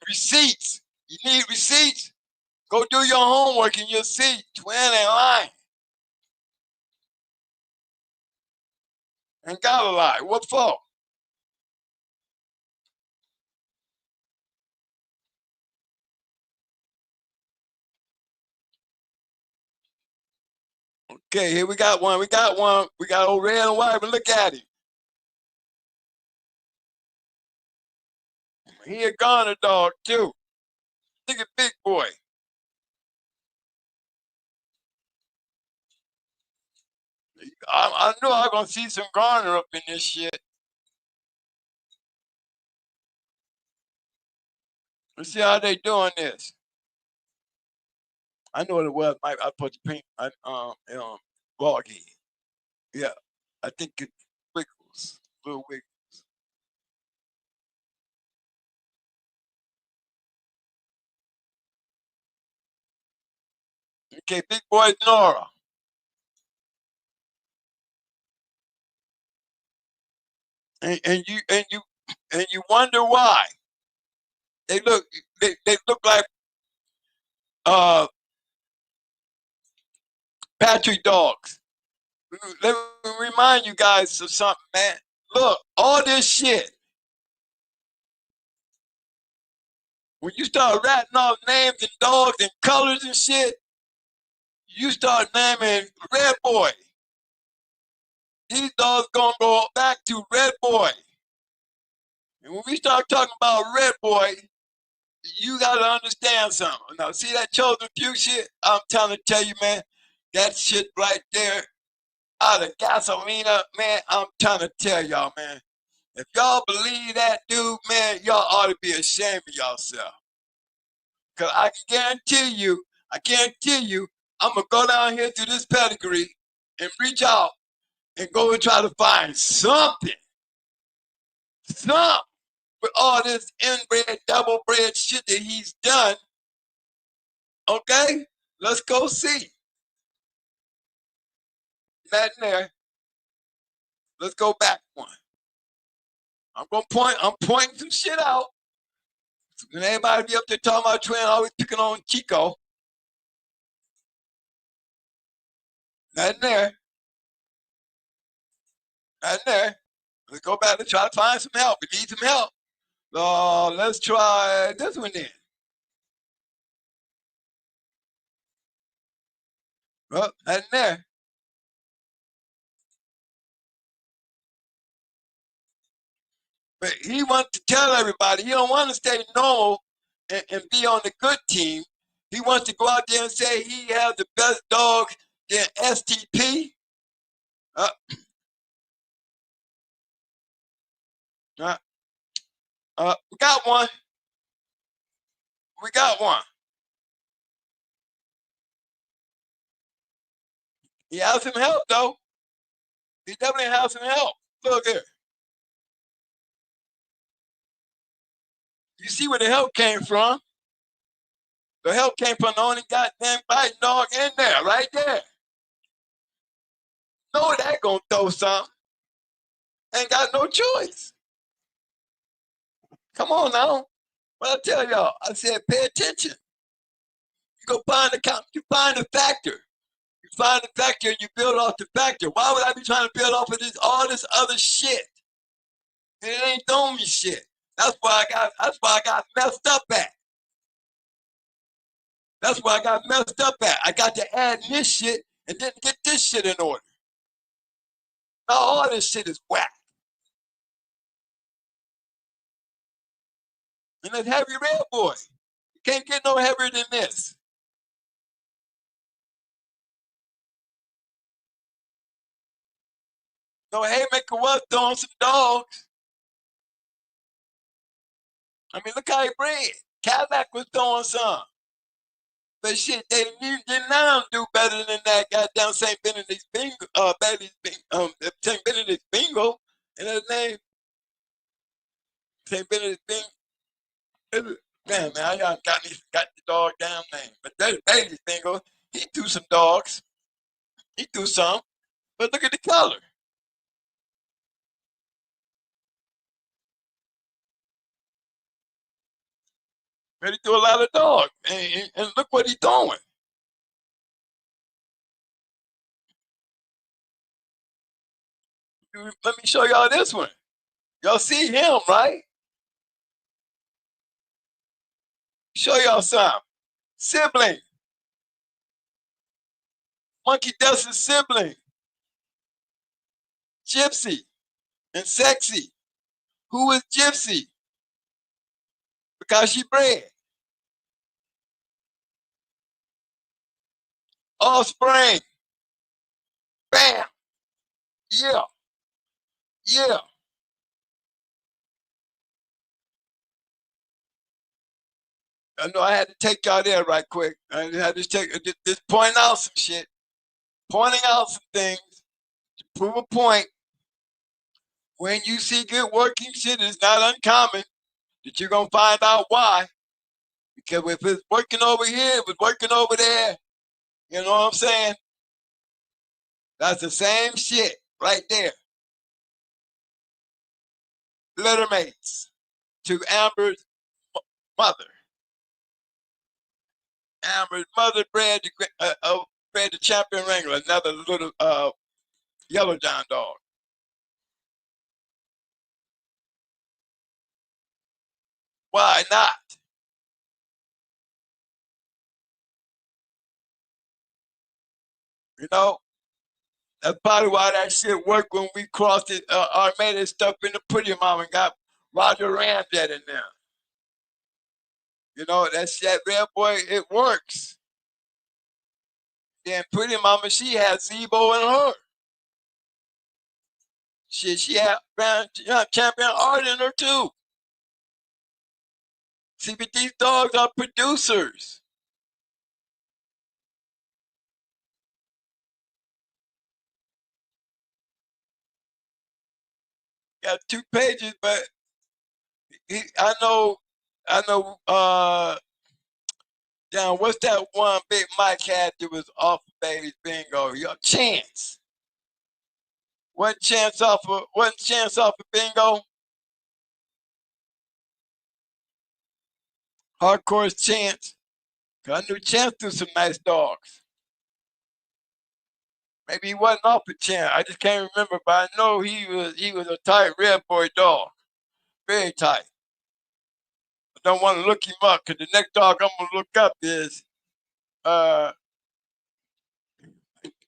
receipts. You need receipts? Go do your homework and you'll see Twin ain't lying. Ain't gotta lie. What for? Okay, here we got one. We got one. We got old red and white, but look at him. He a Ghana dog too. Look at big boy. I knew I was gonna see some Garner up in this shit. Let's see how they doing this. I know what it was. I put the pink log in. Yeah, I think it wiggles, little wiggle. Okay, big boy Nora. And you wonder why they look like uh Patrick dogs. Let me remind you guys of something, man. Look, all this shit. When you start ratting off names and dogs and colors and shit, you start naming Red Boy. These dogs gonna go back to Red Boy. And when we start talking about Red Boy, you gotta understand something. Now, see that chosen few shit? I'm trying to tell you, man, that shit right there out of gasolina, man, I'm trying to tell y'all, man. If y'all believe that dude, man, y'all ought to be ashamed of yourself. Cause I can guarantee you, I'm gonna go down here to this pedigree and reach out and go and try to find something with all this inbred, double bred shit that he's done. Okay? Let's go see. That there. Let's go back one. I'm pointing some shit out. And everybody be up there talking about Twin always picking on Chico. That there. That there. Let's go back and try to find some help. We need some help. Let's try this one then. Well, that there. But he wants to tell everybody he don't want to stay normal and be on the good team. He wants to go out there and say he has the best dog in STP. We got one. We got one. He has some help though. He definitely has some help. Look here. You see where the help came from? The help came from the only goddamn fighting dog in there, right there. Know that gonna throw something. Ain't got no choice. Come on now. What I tell y'all, I said pay attention. go find the count. You find the factor. You find the factor and you build off the factor. Why would I be trying to build off of all this other shit? It ain't doing me shit. That's why I got messed up at. That's why I got messed up at. I got to add this shit and didn't get this shit in order. Now all this shit is whack. And it's heavy red boy. You can't get no heavier than this. No, Haymaker was throwing some dogs. I mean, look how he bred. Cadillac was throwing some. But shit, they did not do better than that goddamn St. Benedict's bingo, St. Benedict's bingo, and his name, St. Benedict's bingo. Man, I got the dog damn name. But Benedict's bingo, he threw some dogs. He threw some. But look at the color. But he threw a lot of dogs. And look what he's doing. Let me show y'all this one. Y'all see him, right? Show y'all some. Sibling. Monkey Dust's sibling. Gypsy and Sexy. Who is Gypsy? Because she bred. Offspring. Bam. Yeah. Yeah. I know I had to take y'all there right quick. I had to just point out some shit. Pointing out some things to prove a point. When you see good working shit, it's not uncommon that you're going to find out why. Because if it's working over here, if it's working over there, you know what I'm saying? That's the same shit right there. Littermates to Amber's mother. Amber's mother bred the champion wrangler, another little yellow John dog. Why not? You know, that's probably why that shit worked when we crossed it, made it stuff in the Pretty Mama and got Roger Ramjet in there. You know, that shit, red boy, it works. Then Pretty Mama, she had Zebo in her. She had champion art in her too. See, but these dogs are producers. Got 2 pages, but I know, down, what's that one Big Mike had that was off of Baby's Bingo? Your Chance. One chance off of Bingo. Hardcore's Chance. Cause I knew Chance threw some nice dogs. Maybe he wasn't off a Chance. I just can't remember, but I know he was a tight red boy dog. Very tight. I don't want to look him up because the next dog I'm gonna look up is got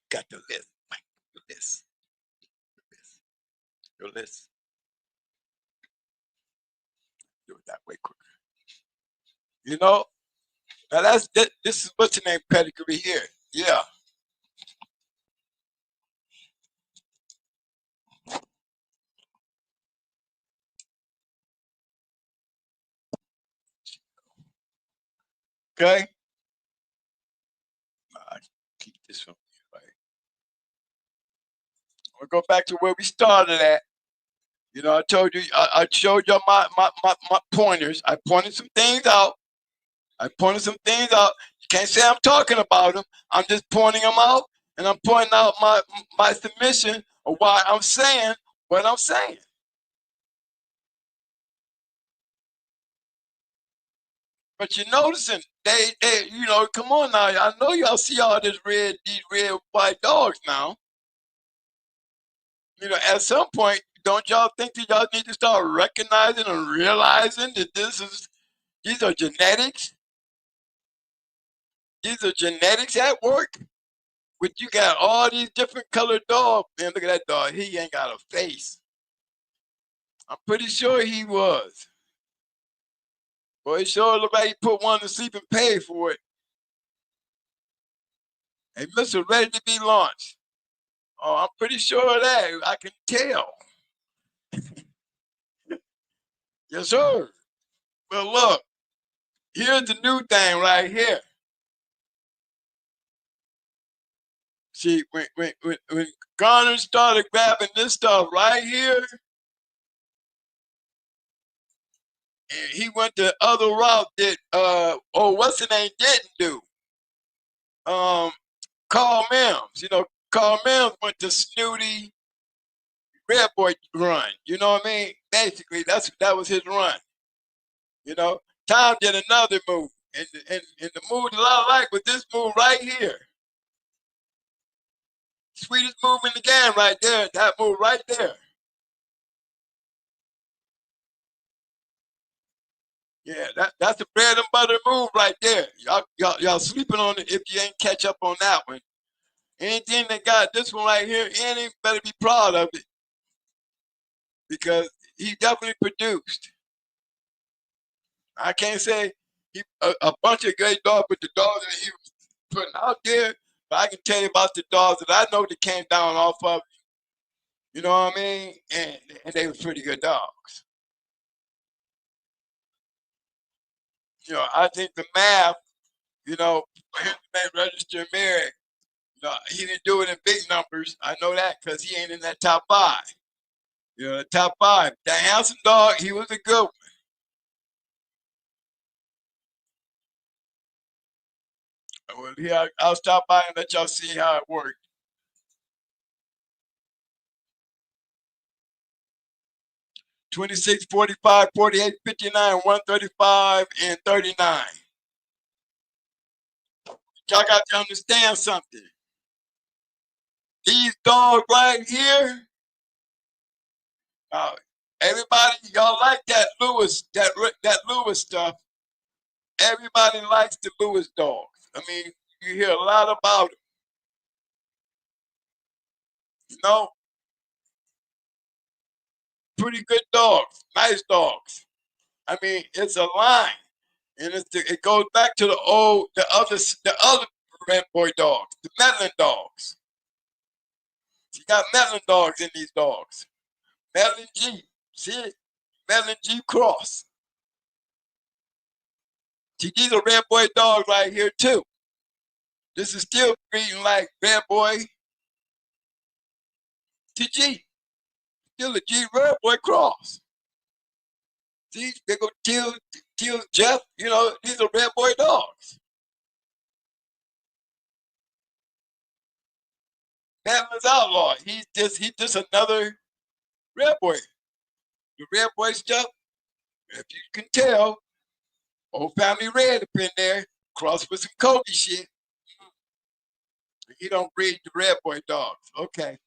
the list. Your list. Do it that way quicker. You know? Now this is what's your name, Pedigree here. Yeah. Okay. I keep this from you, right? We'll go back to where we started at. You know, I told you, I showed you my pointers. I pointed some things out. You can't say I'm talking about them. I'm just pointing them out, and I'm pointing out my submission of why I'm saying what I'm saying. But you're noticing they, you know, come on now. I know y'all see all these red white dogs now. You know, at some point, don't y'all think that y'all need to start recognizing and realizing that these are genetics? These are genetics at work. But you got all these different colored dogs. Man, look at that dog. He ain't got a face. I'm pretty sure he was. Boy, it sure looked like he put one to sleep and paid for it. Hey, Mr. Ready to be launched. Oh, I'm pretty sure of that. I can tell. Yes, sir. But look, here's the new thing right here. See, when Garner started grabbing this stuff right here, and he went the other route that what's the name didn't do. Carl Mims, you know, Carl Mims went to snooty red boy run. You know what I mean? Basically, that was his run. You know, Tom did another move, and the move that I like was this move right here. Sweetest move in the game right there. That move right there. Yeah, that's the bread and butter move right there. Y'all sleeping on it if you ain't catch up on that one. Anything that got this one right here, Andy better be proud of it because he definitely produced. I can't say a bunch of great dogs, but the dogs that he was putting out there, but I can tell you about the dogs that I know that came down off of, you know what I mean? And they were pretty good dogs. You know, I think the math, you know, him to register married, you know, he didn't do it in big numbers. I know that because he ain't in that top five. You know, the top five. The handsome dog, he was a good one. Well, here, I'll stop by and let y'all see how it worked. 26, 45, 48, 59, 135, and 39. Y'all got to understand something. These dogs right here, everybody, y'all like that Lewis, that Lewis stuff. Everybody likes the Lewis dogs. I mean, you hear a lot about it. You know, pretty good dogs, nice dogs. I mean, it's a line, and it goes back to the other red boy dogs, the Medlin dogs. You got Medlin dogs in these dogs. Medlin G, see it? Medlin G Cross. See, these are red boy dogs right here too. This is still breeding like red boy to G. Still a G red boy cross. See, they go Teal Jeff, you know, these are red boy dogs. Medlin's outlaw. He's just another red boy. The red boy stuff, if you can tell, old family red up in there, crossed with some Kobe shit. He don't breed the red boy dogs. Okay.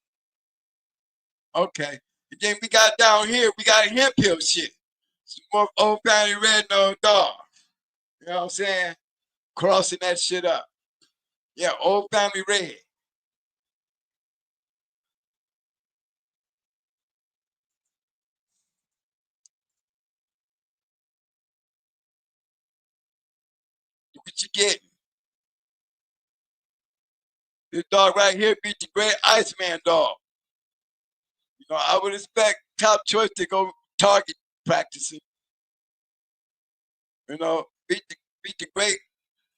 Okay. And then we got down here, we got hemp hill shit. Some more old family red nosed dogs. You know what I'm saying? Crossing that shit up. Yeah, old family red. Look what you get. This dog right here beat the great Iceman dog. You know, I would expect Top Choice to go target practicing. You know, beat the great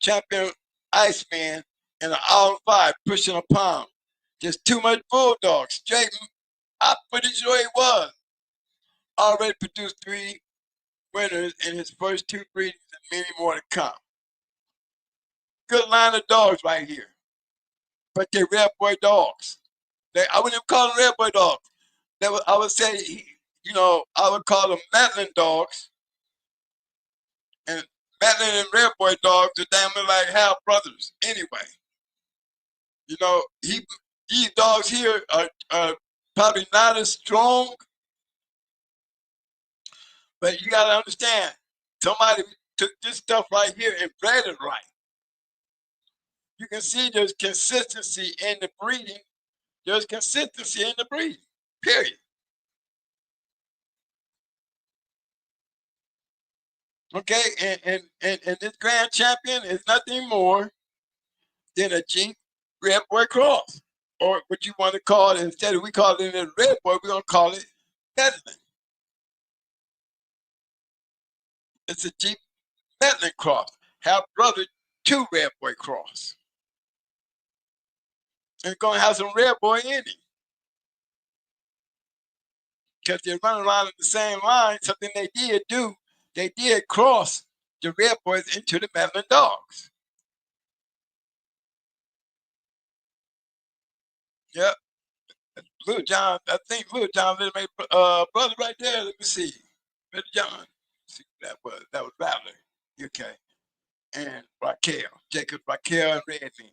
champion Iceman in an hour and 5, pushing a pound. Just too much bulldog. Straight, I'm pretty sure he was. Already produced 3 winners in his first 2 breedings and many more to come. Good line of dogs right here. But they're red boy dogs. I wouldn't even call them red boy dogs. I would say, you know, I would call them Matlin dogs. And Madeline and Red Boy dogs are damn near like half brothers anyway. You know, these dogs here are probably not as strong, but you got to understand, somebody took this stuff right here and bred it right. You can see there's consistency in the breeding. There's consistency in the breeding, period. Okay, and this grand champion is nothing more than a Jeep Red Boy cross, or what you want to call it. Instead of we call it a Red Boy, we're gonna call it Medlin. It's a Jeep Medlin cross, half brother to Red Boy cross, and it's gonna have some Red Boy in it because they run around in the same line. Something they did do, they did cross the Red Boys into the Medlin dogs. Yep. Little John, I think Little John little made brother right there. Let me see. Little John. See that was Rattler. Okay. And Raquel. Jacob, Raquel, and Redman.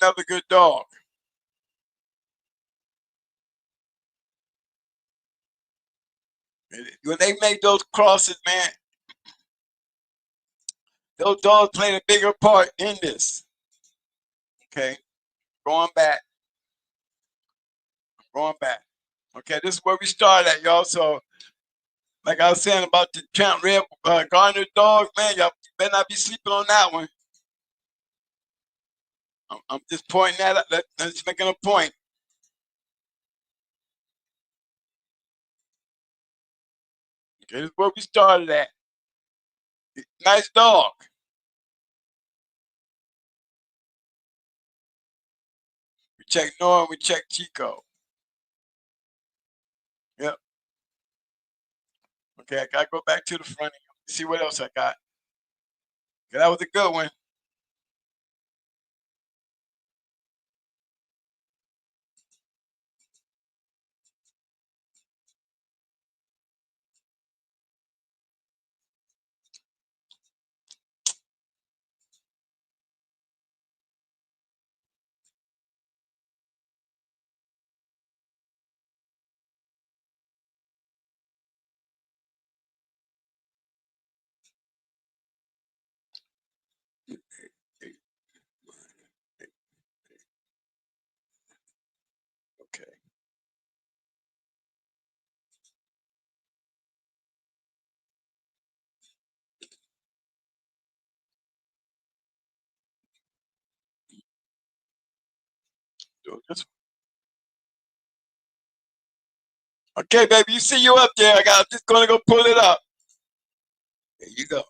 Another good dog. When they made those crosses, man, those dogs played a bigger part in this. Okay. Going back. Okay, this is where we started at, y'all. So, like I was saying about the Trent Red Garner dogs, man, y'all better not be sleeping on that one. I'm just pointing that out. That's making a point. Okay, this is where we started at. Nice dog. We check Noah, we check Chico. Yep. Okay, I gotta go back to the front and see what else I got. Okay, that was a good one. Okay. Okay, baby, you see you up there. I'm just gonna go pull it up. There you go.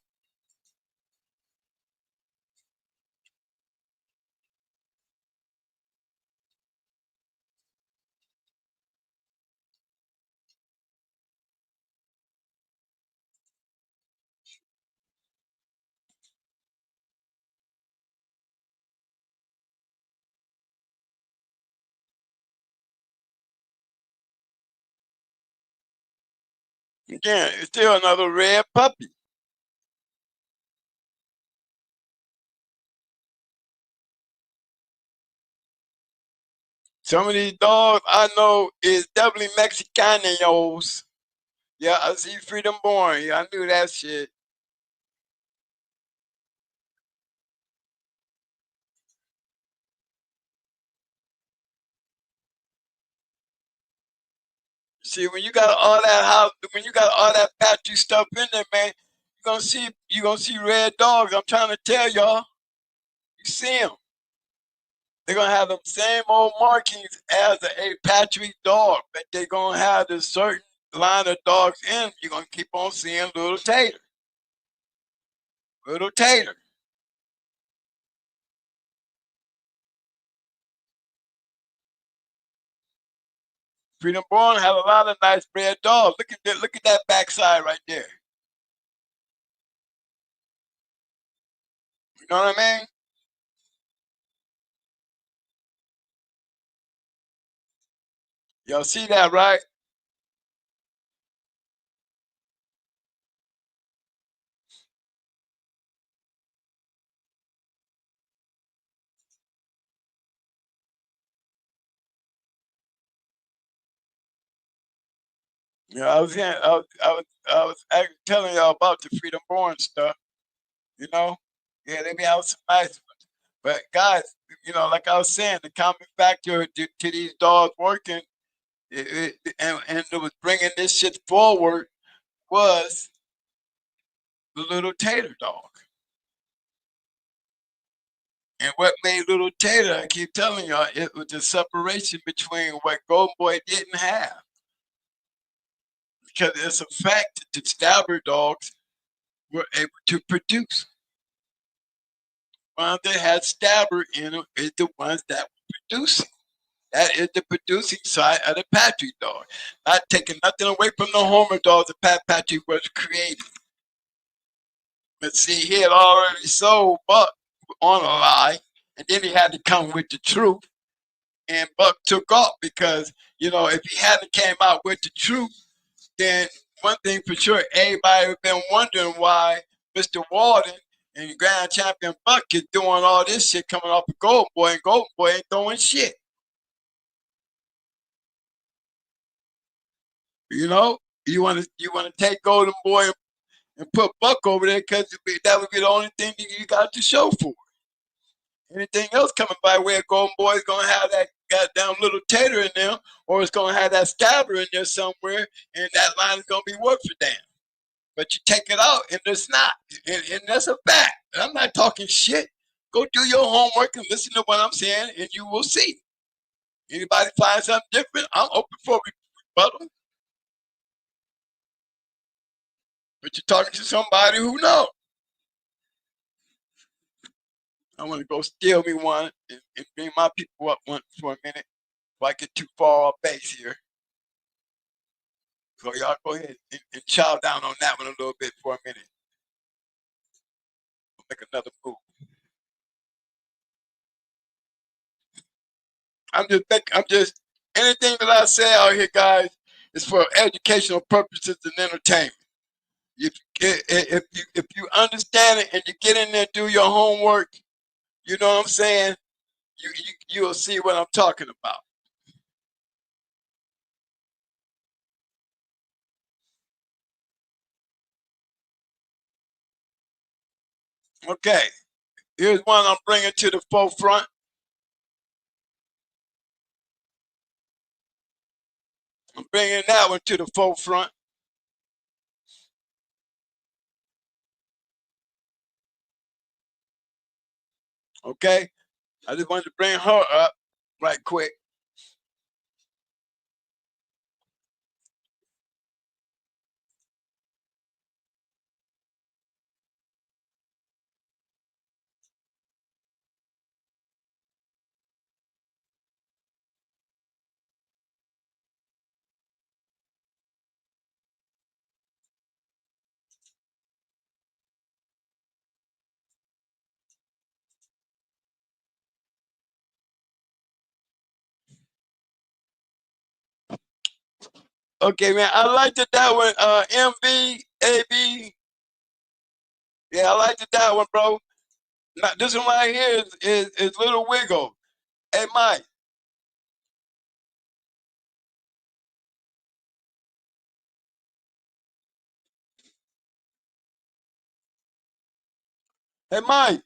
Again, it's still another red puppy. Some of these dogs I know is definitely Mexicanos. Yeah, I see Freedom Born. Yeah, I knew that shit. See, when you got all that house, when you got all that factory stuff in there, man, you gonna see red dogs. I'm trying to tell y'all. You see them. They're gonna have the same old markings as a Patrick dog, but they're gonna have this certain line of dogs in. You're gonna keep on seeing little Tater. Little Tater. Freedom Born have a lot of nice red dogs. Look at that backside right there. You know what I mean? Y'all see that, right? Yeah, I was actually telling y'all about the freedom born stuff. You know, yeah, they be out some nice ones. But guys, like I was saying, the common factor to these dogs working, and it was bringing this shit forward was the little Tater dog. And what made little Tater, I keep telling y'all, it was the separation between what Golden Boy didn't have. Because it's a fact that the stabber dogs were able to produce. Ones that had stabber in them is the ones that were producing. That is the producing side of the Patrick dog. Not taking nothing away from the Homer dog that Pat Patrick was creating. But see, he had already sold Buck on a lie, and then he had to come with the truth. And Buck took off because, if he hadn't came out with the truth, then one thing for sure, everybody would have been wondering why Mr. Walden and Grand Champion Buck is doing all this shit coming off of Golden Boy, and Golden Boy ain't throwing shit. You want to take Golden Boy and put Buck over there because that would be the only thing that you got to show for it. Anything else coming by way of Golden Boy is going to have that goddamn little Tater in there, or it's going to have that stabber in there somewhere, and that line is going to be worth for damn. But you take it out, and it's not. And that's a fact. And I'm not talking shit. Go do your homework and listen to what I'm saying, and you will see. Anybody find something different, I'm open for rebuttal. But you're talking to somebody who knows. I want to go steal me one and bring my people up one for a minute before I get too far off base here. So y'all go ahead and chow down on that one a little bit for a minute. I'll make another move. I'm just anything that I say out here, guys, is for educational purposes and entertainment. If you understand it and you get in there and do your homework, you know what I'm saying? You'll see what I'm talking about. Okay, here's one I'm bringing to the forefront. I'm bringing that one to the forefront. Okay, I just wanted to bring her up right quick. Okay, man, I liked that one. MVAB. Yeah, I liked that one, bro. Now, this one right here is Little Wiggle. Hey, Mike. Hey, Mike.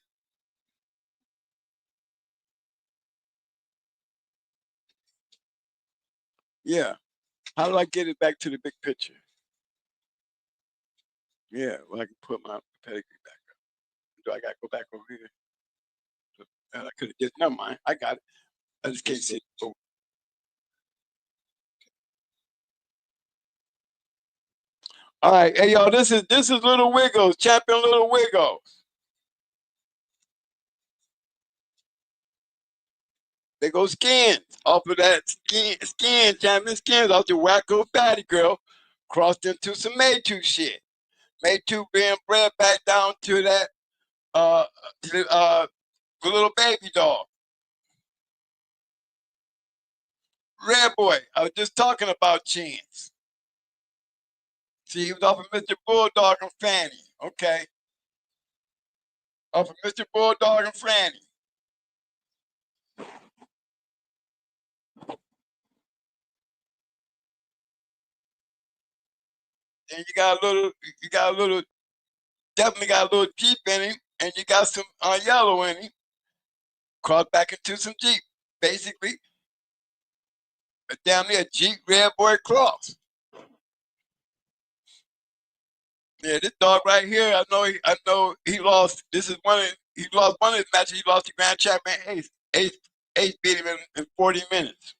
Yeah. How do I get it back to the big picture? Yeah, well, I can put my pedigree back up. Do I got to go back over here? I could have just, never mind. I got it. I just can't see it. Oh. All right. Hey, y'all, this is Little Wiggles, Champion Little Wiggles. They go skins off of that skin champion skins off the wacko fatty girl, crossed into some Maytu shit. Maytu being bred back down to that the little baby dog. Red Boy, I was just talking about Chance. See, he was off of Mr. Bulldog and Fanny. Okay. Off of Mr. Bulldog and Fanny. Then you got a little, definitely got a little Jeep in him, and you got some yellow in him. Crossed back into some Jeep. Basically, a damn near Jeep Red Boy cross. Yeah, this dog right here, I know he lost. This is he lost one of his matches. He lost the grand champion Ace. Ace beat him in 40 minutes.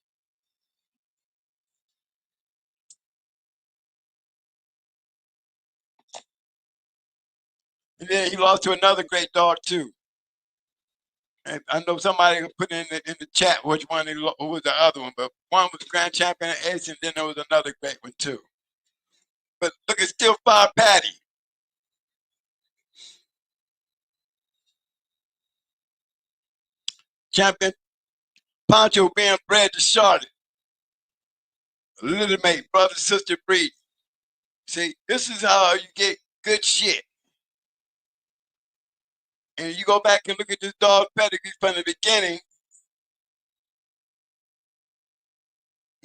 And then he lost to another great dog too. And I know somebody put in the chat which one who was the other one, but one was grand champion Ace, and then there was another great one too. But look, it's still Five Patty. Champion Poncho being bred to Charlotte. Little mate, brother, sister breed. See, this is how you get good shit. And you go back and look at this dog pedigree from the beginning.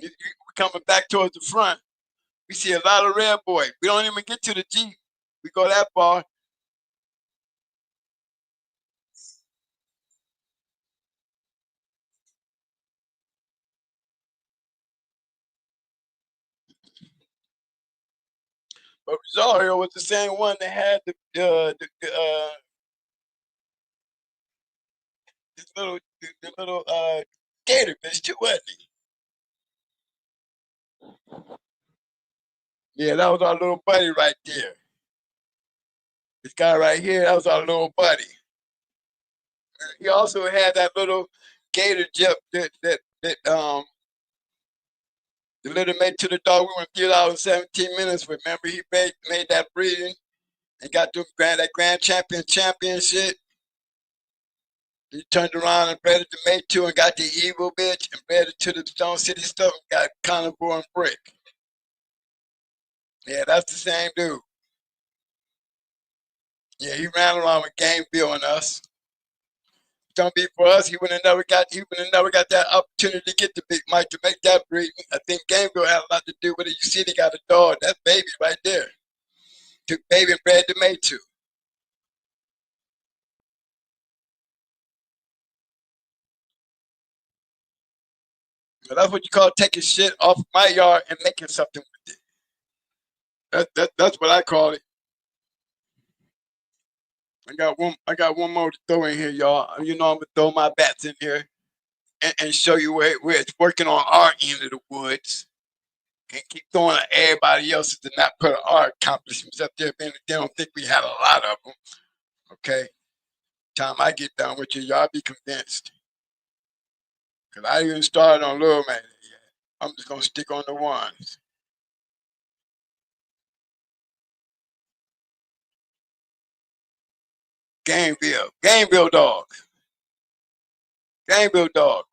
We're coming back towards the front. We see a lot of Red Boy. We don't even get to the Jeep. We go that far. But Rosario was the same one that had this little gator bitch too, wasn't he? Yeah, that was our little buddy right there. This guy right here, that was our little buddy. He also had that little gator jip that the little mate to the dog. We went 3 hours and 17 minutes. Remember, he made that breeding and got that grand championship. He turned around and bred it to mate 2 and got the evil bitch and bred it to the Stone City stuff and got carnivore and brick. Yeah, that's the same dude. Yeah, he ran around with Gameville and us. Don't be for us, he would have never got that opportunity to get the big Mike to make that breeding. I think Gameville had a lot to do with it. You see, they got a dog. That's baby right there. Took baby and bred to mate 2. So that's what you call taking shit off my yard and making something with it. That's what I call it. I got one more to throw in here, y'all. You know I'm gonna throw my bats in here and show you where it's working on our end of the woods. Can't keep throwing at everybody else's to not put our accomplishments up there. They don't think we had a lot of them. Okay. Time I get done with you, y'all be convinced. Cause I even started on Little Man yet. I'm just gonna stick on the ones. Gameville dog. Gameville dog.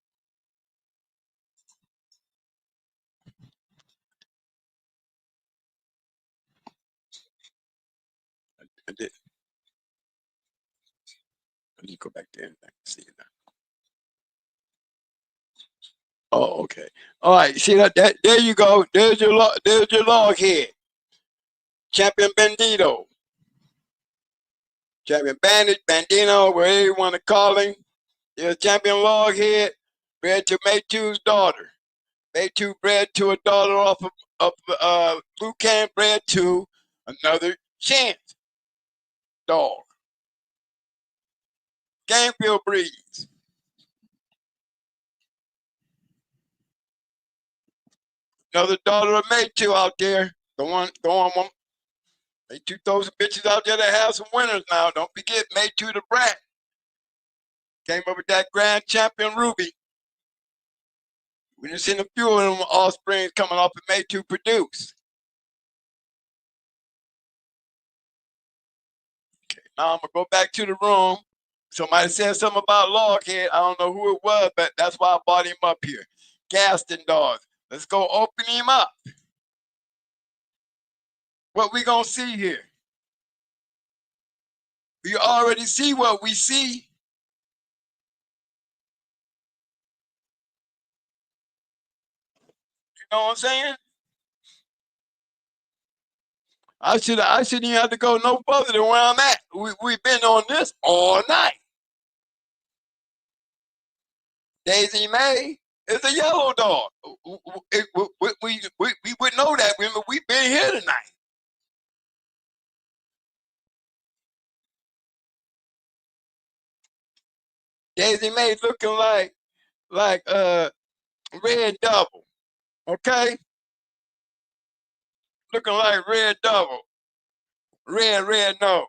I did. Let me go back there and see it now. Oh, okay. All right. See that? There you go. There's your log head. Champion Bandito. Champion Bandit, Bandino, whatever you want to call him. There's Champion Loghead, bred to May 2's daughter. May 2 bred to a daughter off of Blue Can, bred to another Chance dog. Gameville Breedings. Another daughter of May 2 out there. The one. May 2 throw some bitches out there that have some winners now. Don't forget May 2 the brat. Came up with that grand champion Ruby. We done seen a few of them offsprings coming off of May 2 produce. Okay, now I'm gonna go back to the room. Somebody said something about Loghead. I don't know who it was, but that's why I brought him up here. Gaston dogs. Let's go open him up. What we gonna see here? We already see what we see. You know what I'm saying? I shouldn't even have to go no further than where I'm at. We've been on this all night. Daisy May is a yellow dog. We would know that. Remember, we've been here tonight. Daisy May looking like Red Double. Okay? Looking like Red Double. Red nose.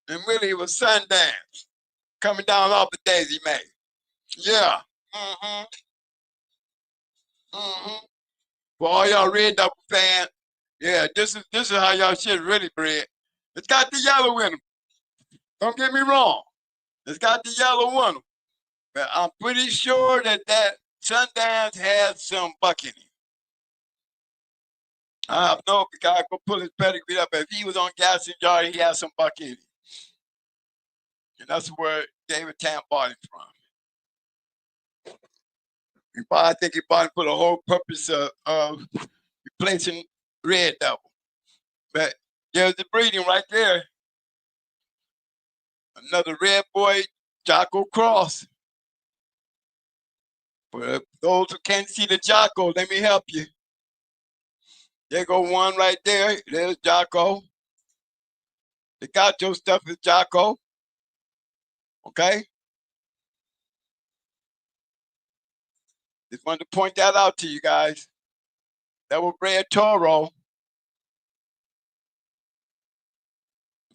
And really it was Sundance coming down off the Daisy May. Yeah. Mm-hmm. Mm-hmm. For all y'all Red Double fans, yeah, this is how y'all shit really bred. It's got the yellow in them. Don't get me wrong. It's got the yellow in them. But I'm pretty sure that Sundance had some buck in him. I have no, because I go pull his pedigree up. If he was on Gaston Yard, he had some buck in him. And that's where David Tam bought him from. I think he bought him for the whole purpose of replacing Red Double. But there's the breeding right there. Another red boy, Jocko Cross. For those who can't see the Jocko, let me help you. There go one right there. There's Jocko. The Gacho stuff is Jocko. Okay? Just wanted to point that out to you guys. That was Red Toro.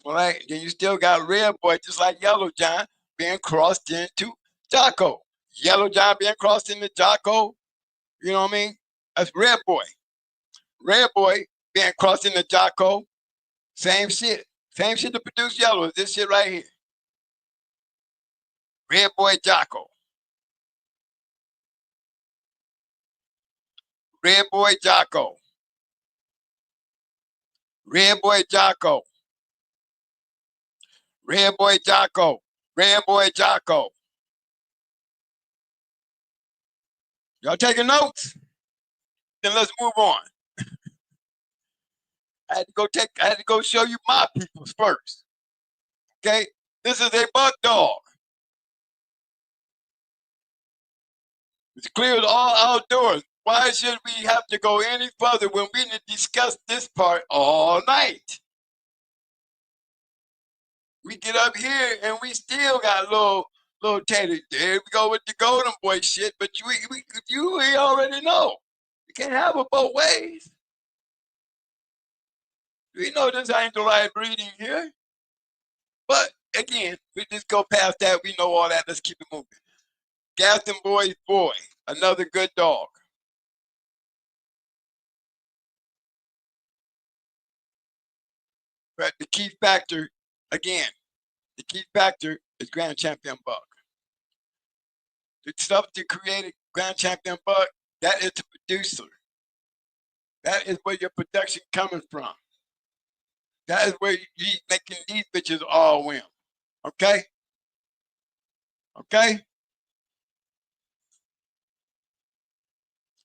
All right, then you still got Red Boy, just like Yellow John, being crossed into Jocko. Yellow John being crossed into Jocko. You know what I mean? That's Red Boy. Red Boy being crossed into Jocko. Same shit. Same shit to produce yellow. This shit right here. Red Boy Jocko. Red Boy Jocko. Red Boy Jocko. Red Boy Jocko. Red Boy Jocko. Y'all taking notes? Then let's move on. I had to go show you my peoples first. Okay? This is a buck dog. It's clear as all outdoors. Why should we have to go any further when we need to discuss this part all night? We get up here and we still got little tatty. There we go with the golden boy shit, but you already know. You can't have it both ways. We know this ain't the right breeding here. But again, we just go past that. We know all that. Let's keep it moving. Gaston Boy's boy, another good dog. But the key factor, again, the key factor is Grand Champion buck. The stuff to create a Grand Champion buck, that is the producer. That is where your production coming from. That is where you making these bitches all win. Okay? Okay?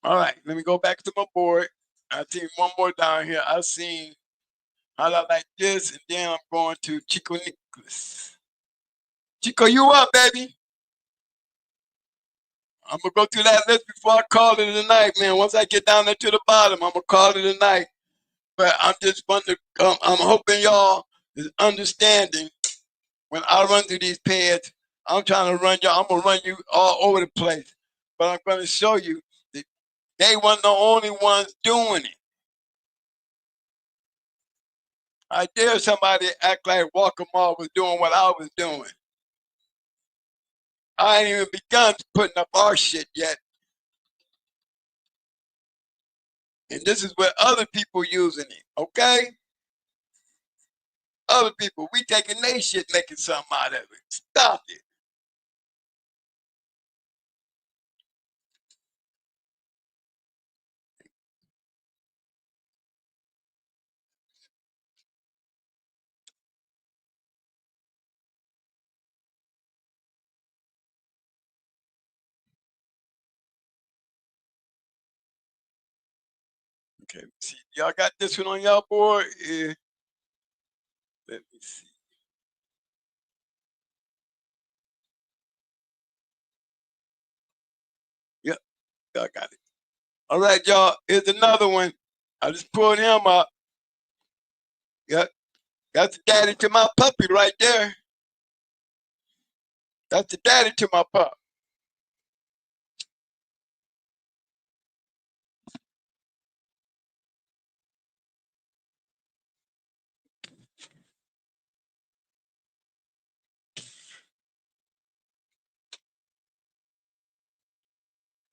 All right, let me go back to my board. I see one more down here. I seen highlight like this, and then I'm going to Chico Nicholas. Chico, you up, baby? I'm gonna go through that list before I call it a night, man. Once I get down there to the bottom, I'm gonna call it a night. But I'm just wondering, I'm hoping y'all is understanding when I run through these pads. I'm trying to run y'all. I'm gonna run you all over the place, but I'm gonna show you that they weren't the only ones doing it. I dare somebody act like Walker Mall was doing what I was doing. I ain't even begun putting up our shit yet. And this is where other people using it, okay? Other people, we taking their shit, making something out of it. Stop it. Okay, see, y'all got this one on y'all board? Yeah. Let me see. Yep, y'all got it. All right, y'all. Here's another one. I just pulled him up. Yep, that's the daddy to my puppy right there. That's the daddy to my pup.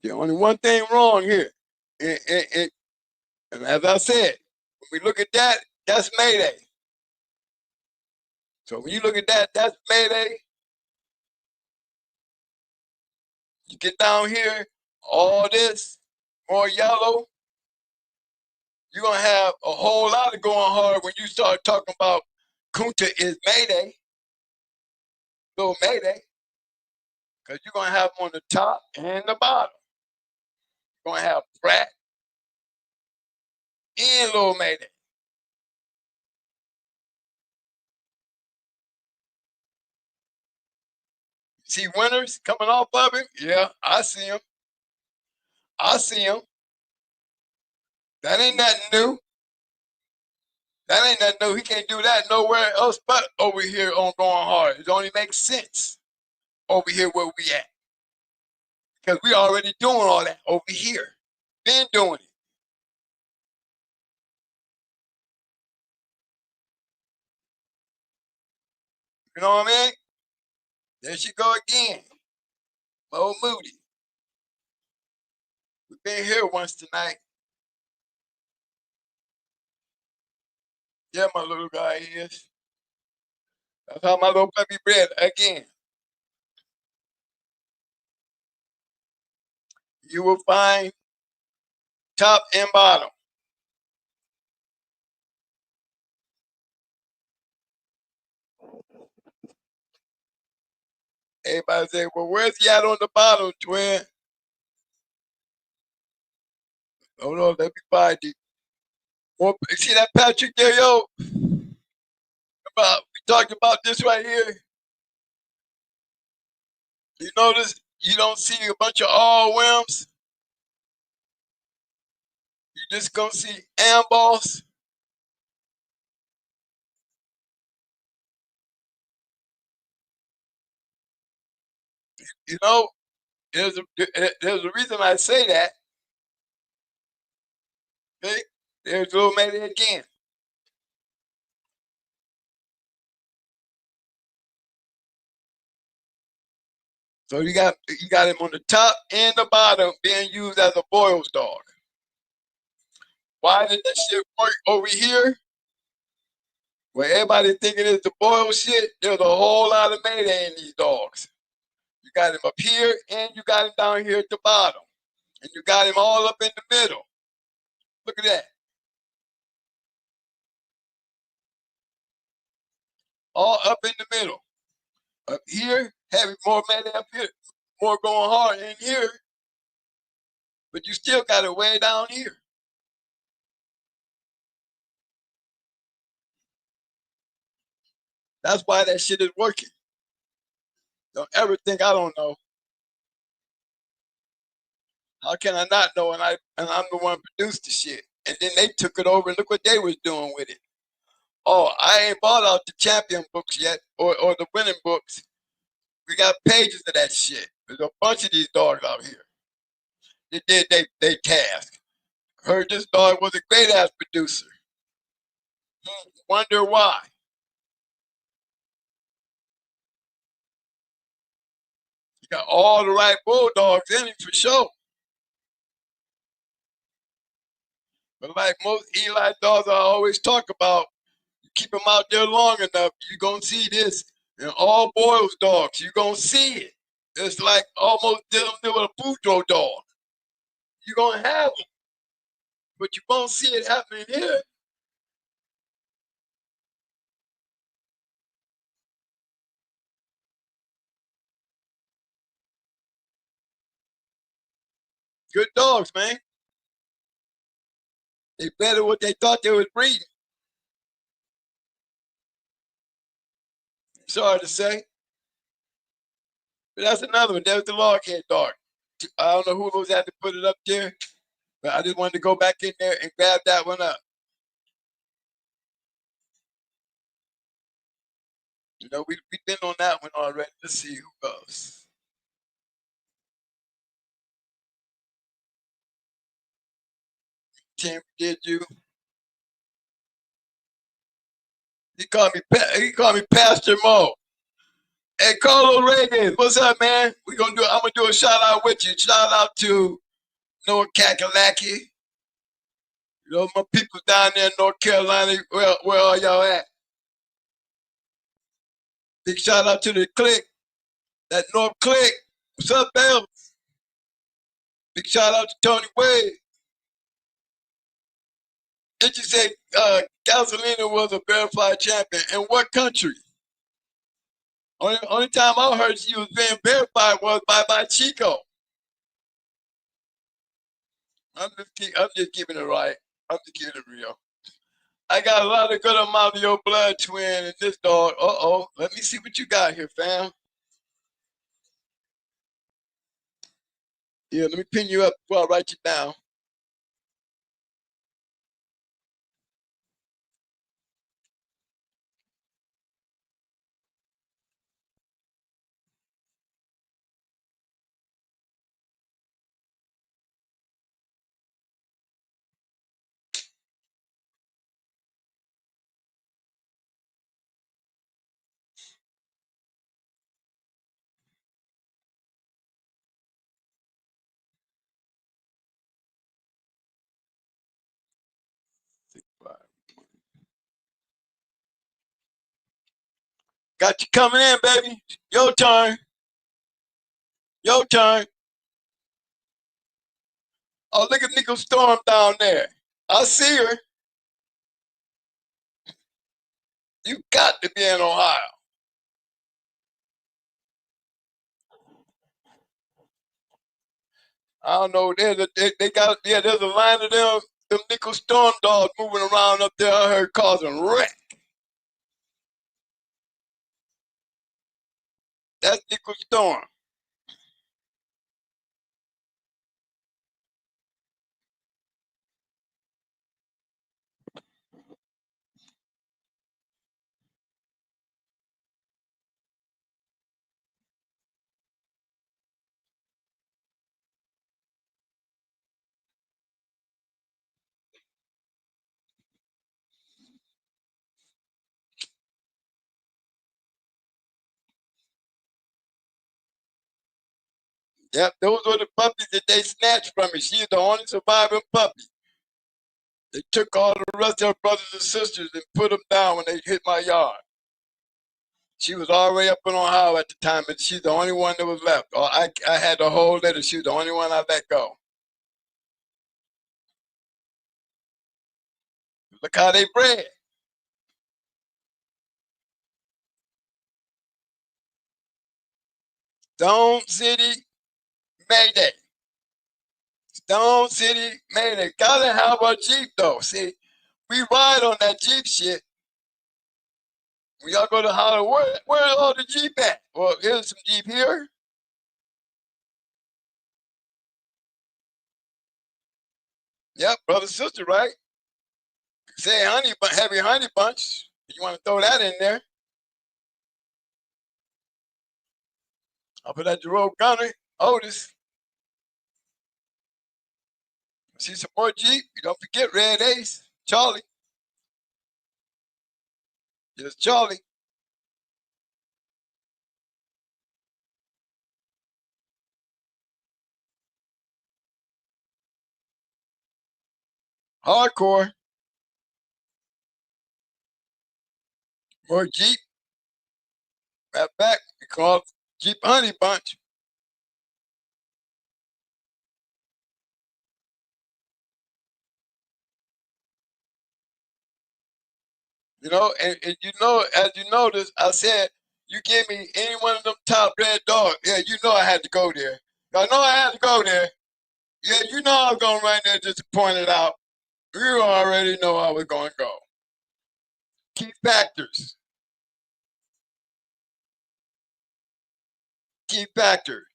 The only one thing wrong here, and as I said, when we look at that, that's Mayday. So when you look at that, that's Mayday. You get down here, all this, more yellow, you're going to have a whole lot of going hard when you start talking about Kunta is Mayday, little Mayday, because you're going to have them on the top and the bottom. You're going to have Brat and little Mayday. See winners coming off of him? Yeah, I see him. I see him. That ain't nothing new. That ain't nothing new. He can't do that nowhere else but over here on Going Hard. It only makes sense over here where we at. Because we already doing all that over here. Been doing it. You know what I mean? There she go again. Mo Moody. We've been here once tonight. Yeah, my little guy is. That's how my little puppy bred again. You will find top and bottom. Everybody say, well, where's he at on the bottom, twin? Hold on, let me find it. Well, see that Patrick there, yo? We talked about this right here. You notice you don't see a bunch of all whims. You just gonna see amboss. You know, there's a reason I say that. Okay? There's little Mayday again. So you got him on the top and the bottom being used as a Boyle's dog. Why did that shit work over here? Where everybody thinking it's the Boyle shit, there's a whole lot of Mayday in these dogs. You got him up here and you got him down here at the bottom. And you got him all up in the middle. Look at that. All up in the middle. Up here, having more Mayday up here, more going hard in here. But you still got it way down here. That's why that shit is working. Don't ever think I don't know. How can I not know? And I'm the one who produced the shit. And then they took it over and look what they was doing with it. Oh, I ain't bought out the champion books yet or the winning books. We got pages of that shit. There's a bunch of these dogs out here. They did they task. Heard this dog was a great ass producer. Wonder why. You got all the right bulldogs in him for sure. But like most Eli dogs I always talk about, you keep them out there long enough, you're going to see this. And all Boyle's dogs, you're going to see it. It's like almost dealing with a Boudreaux dog. You're going to have them, but you won't see it happening here. Good dogs, man. They better what they thought they was breeding. Sorry to say. But that's another one. That was the loghead dog. I don't know who was had to put it up there, but I just wanted to go back in there and grab that one up. You know, we've been on that one already. Let's see who goes. Tim, did you? He called me Pastor Mo. Hey, Carlo Reagan, what's up, man? I'm gonna do a shout out with you. Shout out to North Kakalaki. You know, my people down there in North Carolina. Where are y'all at? Big shout out to the clique. That North clique. What's up, Bill? Big shout out to Tony Wade. Did you say Gasolina was a verified champion? In what country? Only time I heard she was being verified was by Chico. I'm just keeping it right. I'm just keeping it real. I got a lot of good amount of your blood, twin, and this dog. Let me see what you got here, fam. Yeah, let me pin you up before I write you down. Got you coming in, baby. Your turn. Your turn. Oh, look at Nico Storm down there. I see her. You got to be in Ohio. I don't know. There's a line of them Nico Storm dogs moving around up there. I heard causing wreck. That's Nico Storm. Yep, those were the puppies that they snatched from me. She's the only surviving puppy. They took all the rest of her brothers and sisters and put them down when they hit my yard. She was already up in Ohio at the time, and she's the only one that was left. I had the whole litter. She was the only one I let go. Look how they bred. Stone City Mayday. Stone City Mayday. Gotta have a Jeep though. See, we ride on that Jeep shit. When y'all go to Hollywood, where's all the Jeep at? Well, here's some Jeep here. Yep, brother, sister, right? Say heavy honey bunch. You want to throw that in there? I'll put that Jerome Gunner, Otis. See some more Jeep. You don't forget Red Ace, Charlie. Just Charlie. Hardcore. More Jeep. Right back. We call it Jeep Honey Bunch. You know, and you know, as you notice, I said, you give me any one of them top red dogs. Yeah, you know I had to go there. I know I had to go there. Yeah, you know I was going right there just to point it out. You already know how we're going to go. Key factors. Key factor.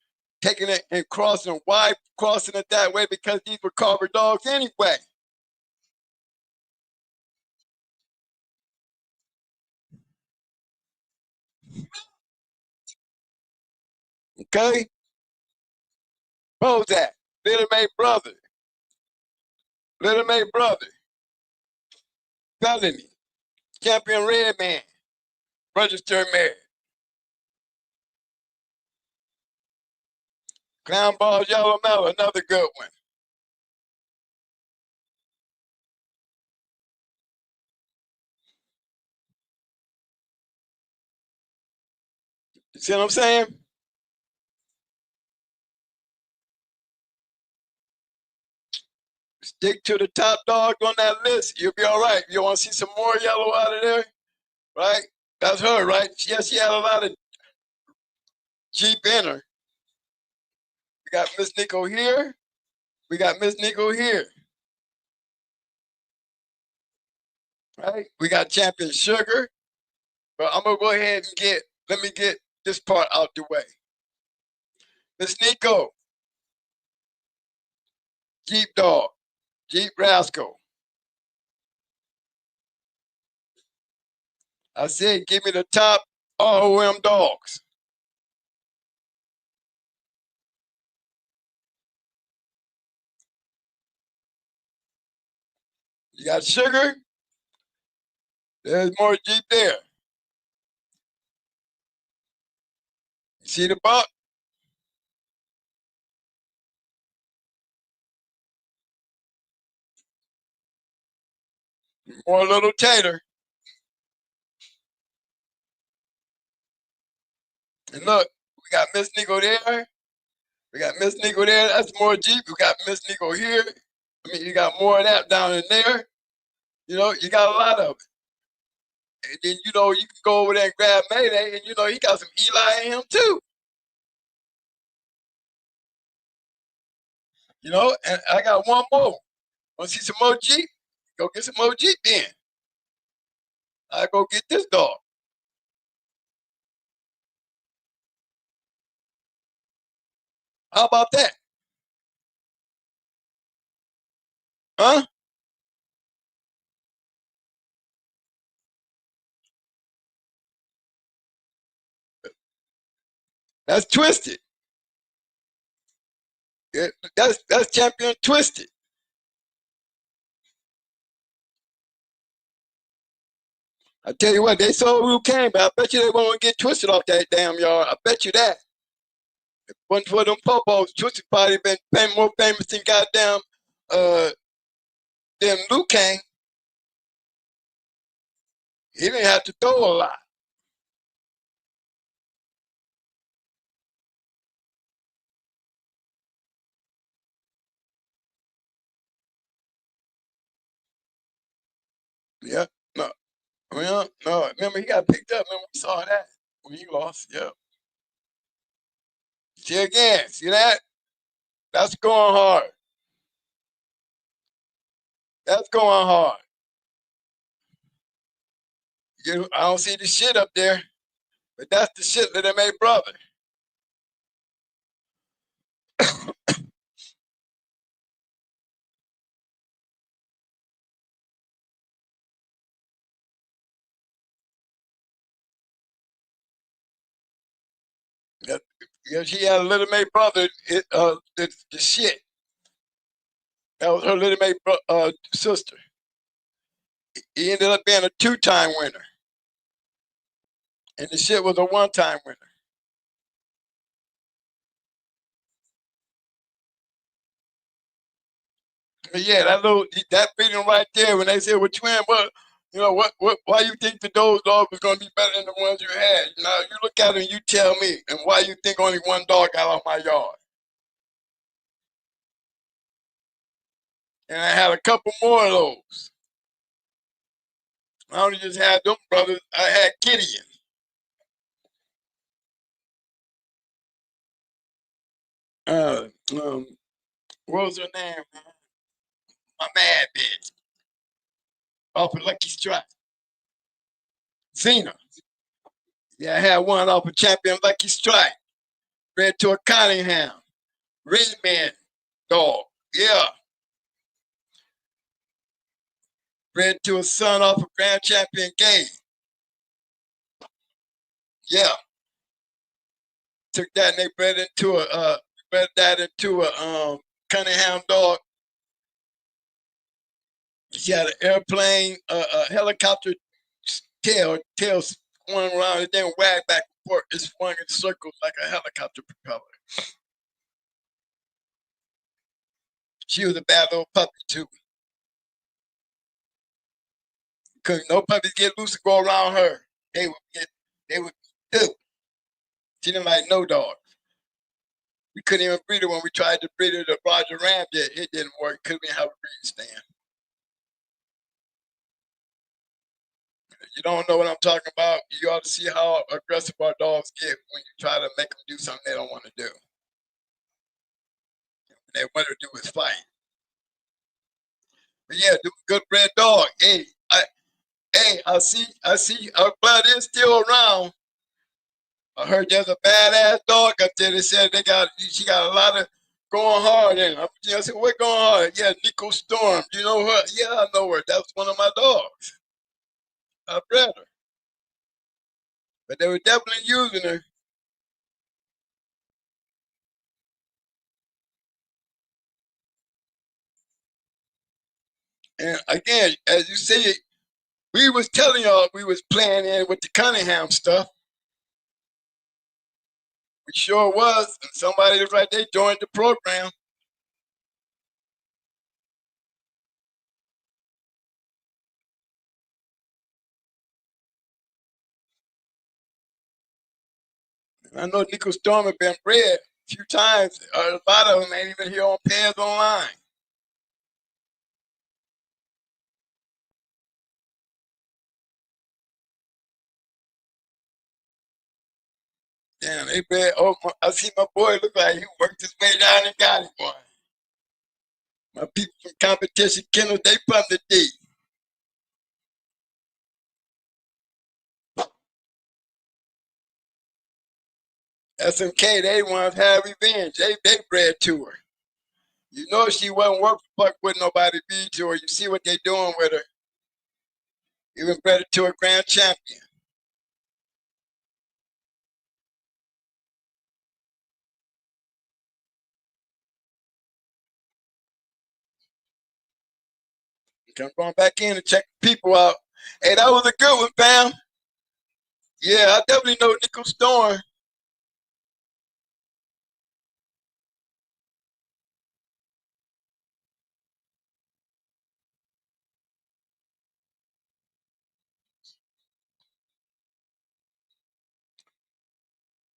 Taking it and crossing. Why crossing it that way? Because these were cover dogs anyway. Okay? What was that? Little May brother. Little May brother. Felony. Champion Red Man. Registered married. Clown Balls Yellow Mellow. Another good one. You see what I'm saying? Stick to the top dog on that list. You'll be all right. You want to see some more yellow out of there? Right? That's her, right? Yes, she had a lot of Jeep in her. We got Miss Nico here. We got Miss Nico here. Right? We got Champion Sugar. But I'm going to go ahead and let me get this part out the way. Miss Nico. Jeep Dog. Jeep Rascal. I said, give me the top ROM dogs. You got Sugar. There's more Jeep there. You see the buck? More Little Tater. And look, we got Miss Nico there. We got Miss Nico there. That's more Jeep. We got Miss Nico here. I mean, you got more of that down in there. You know, you got a lot of it. And then, you know, you can go over there and grab Mayday, and, you know, he got some Eli in him, too. You know, and I got one more. Want to see some more Jeep? Go get some more Jeep then. I go get this dog. How about that? Huh? That's Twisted. Yeah, that's Champion Twisted. I tell you what, they sold Rue Kane, but I bet you they won't get Twisted off that damn yard. I bet you that. If it wasn't for them popos, Twisted probably been more famous than goddamn than Luke Kane. He didn't have to throw a lot. Yeah, no, well, no. Remember, he got picked up. Remember, we saw that when he lost. Yeah. See again. See that? That's going hard. That's going hard. I don't see the shit up there, but that's the shit that they made brother. Yeah, she had a little May brother. The shit. That was her little May sister. He ended up being a two-time winner, and the shit was a one-time winner. But yeah, that beating right there when they said we're twin, what you know why you think the those dogs was gonna be better than the ones you had? Now you look at it and you tell me, and why you think only one dog got off my yard? And I had a couple more of those. I only just had them brothers. I had Gideon. Uh, um, what was her name? My mad bitch. off of Lucky Strike. Cena. Yeah, I had one off of Champion Lucky Strike. Bred to a Cunningham. Red Man dog. Yeah. Bred to a son off of Grand Champion Game. Yeah. Took that and they bred that into a Cunningham dog. He had an airplane, a helicopter tail swung around and then wag back and forth. It swung in circles like a helicopter propeller. She was a bad little puppy too. Because no puppies get loose to go around her. They would do. She didn't like no dogs. We couldn't even breed her when we tried to breed her to Roger Ram. It didn't work. Couldn't even have a breeding stand. You don't know what I'm talking about. You ought to see how aggressive our dogs get when you try to make them do something they don't want to do. What they want to do is fight. But yeah, good bred dog. Hey, I see her blood is still around. I heard there's a badass dog up there that said she got a lot of going hard in her. I said, what going hard? Yeah, Nico Storm. You know her? Yeah, I know her. That was one of my dogs. I bred her. But they were definitely using her. And again, as you say, we was telling y'all we was playing in with the Cunningham stuff. We sure was. And somebody was right there joined the program. And I know Nico Storm had been bred a few times. A lot of them ain't even here on Pairs Online. Damn, they bred. Oh, I see my boy look like he worked his way down and got it, boy. My people from Competition Kennel, they from the D. SMK, they want to have revenge. They bred to her. You know she wasn't worth fuck with nobody be to her. You see what they doing with her. Even bred her to a grand champion. I'm going back in to check people out. Hey, that was a good one, fam. Yeah, I definitely know Nico Storm.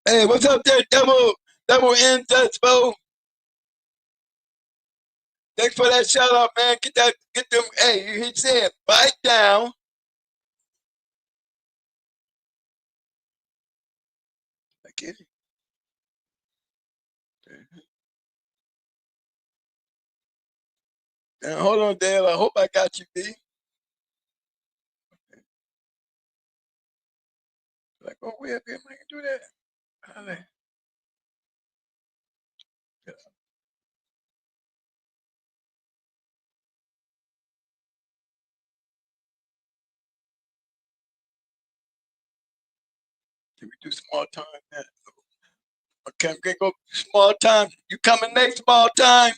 Hey, what's up there, double N Dutchbo? Thanks for that shout out, man. Get them. Hey, he said, bite down. I get it. Now, hold on, Dale. I hope I got you, B. Like, oh, where am I can do that? Can we do small time? Okay, I'm gonna go small time. You coming next small time?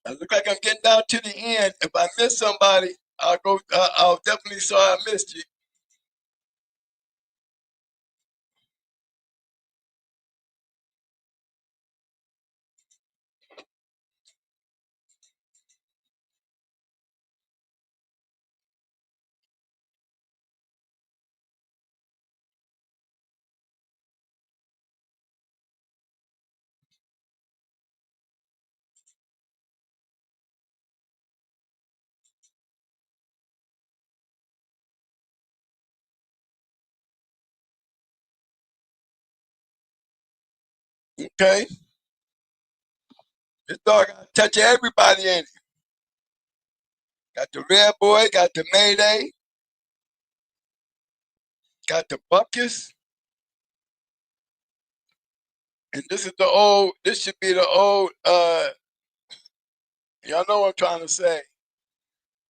I look like I'm getting down to the end. If I miss somebody, I'll go. I'll definitely sorry I missed you. Okay. This dog got to touch everybody in it. Got the Red Boy, got the Mayday, got the Buckus. And this is the old, this should be the old, y'all know what I'm trying to say.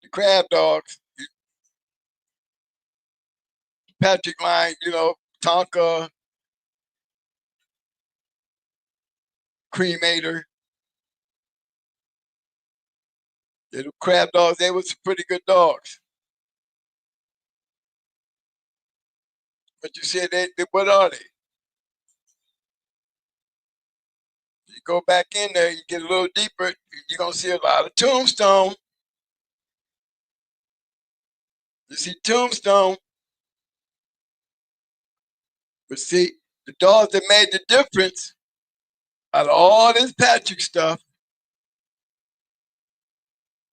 The Crab Dogs, Patrick Line, you know, Tonka, Cremator. The Crab Dogs, they were some pretty good dogs. But you said, what are they? You go back in there, you get a little deeper, you're going to see a lot of Tombstone. You see Tombstone. But see, the dogs that made the difference out of all this Patrick stuff,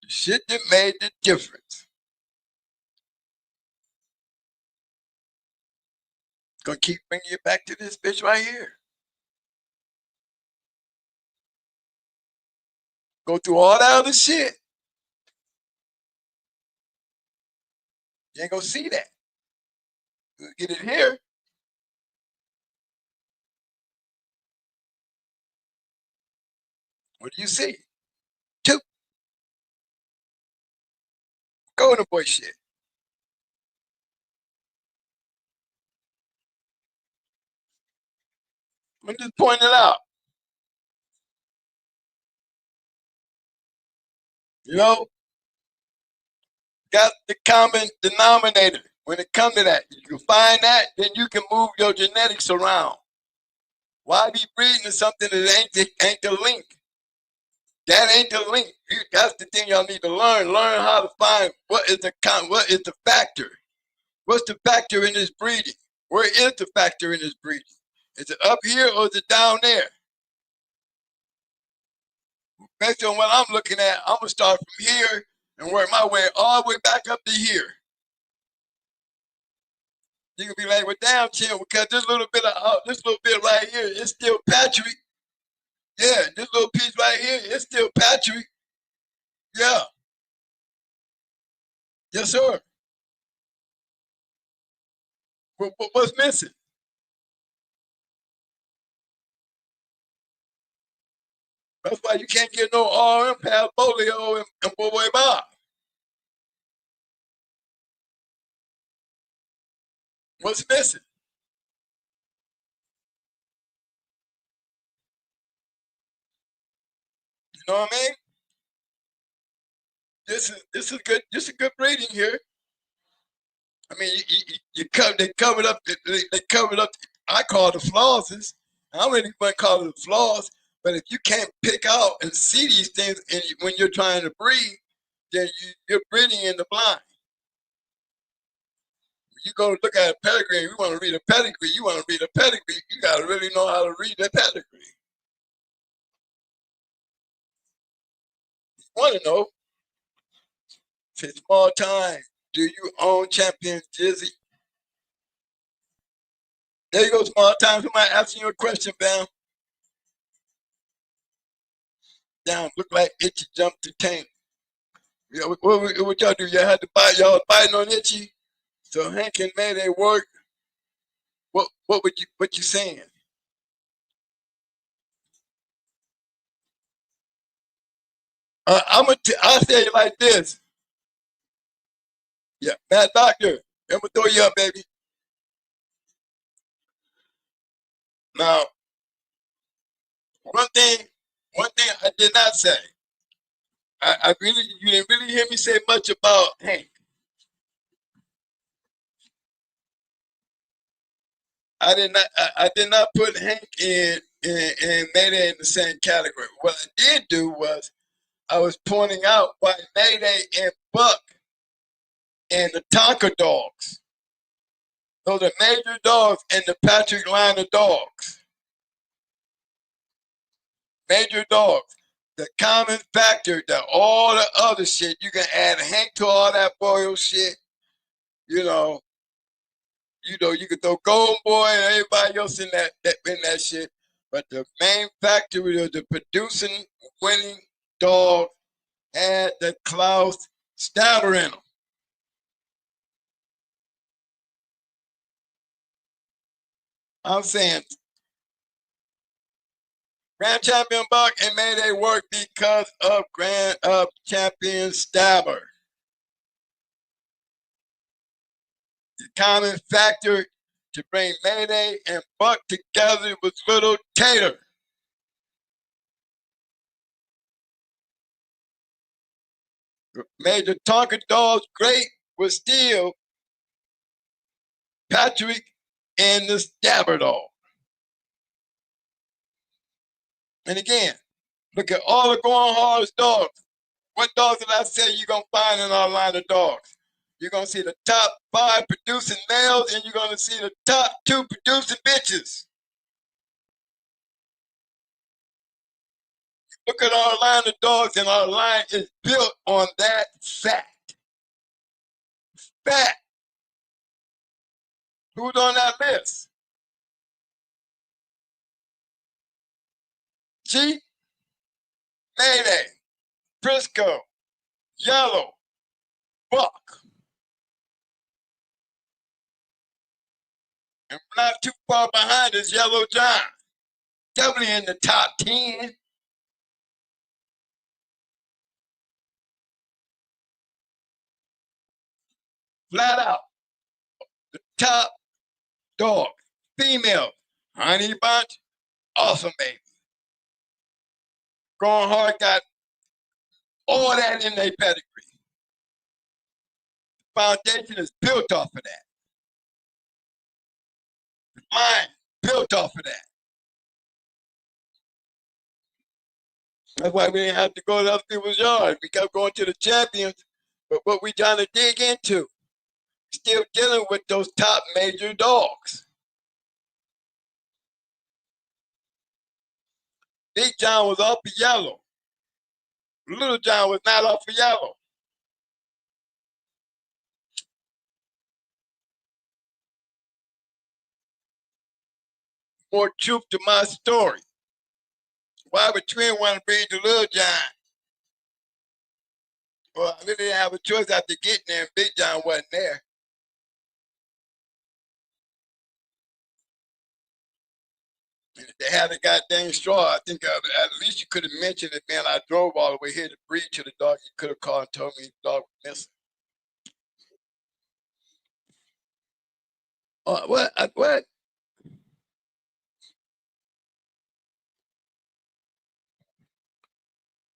the shit that made the difference. Gonna keep bringing you back to this bitch right here. Go through all that other shit. You ain't gonna see that. You get it here. What do you see? Two. Golden Boy shit. I'm just pointing it out. You know, got the common denominator. When it comes to that, you can find that, then you can move your genetics around. Why be breeding something that ain't the link? That ain't the link. That's the thing y'all need to learn. Learn how to find what is the factor. What's the factor in this breeding? Where is the factor in this breeding? Is it up here or is it down there? Based on what I'm looking at, I'm gonna start from here and work my way all the way back up to here. You can be like, well, damn, chill, because this little bit right here, it's still Patrick. Yeah, this little piece right here, it's still Patrick. Yeah. Yes, sir. What's missing? That's why you can't get no RM, Polio, and Boy Bob. What's missing? You know what I mean? This is good. This is good breeding here. I mean, they covered up. They covered up. I call the flaws. I don't really want to call it the flaws. But if you can't pick out and see these things when you're trying to breed, then you're breeding in the blind. You go look at a pedigree. You want to read a pedigree. You want to read a pedigree. You got to really know how to read that pedigree. You want to know? Since small time, do you own Champion Jizzy? There you go, small time. Somebody asking you a question, fam. Down, look like Itchy jumped the tank. Yeah, what y'all do? Y'all had to buy y'all fighting on Itchy. So Hank and Mayday work. What you saying? I'll say it like this. Yeah, Mad Doctor, I'm gonna throw you up, baby. Now, one thing I did not say. You didn't really hear me say much about Hank. I did not put Hank and Mayday in the same category. What I did do was I was pointing out why Mayday and Buck and the Tonka dogs, those are major dogs in the Patrick line of dogs. Major dogs. The common factor that all the other shit, you can add Hank to all that Boyle shit. You you could throw Golden Boy and everybody else in that shit. But the main factor of the producing winning dog had the Klaus stabber in them. I'm saying Grand Champion Buck and Mayday work because of Grand Champion Stabber. The common factor to bring Mayday and Buck together was Little Tater. Made the Tonka dogs great was still Patrick and the Stabber dog. And again, look at all the Going Hard's dogs. What dogs did I say you're going to find in our line of dogs? You're going to see the top 5 producing males, and you're going to see the top 2 producing bitches. Look at our line of dogs, and our line is built on that fact. Fact. Who's on that list? Cheap, Mayday, Briscoe, Yellow, Buck. And not too far behind is Yellow John. Definitely in the top 10. Flat out. The top dog. Female. Honey Bunch. Awesome baby. Going Hard got all that in their pedigree. The foundation is built off of that. The line built off of that. That's why we didn't have to go to other people's yards. We kept going to the champions. But what we trying to dig into, still dealing with those top major dogs. Big John was off of Yellow. Little John was not off of Yellow. More truth to my story. Why would Twin want to breed the Little John? Well, I really didn't have a choice after getting there, and Big John wasn't there. And if they had a goddamn straw, I think at least you could have mentioned it, man. I drove all the way here to breed to the dog. You could have called and told me the dog was missing. What? What?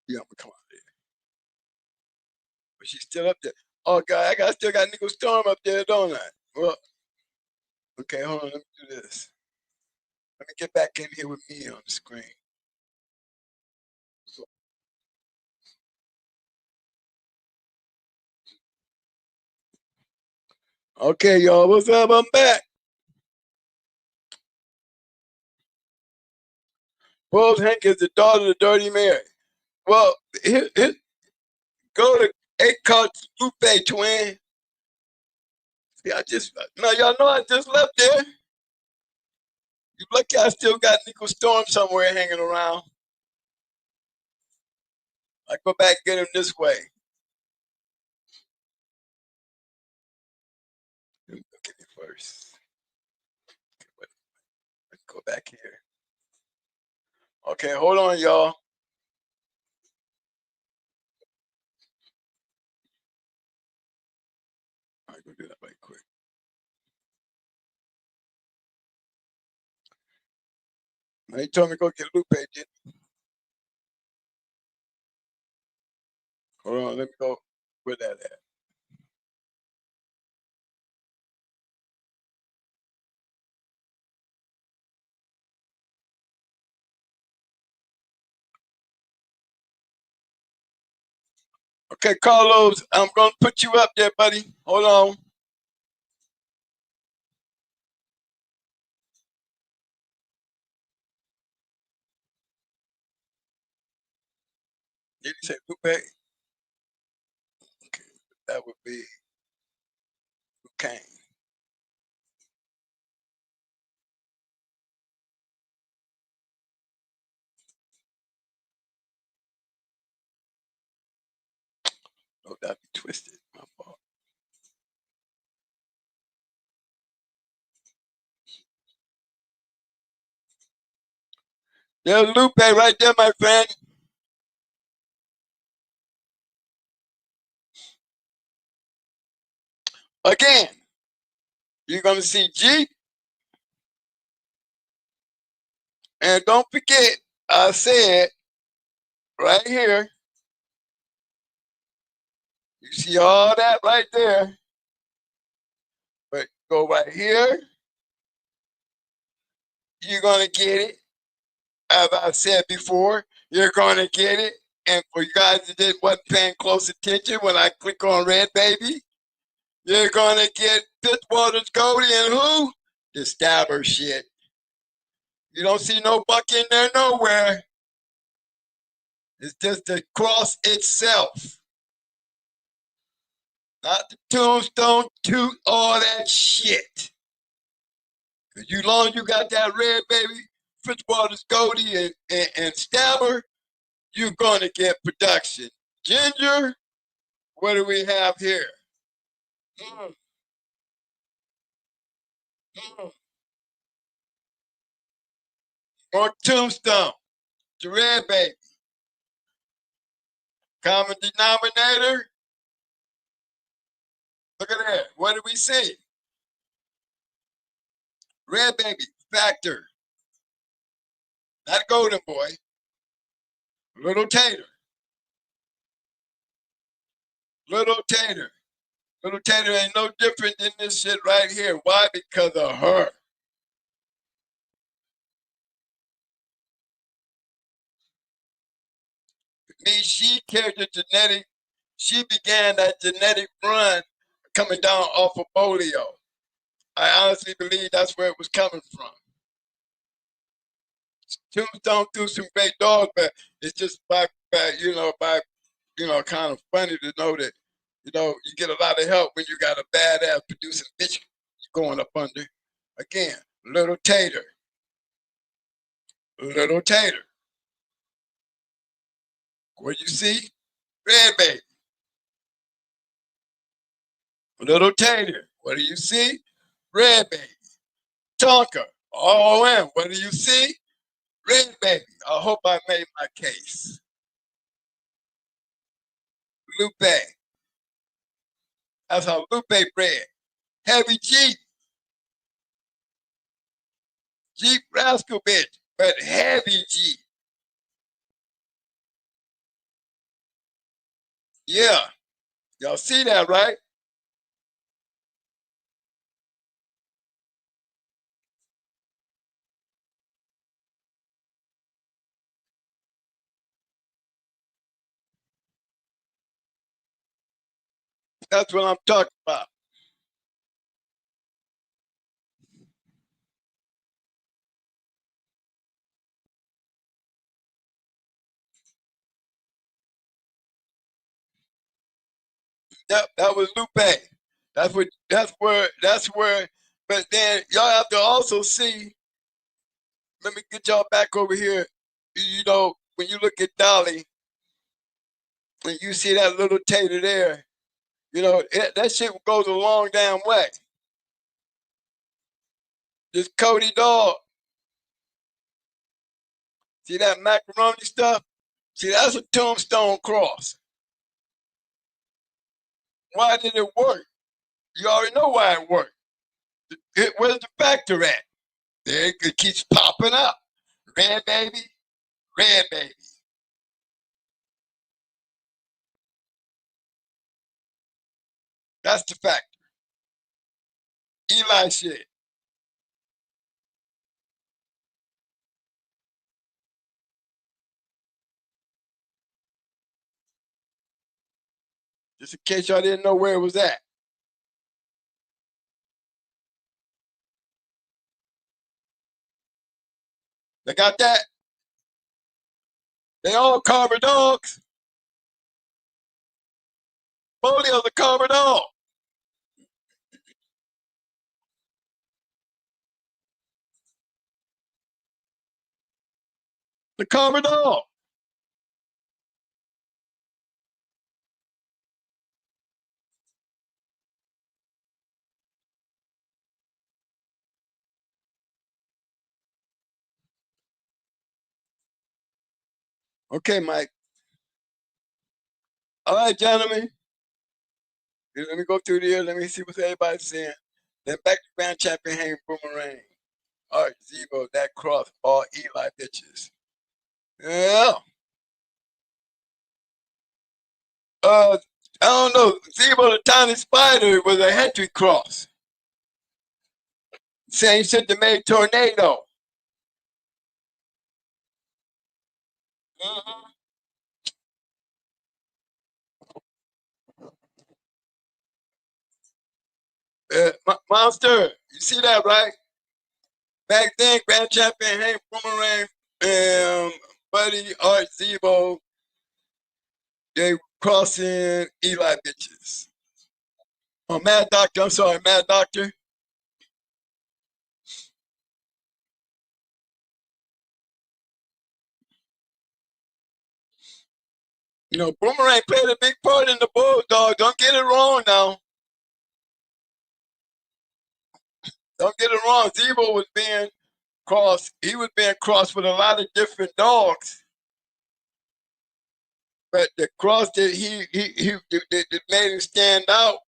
Yeah, I'm gonna come out there. But she's still up there. Oh God, I still got Nico Storm up there, don't I? Well, okay, hold on. Let me do this. Let me get back in here with me on the screen. Okay, y'all, what's up? I'm back. Rose Hank is the daughter of Dirty Mary. Well, go to A-Cut Lupe, twin. See, now y'all know I just left there. You lucky I still got Nico Storm somewhere hanging around. I go back and get him this way. Let me look at it first. Let's go back here. Okay, hold on, y'all. I'm gonna do that right quick. Now he told me to go get Lupe, didn't he? Hold on, let me go where that at. Okay, Carlos, I'm gonna put you up there, buddy. Hold on. Did he say Lupe? Okay, that would be Lucaine. Oh, that'd be twisted. My fault. There's Lupe right there, my friend. Again, you're going to see Jeep. And don't forget, I said right here, you see all that right there. But go right here. You're going to get it. As I said before, you're going to get it. And for you guys that wasn't paying close attention, when I click on Red Baby, you're going to get Fitzwater's Goldie and who? The Stabber shit. You don't see no buck in there nowhere. It's just the cross itself. Not the tombstone, tooth, all that shit. Cause you long as you got that Red Baby, Fitzwater's Goldie and Stabber, you're going to get production. Ginger, what do we have here? More tombstone, the Red Baby. Common denominator. Look at that. What do we see? Red Baby, Factor. Not Golden Boy. Little Tater. Little Tater. Little Tater ain't no different than this shit right here. Why? Because of her. She carried the genetic, she began that genetic run coming down off of polio. I honestly believe that's where it was coming from. Tombstone threw some great dogs, but it's just kind of funny to know that, you get a lot of help when you got a badass producing bitch going up under. Again, Little Tater. Little Tater. What you see? Red Baby. Little Tater. What do you see? Red Baby. Tonka. ROM. What do you see? Red Baby. I hope I made my case. Lupe. That's how Lupe bred. Heavy Jeep. Jeep Rascal bitch. But heavy Jeep. Yeah. Y'all see that, right? That's what I'm talking about. That was Lupe. That's where, but then y'all have to also see, let me get y'all back over here. When you look at Dolly and you see that little Tater there, that shit goes a long damn way. This Cody dog, see that macaroni stuff? See, that's a tombstone cross. Why did it work? You already know why it worked. Where's the factor at? There it keeps popping up. Red Baby, Red Baby. That's the factor. Eli shit. Just in case y'all didn't know where it was at. They got that? They all carver dogs. Polio's a carver dog. The carver dog. Okay, Mike. All right, gentlemen. Let me go through there. Let me see what everybody's saying. Then back to Grand Champion Hank Boomerang. All right, Zebo, that cross, all Eli bitches. Yeah. I don't know. Zebo the Tiny Spider was a Hetry cross. Same shit that made Tornado. Mm-hmm. Monster, you see that, right? Back then, Grand Champion Hank Boomerang, Buddy, Art, Zebo, they crossing Eli bitches. Oh, Mad Doctor, I'm sorry, Mad Doctor. You know, Boomerang played a big part in the Bulldog. Don't get it wrong now. Don't get it wrong. Zebo was being crossed. He was being crossed with a lot of different dogs. But the cross that that made him stand out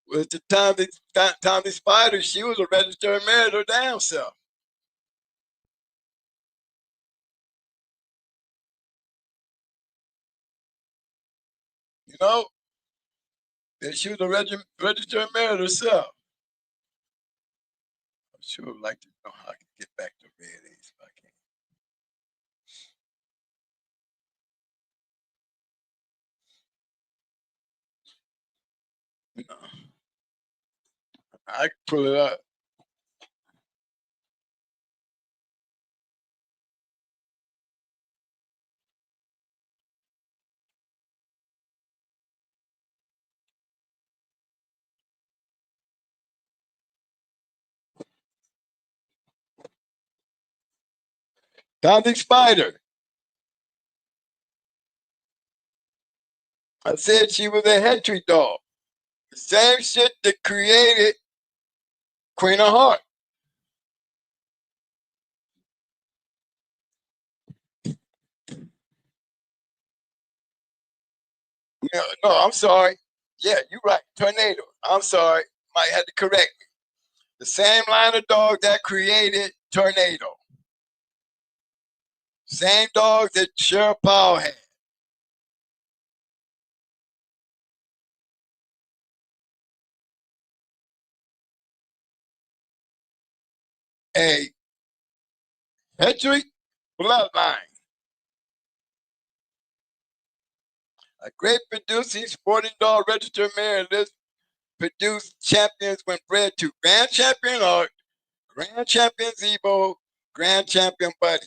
was the Tommy Spider. She was a registered married her damn self. You know, and she was a registered married herself. I sure would like to know how I can get back to Red Ace if I can. You know, I can pull it up. Tommy Spider. I said she was a Hetry dog. The same shit that created Queen of Heart. No, I'm sorry. Yeah, you're right. Tornado. I'm sorry. Might have to correct me. The same line of dog that created Tornado. Same dog that Sheriff Powell had. A Hetry bloodline. A great producing sporting dog registered mare list produced champions when bred to Grand Champion Art, Grand Champion Zebo, Grand Champion Buddy.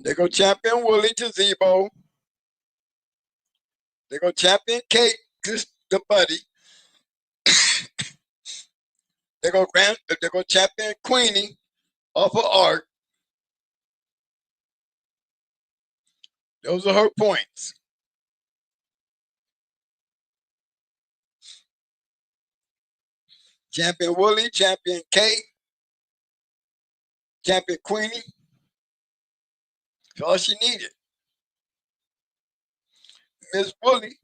They go Champion Willie to Zebo. They go Champion Kate to the Buddy. They go Champion Queenie off of Art. Those are her points. Champion Willie, Champion Kate, Champion Queenie. That's all she needed. Miss Willie,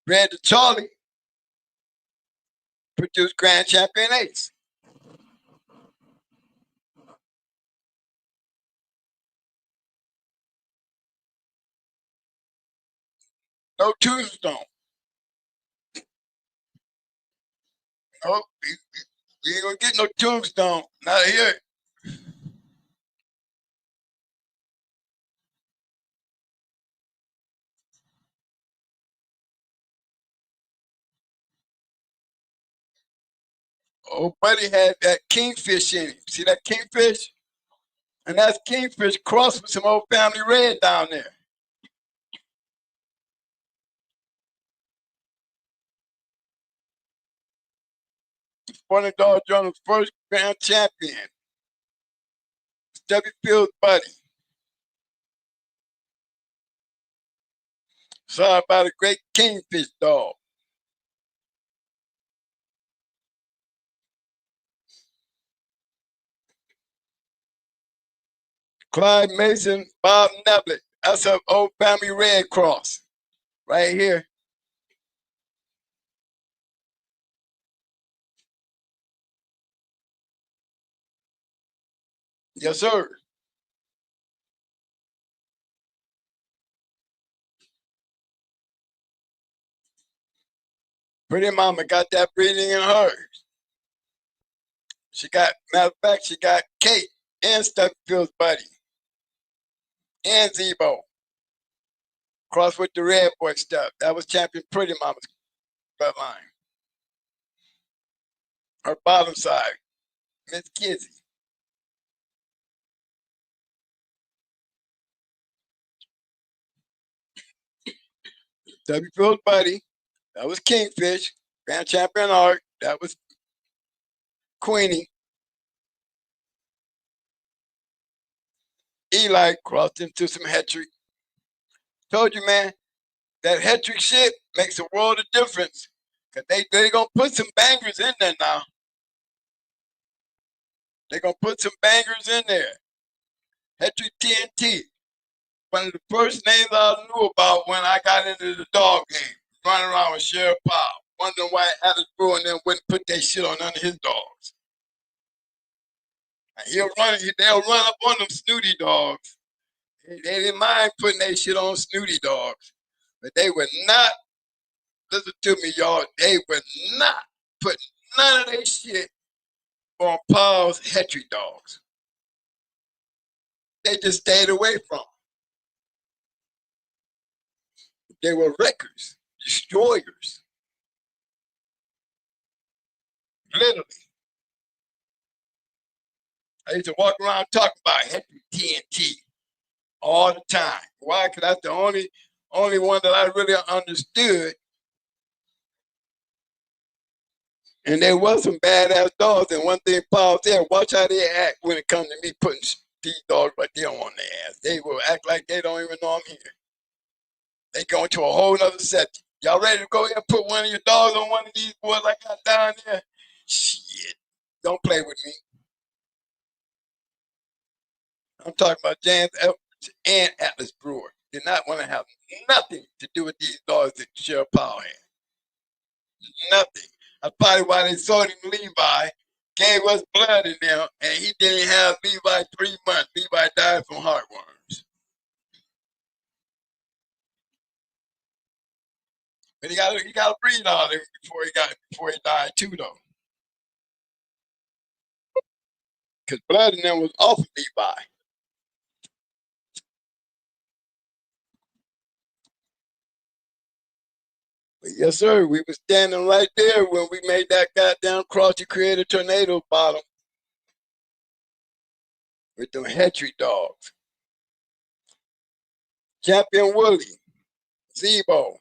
bred to Charlie, produced Grand Champion Ace. No tombstone. No, you ain't gonna get no tombstone. Not here. Oh, buddy had that kingfish in him. See that kingfish? And that's kingfish crossed with some old family red down there. Sporting Dog Journal's first grand champion. Stubby Fields Buddy. Sorry about a great kingfish dog. Clyde Mason, Bob Neblett. That's an old family Red Cross right here. Yes, sir. Pretty mama got that breeding in her. She got, matter of fact, she got Kate and Stuffield's buddy and Zebo. Cross with the red boy stuff. That was champion Pretty Mama's bloodline. Her bottom side, Miss Kizzy. Stuffield's buddy. That was Kingfish. Grand champion Art. That was Queenie. Eli crossed into some Hetrick. Told you, man, that Hetrick shit makes a world of difference. Cause they gonna put some bangers in there now. They gonna put some bangers in there. Hetrick TNT. One of the first names I knew about when I got into the dog game. Running around with Sheriff Powell. Wondering why Alice Brewer and them wouldn't put that shit on none of his dogs. And they'll run up on them snooty dogs. They didn't mind putting that shit on snooty dogs. But they would not, listen to me, y'all, they would not put none of that shit on Paul's Hetrick dogs. They just stayed away from them. They were wreckers, destroyers. Literally. I used to walk around talking about Hetrick TNT all the time. Why? Because that's the only one that I really understood. And there was some badass dogs. And one thing Paul said, watch how they act when it comes to me putting these dogs right there on their ass. They will act like they don't even know I'm here. They go into a whole nother section. Y'all ready to go ahead and put one of your dogs on one of these boys like I down there? Shit. Don't play with me. I'm talking about James Edwards and Atlas Brewer. Did not want to have nothing to do with these dogs that Sheriff Powell had. Nothing. That's probably why they sold him Levi, gave us blood in there, and he didn't have Levi 3 months. Levi died from heartworms. But he got to breathe all of it before he died too, though. Because blood in them was off of Levi. But yes, sir, we were standing right there when we made that goddamn cross to create a tornado bottom with them Hetrick dogs. Champion Willie, Zebo.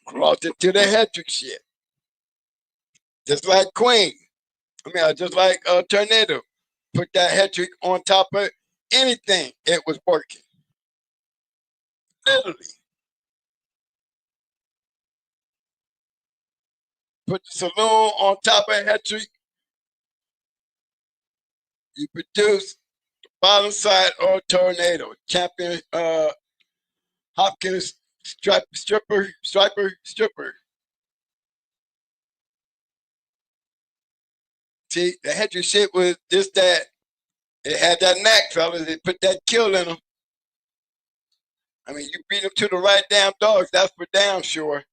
Crossed into the Hetrick shit. Just like Queen. Just like Tornado. Put that Hetrick on top of anything. It was working. Literally. Put the saloon on top of Hetrick. You produce the bottom side or Tornado. Champion Hopkins Striper. See, the Hetrick shit was just that. It had that knack, fellas. They put that kill in them. I mean, you beat them to the right damn dogs. That's for damn sure.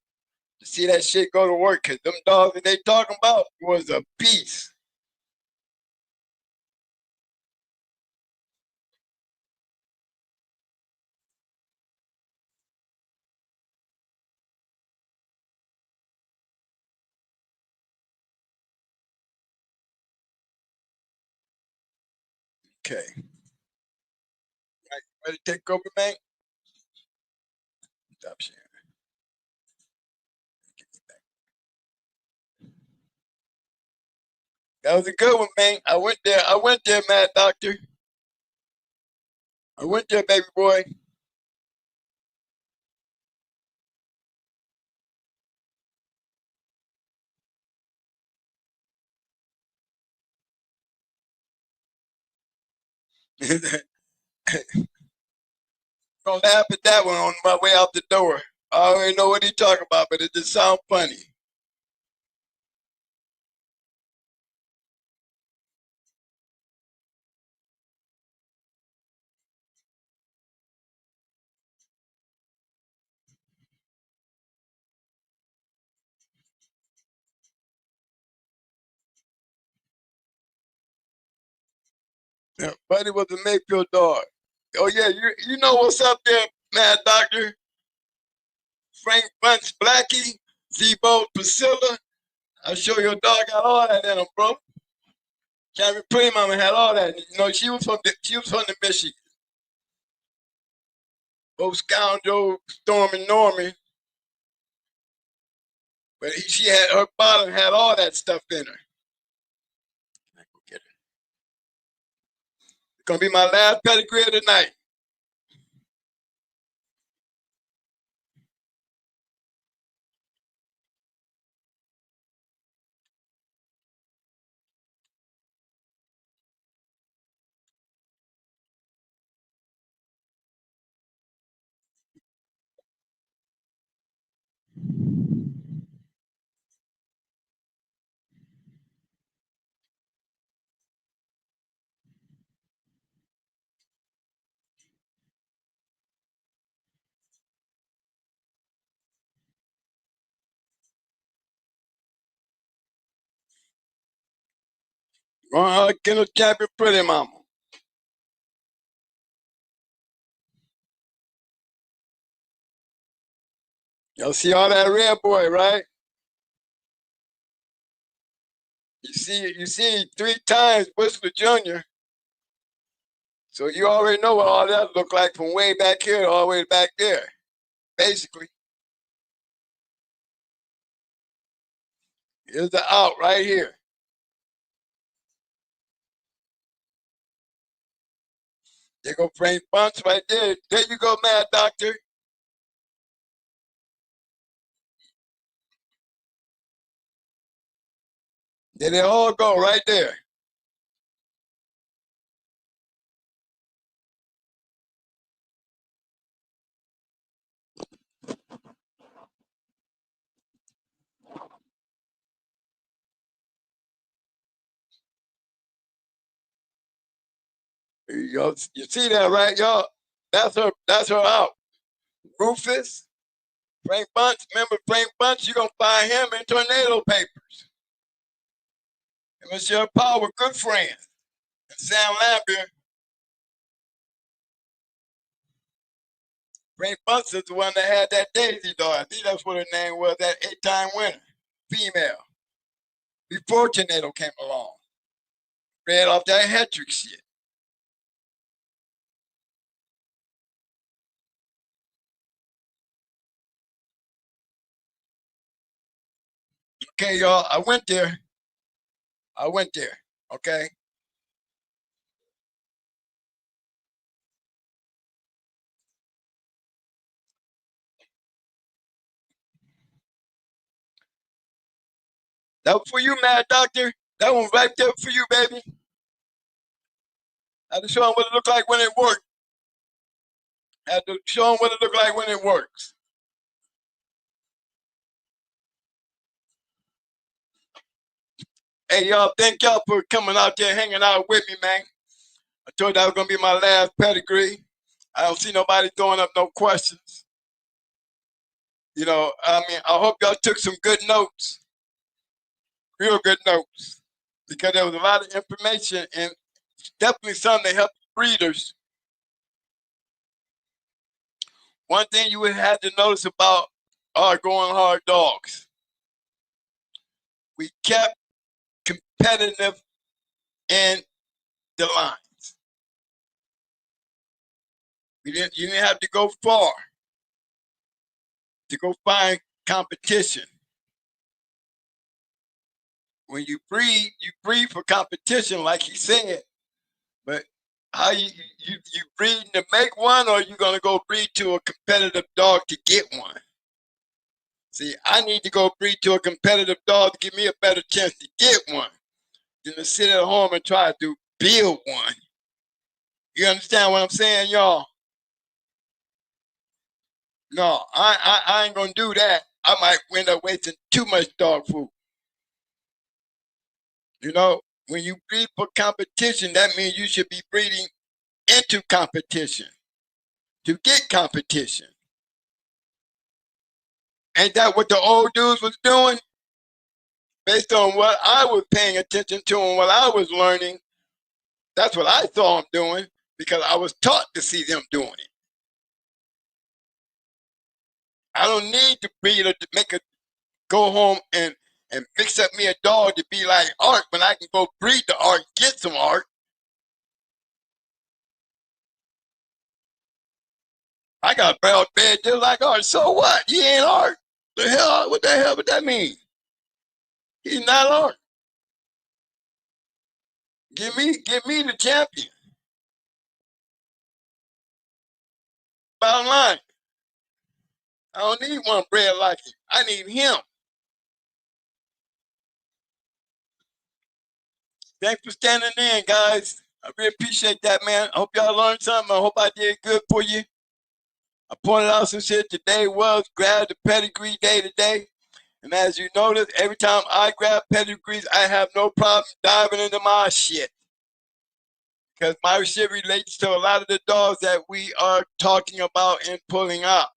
To see that shit go to work, because them dogs that they talking about was a beast. Okay. Right, ready to take over, man? Stop sharing. That was a good one, man. I went there, Mad Doctor. I went there, baby boy. Gonna laugh at that one on my way out the door. I already know what he's talking about, but it just sounds funny. Yeah, Buddy was a Mayfield dog. Oh yeah, you know what's up there, Mad Doctor? Frank Bunch, Blackie, Zebo, Priscilla. I'll show your dog got all that in him, bro. Cabby Pretty Mama had all that. You know, she was from the Michigan. Both scoundrel, Storm and Norman. But she had her bottom had all that stuff in her. I go get her. It's gonna be my last pedigree of the night. Kennel Champion Pretty Mama. Y'all see all that red boy, right? You see 3 times Bush Jr. So you already know what all that look like from way back here all the way back there, basically. Here's the out right here. There go Frank Bunch right there. There you go, Mad Doctor. There they all go right there. You see that, right, y'all? That's her out. Rufus, Frank Bunch. Remember Frank Bunch? You're gonna find him in Tornado Papers. And Monsieur Power, good friend. And Sam Lambert. Frank Bunch is the one that had that Daisy dog. I think that's what her name was, that 8-time winner. Female. Before Tornado came along. Read off that Hetrick shit. Okay, y'all, I went there. Okay? That was for you, Mad Doctor. That one right there for you, baby. I had to show them what it looked like when it worked. I had to show them what it looked like when it works. Hey, y'all, thank y'all for coming out there, hanging out with me, man. I told you that was going to be my last pedigree. I don't see nobody throwing up no questions. You know, I mean, I hope y'all took some good notes. Real good notes. Because there was a lot of information and definitely something to help breeders. One thing you would have to notice about our going hard dogs. We kept competitive in the lines. You didn't have to go far to go find competition. When you breed for competition, like he said. But how you breeding to make one, or you gonna go breed to a competitive dog to get one? See, I need to go breed to a competitive dog to give me a better chance to get one than to sit at home and try to build one. You understand what I'm saying, y'all? No, I ain't gonna do that. I might end up wasting too much dog food. You know, when you breed for competition, that means you should be breeding into competition to get competition. Ain't that what the old dudes was doing? Based on what I was paying attention to and what I was learning, that's what I saw them doing because I was taught to see them doing it. I don't need to breed or to make a go home and mix up me a dog to be like Art when I can go breed the Art, get some Art. I got a brown bed just like Art. So what? He ain't Art. The hell? What the hell would that mean? He's not Art. Give me the champion. Bottom line, I don't need one bred like him. I need him. Thanks for standing in, guys. I really appreciate that, man. I hope y'all learned something. I hope I did good for you. I pointed out some shit. Today was grab the pedigree day today. And as you notice, every time I grab pedigrees, I have no problem diving into my shit. Because my shit relates to a lot of the dogs that we are talking about and pulling up.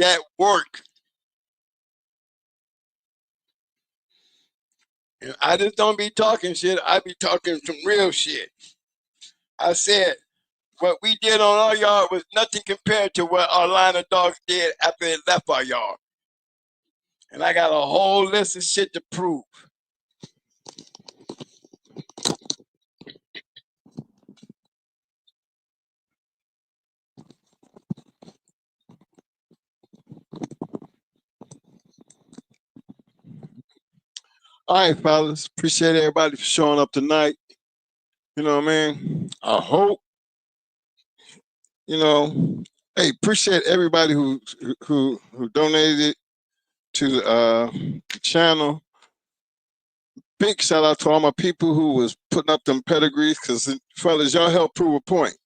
That work. And I just don't be talking shit. I be talking some real shit. I said, what we did on our yard was nothing compared to what our line of dogs did after it left our yard. And I got a whole list of shit to prove. All right, fellas. Appreciate everybody for showing up tonight. You know what I mean? I hope, you know, hey, appreciate everybody who donated to the channel. Big shout out to all my people who was putting up them pedigrees, because fellas, y'all help prove a point.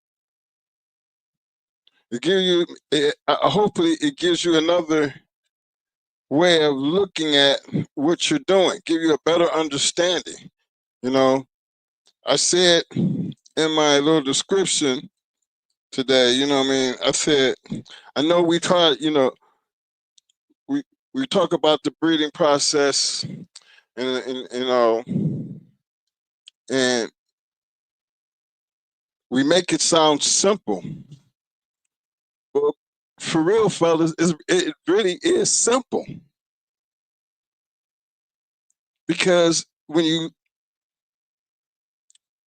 It give you, hopefully it gives you another way of looking at what you're doing, give you a better understanding. You know, I said in my little description today, you know what I mean? I said, I know we try, you know, we talk about the breeding process and you know, and we make it sound simple. But for real, fellas, it really is simple. Because when you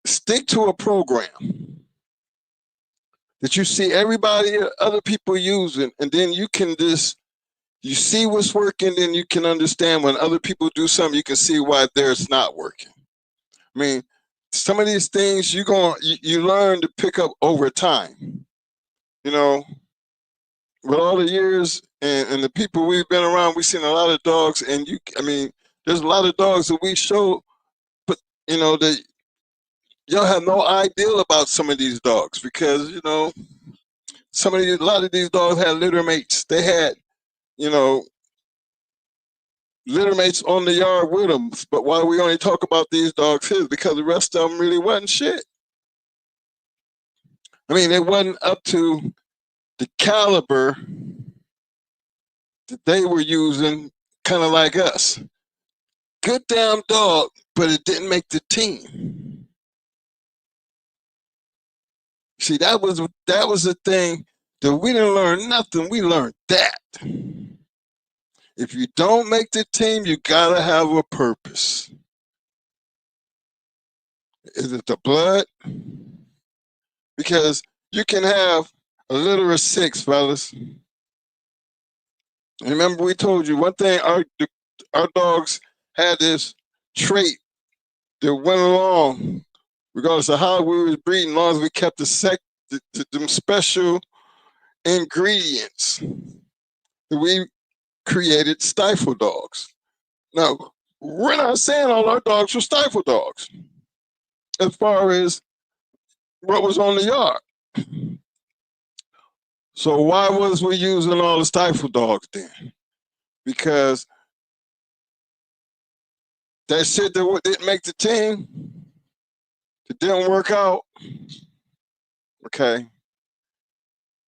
stick to a program that you see everybody, other people using, and then you can just, you see what's working, then you can understand when other people do something, you can see why theirs not working. I mean, some of these things you learn to pick up over time. You know, with all the years and the people we've been around, we've seen a lot of dogs, and I mean, there's a lot of dogs that we show, but you know, that y'all have no idea about some of these dogs, because you know, a lot of these dogs had litter mates. They had, you know, litter mates on the yard with them. But why we only talk about these dogs here is because the rest of them really wasn't shit. I mean, they wasn't up to the caliber that they were using, kind of like us. Good damn dog, but it didn't make the team. See, that was the thing that we didn't learn nothing. We learned that. If you don't make the team, you gotta have a purpose. Is it the blood? Because you can have a litter of 6, fellas. Remember, we told you one thing: our dogs had this trait that went along, regardless of how we were breeding, as long as we kept them special ingredients that we created stifle dogs. Now, we're not saying all our dogs were stifle dogs. As far as what was on the yard. So why was we using all the stifle dogs then? Because that shit that didn't make the team, it didn't work out. Okay.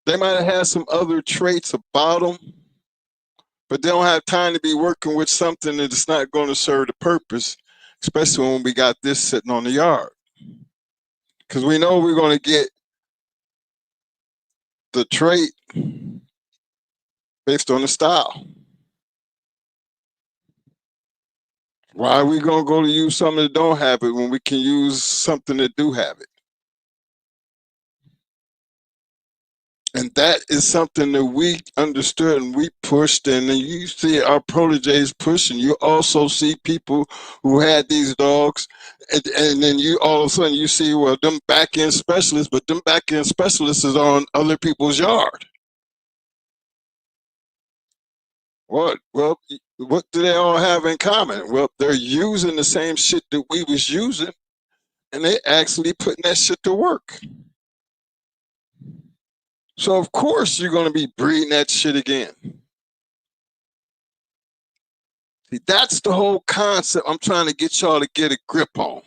They might have had some other traits about them, but they don't have time to be working with something that's not going to serve the purpose, especially when we got this sitting on the yard. Because we know we're going to get the trait based on the style. Why are we going to go to use something that don't have it when we can use something that do have it? And that is something that we understood and we pushed. And then you see our proteges pushing. You also see people who had these dogs. And then you all of a sudden you see, well, them back end specialists, but them back end specialists is on other people's yard. What? Well, what do they all have in common? Well, they're using the same shit that we was using, and they actually putting that shit to work. So of course you're going to be breeding that shit again. See, that's the whole concept I'm trying to get y'all to get a grip on.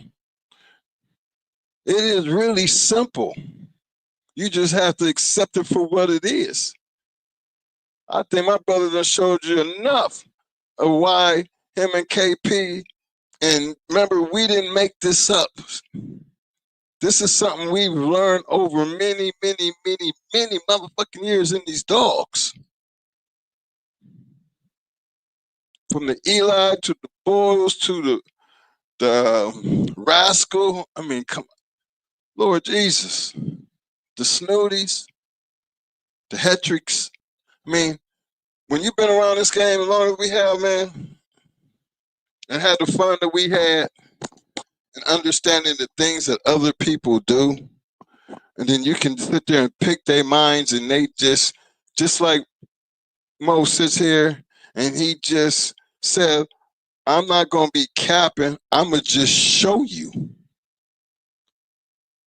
It is really simple. You just have to accept it for what it is. I think my brother done showed you enough of why him and KP, and remember, we didn't make this up. This is something we've learned over many, many, many, many motherfucking years in these dogs. From the Eli to the Boils to the Rascal. I mean, come on. Lord Jesus. The Snooties, the Hetricks. I mean, when you've been around this game as long as we have, man, and had the fun that we had, and understanding the things that other people do, and then you can sit there and pick their minds, and they just like Mo sits here, and he just said, I'm not going to be capping, I'm going to just show you.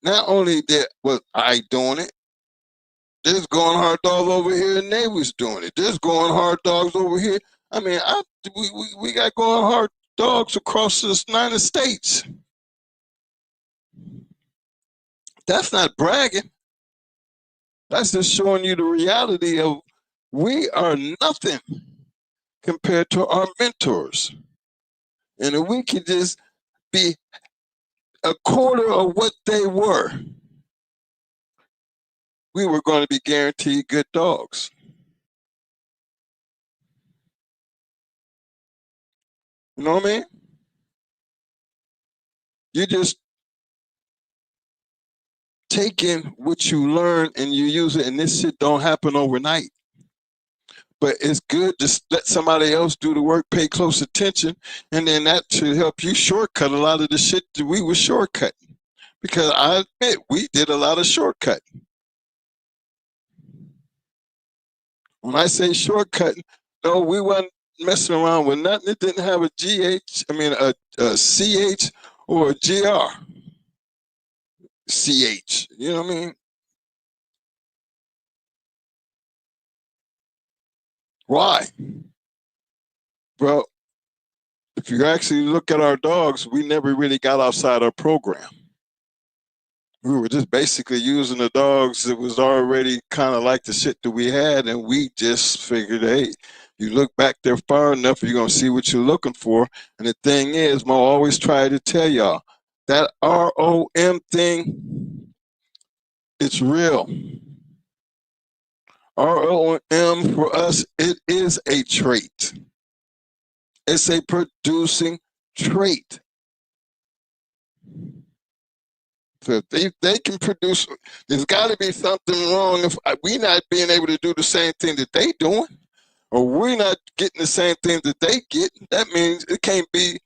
Not only was I doing it, there's going hard dogs over here, and they was doing it. There's going hard dogs over here. I mean, we got going hard dogs across the United States. That's not bragging. That's just showing you the reality of we are nothing compared to our mentors. And if we could just be a quarter of what they were, we were going to be guaranteed good dogs. You know what I mean? You just taking what you learn and you use it, and this shit don't happen overnight. But it's good to let somebody else do the work, pay close attention, and then that should help you shortcut a lot of the shit that we were shortcutting. Because I admit, we did a lot of shortcutting. When I say shortcutting, no, we wasn't messing around with nothing. It didn't have a CH or a GR. CH, you know what I mean? Why? Well, if you actually look at our dogs, we never really got outside our program. We were just basically using the dogs that was already kind of like the shit that we had, and we just figured, hey, you look back there far enough, you're going to see what you're looking for. And the thing is, Mo always try to tell y'all, that ROM thing, it's real. ROM for us, it is a trait. It's a producing trait. So if they can produce, there's got to be something wrong if we not being able to do the same thing that they doing, or we're not getting the same thing that they get. That means it can't be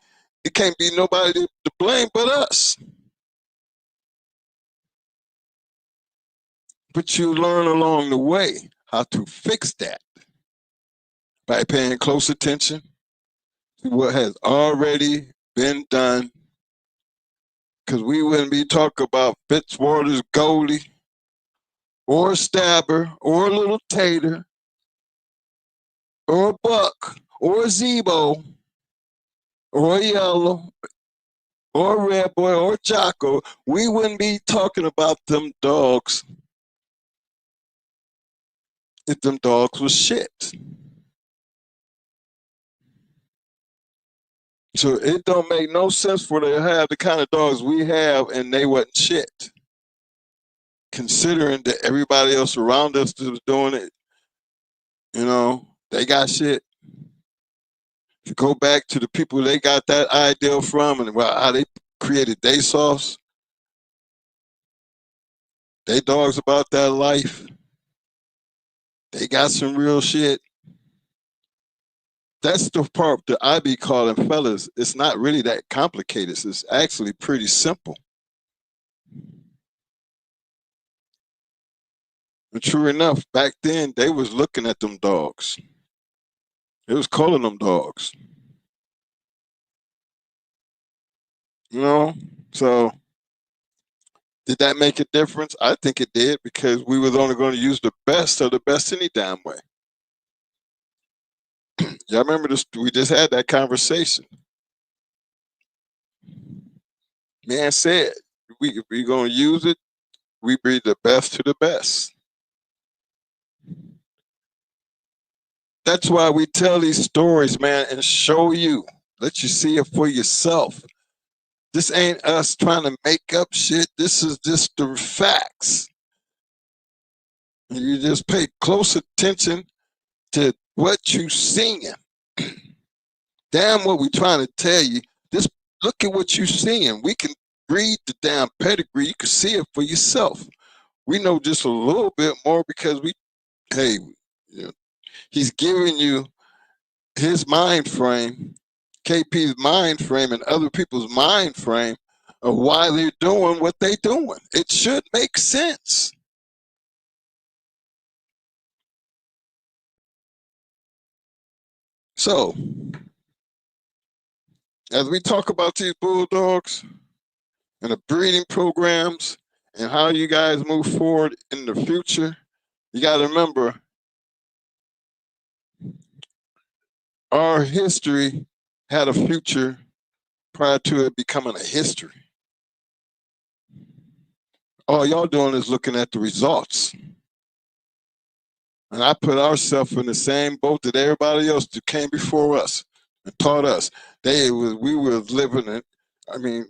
nobody to blame but us. But you learn along the way how to fix that by paying close attention to what has already been done Because we wouldn't be talking about Fitzwater's Goldie, or Stabber, or Little Tater, or Buck, or Zebo, or Yellow, or Red Boy, or Jocko. We wouldn't be talking about them dogs if them dogs was shit. So it don't make no sense for them to have the kind of dogs we have and they wasn't shit. Considering that everybody else around us was doing it, you know, they got shit. If you go back to the people they got that idea from and how they created their sauce, they dogs about that life. They got some real shit. That's the part that I be calling fellas. It's not really that complicated. It's actually pretty simple. And true enough, back then they was looking at them dogs. They was calling them dogs. You know? So did that make a difference? I think it did, because we was only going to use the best of the best any damn way. Y'all remember this? We just had that conversation. Man said, if we're going to use it, we breed the best to the best. That's why we tell these stories, man, and show you. Let you see it for yourself. This ain't us trying to make up shit. This is just the facts. You just pay close attention to what you seeing. Damn what we trying to tell you. Just look at what you seeing. We can read the damn pedigree. You can see it for yourself. We know just a little bit more because he's giving you his mind frame, KP's mind frame, and other people's mind frame of why they're doing what they're doing. It should make sense. So, as we talk about these bulldogs and the breeding programs and how you guys move forward in the future, you got to remember our history had a future prior to it becoming a history. All y'all doing is looking at the results. And I put ourselves in the same boat that everybody else that came before us and taught us. We were living it. I mean,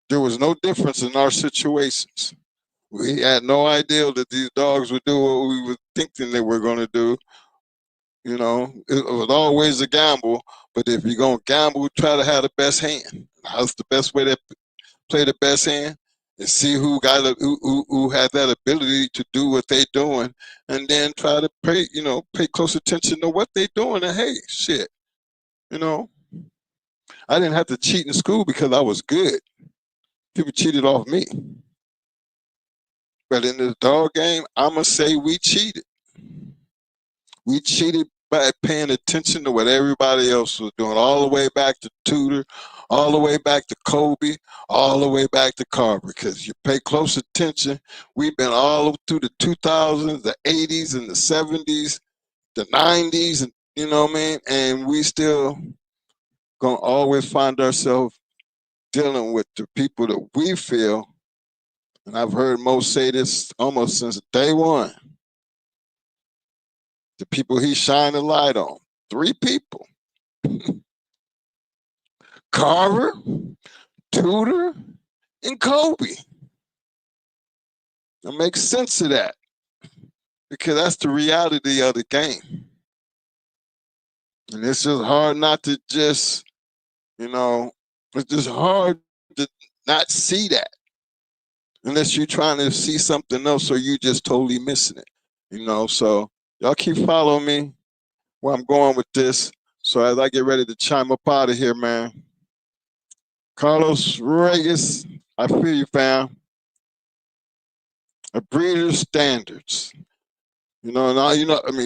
there was no difference in our situations. We had no idea that these dogs would do what we were thinking they were going to do. You know, it was always a gamble, but if you're going to gamble, try to have the best hand. How's the best way to play the best hand? And see who had that ability to do what they're doing, and then try to pay close attention to what they're doing. And hey, shit, I didn't have to cheat in school because I was good. People cheated off me. But in this dog game, I'ma say we cheated. We cheated by paying attention to what everybody else was doing, all the way back to Tudor, all the way back to Kobe, all the way back to Carver. Because you pay close attention, we've been all through the 2000s, the 80s, and the 70s, the 90s, and you know what I mean? And we still gonna always find ourselves dealing with the people that we feel, and I've heard most say this almost since day one, the people he shined a light on. 3 people. Carver, Tudor, and Kobe. It makes sense of that, because that's the reality of the game. And it's just hard not to just, it's just hard to not see that. Unless you're trying to see something else or you just totally missing it. So y'all keep following me where I'm going with this. So as I get ready to chime up out of here, man. Carlos Regis, I feel you, fam. A breeder's standards.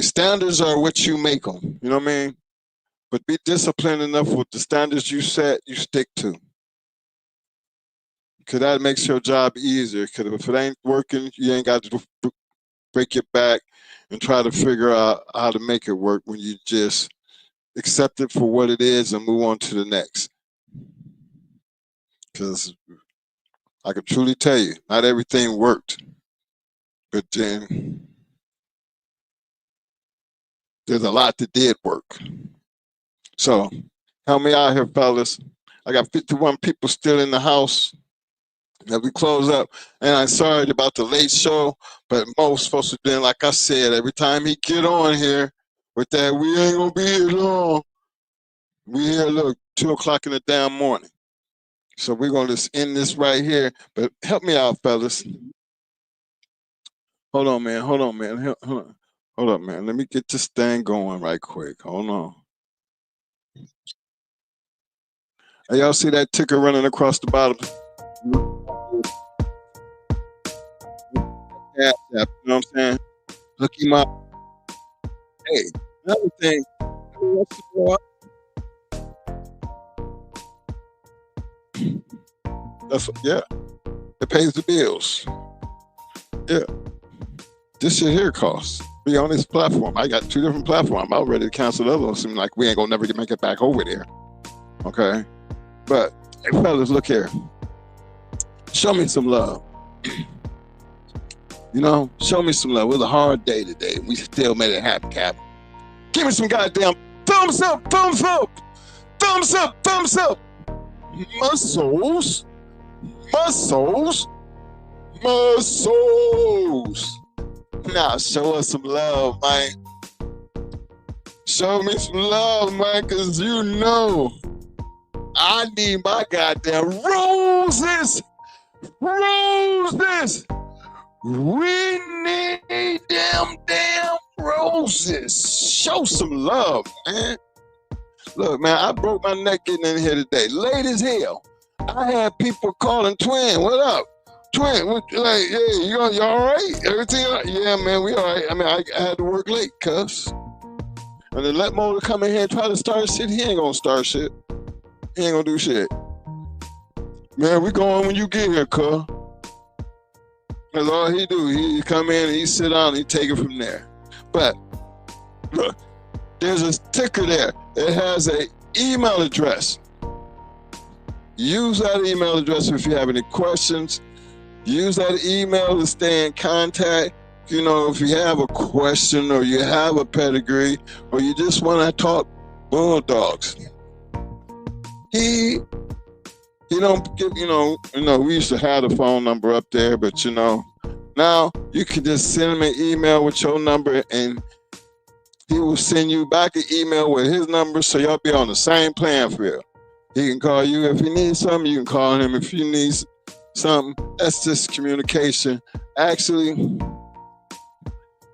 Standards are what you make them. You know what I mean? But be disciplined enough with the standards you set, you stick to. because that makes your job easier. Because if it ain't working, you ain't got to break your back and try to figure out how to make it work when you just accept it for what it is and move on to the next. Because I can truly tell you, not everything worked, but then there's a lot that did work. So help me out here, fellas. I got 51 people still in the house as we close up. And I'm sorry about the late show, but Mo's supposed to be, like I said, every time he get on here with that, we ain't gonna be here long. We here, look, 2 o'clock in the damn morning. So we're gonna just end this right here. But help me out, fellas. Hold on, man. Hold on, man. Hold up, man. Let me get this thing going right quick. Hold on. Hey, y'all see that ticker running across the bottom? You know what I'm saying? Look him up. Hey, another thing. That's yeah. It pays the bills. Yeah. This shit here costs. Be on this platform. I got 2 different platforms. I'm ready to cancel the other one. Seem like we ain't gonna never make it back over there. Okay. But hey, fellas, look here. Show me some love. You know, show me some love. It was a hard day today. We still made it happen, Cap. Give me some goddamn thumbs up, thumbs up, thumbs up, thumbs up. Muscles, muscles, muscles. Now show us some love, man. Show me some love, man, because you know I need my goddamn roses. Roses. We need them damn roses. Show some love, man. Look, man, I broke my neck getting in here today. Late as hell. I had people calling Twin. What up? Twin, like, hey, you all right? Everything all right? Yeah, man, we all right. I mean, I had to work late, cuz. And then let Mo come in here and try to start shit. He ain't gonna start shit. He ain't gonna do shit. Man, we going when you get here, cuz. That's all he do. He come in and he sit down and he take it from there. But look, there's a sticker there. It has an email address. Use that email address if you have any questions. Use that email to stay in contact. You know, if you have a question or you have a pedigree or you just want to talk bulldogs. He don't give, you know, we used to have the phone number up there, but you know, now you can just send him an email with your number and he will send you back an email with his number so y'all be on the same playing field. He can call you if you need something, you can call him if you need something. That's just communication. Actually,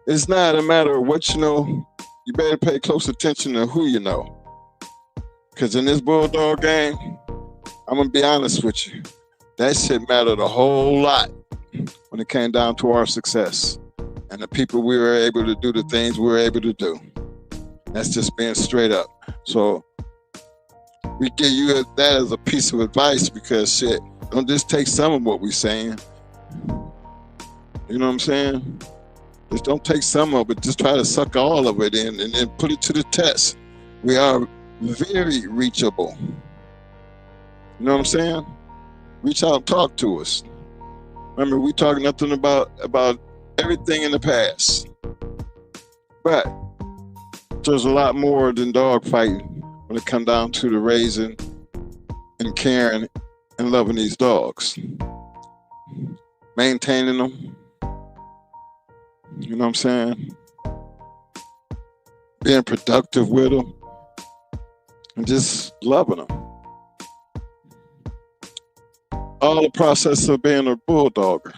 it's not a matter of what you know. You better pay close attention to who you know. Because in this bulldog game, I'm going to be honest with you. That shit mattered a whole lot when it came down to our success. And the people we were able to do the things we were able to do. That's just being straight up. So we give you that as a piece of advice because shit, don't just take some of what we're saying. You know what I'm saying? Just don't take some of it, just try to suck all of it in and then put it to the test. We are very reachable. You know what I'm saying? Reach out and talk to us. Remember, we talk nothing about everything in the past. But there's a lot more than dog fighting when it comes down to the raising and caring and loving these dogs. Maintaining them. You know what I'm saying? Being productive with them. And just loving them. All the process of being a bulldogger.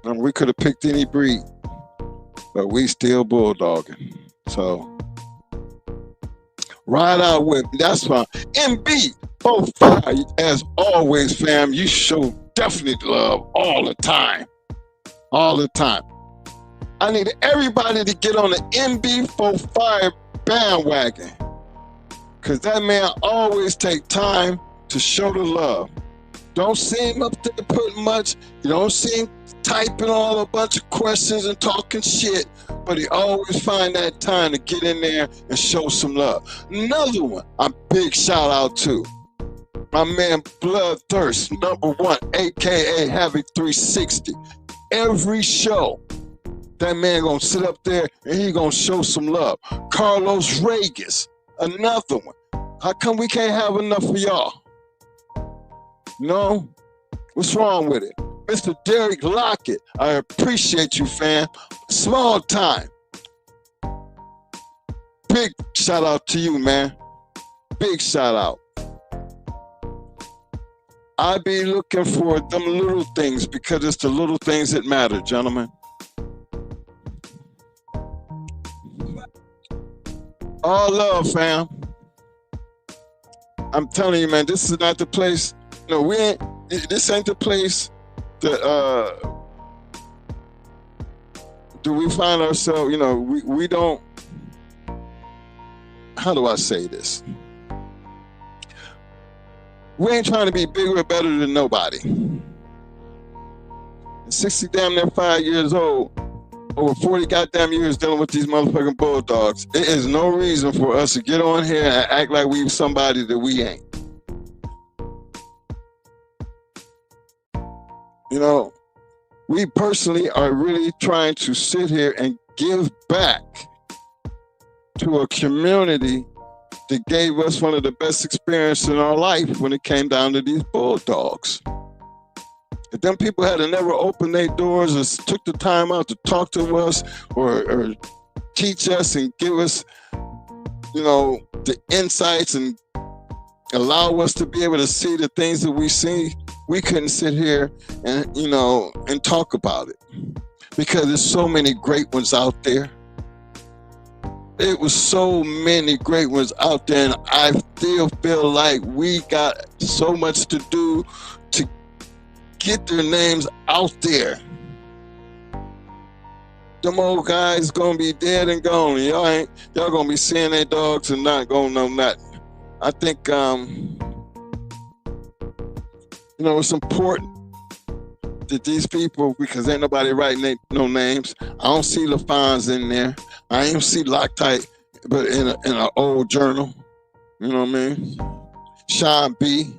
And we could have picked any breed, but we still bulldogging. So ride out with me. That's fine. MB05, as always, fam, you show definitely love all the time. All the time. I need everybody to get on the MB45 bandwagon. Because that man always take time to show the love. Don't see him up there putting much. You don't see him typing all a bunch of questions and talking shit, but he always find that time to get in there and show some love. Another one, a big shout out to my man Bloodthirst, #1, aka Havoc 360. Every show, that man gonna sit up there and he gonna show some love. Carlos Regis, another one. How come we can't have enough of y'all? No? What's wrong with it? Mr. Derek Lockett, I appreciate you, fam. Small time. Big shout out to you, man. Big shout out. I be looking for them little things because it's the little things that matter, gentlemen. All love, fam. I'm telling you, man, this is not the place. No, this ain't the place that do we find ourselves, we don't, how do I say this? We ain't trying to be bigger or better than nobody. 60 damn near 5 years old, over 40 goddamn years dealing with these motherfucking bulldogs. There is no reason for us to get on here and act like we somebody that we ain't. We personally are really trying to sit here and give back to a community that gave us one of the best experiences in our life when it came down to these bulldogs. If them people had never opened their doors or took the time out to talk to us or teach us and give us, the insights and allow us to be able to see the things that we see, we couldn't sit here and, and talk about it because there's so many great ones out there. It was so many great ones out there, and I still feel like we got so much to do to get their names out there. Them old guys gonna be dead and gone. Y'all gonna be seeing their dogs and not gonna know nothing. I think it's important that these people, because ain't nobody writing no names. I don't see LaFons in there. I ain't see Loctite, but in an old journal. You know what I mean? Sean B.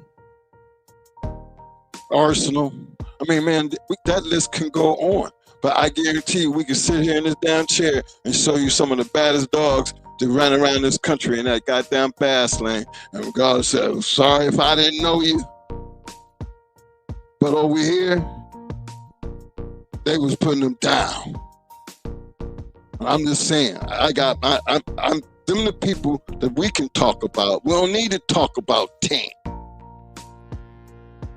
Arsenal. I mean, man, that list can go on. But I guarantee you, we can sit here in this damn chair and show you some of the baddest dogs that ran around this country in that goddamn fast lane. And God said, sorry if I didn't know you. But over here, they was putting them down. I'm just saying, I'm them the people that we can talk about. We don't need to talk about Tank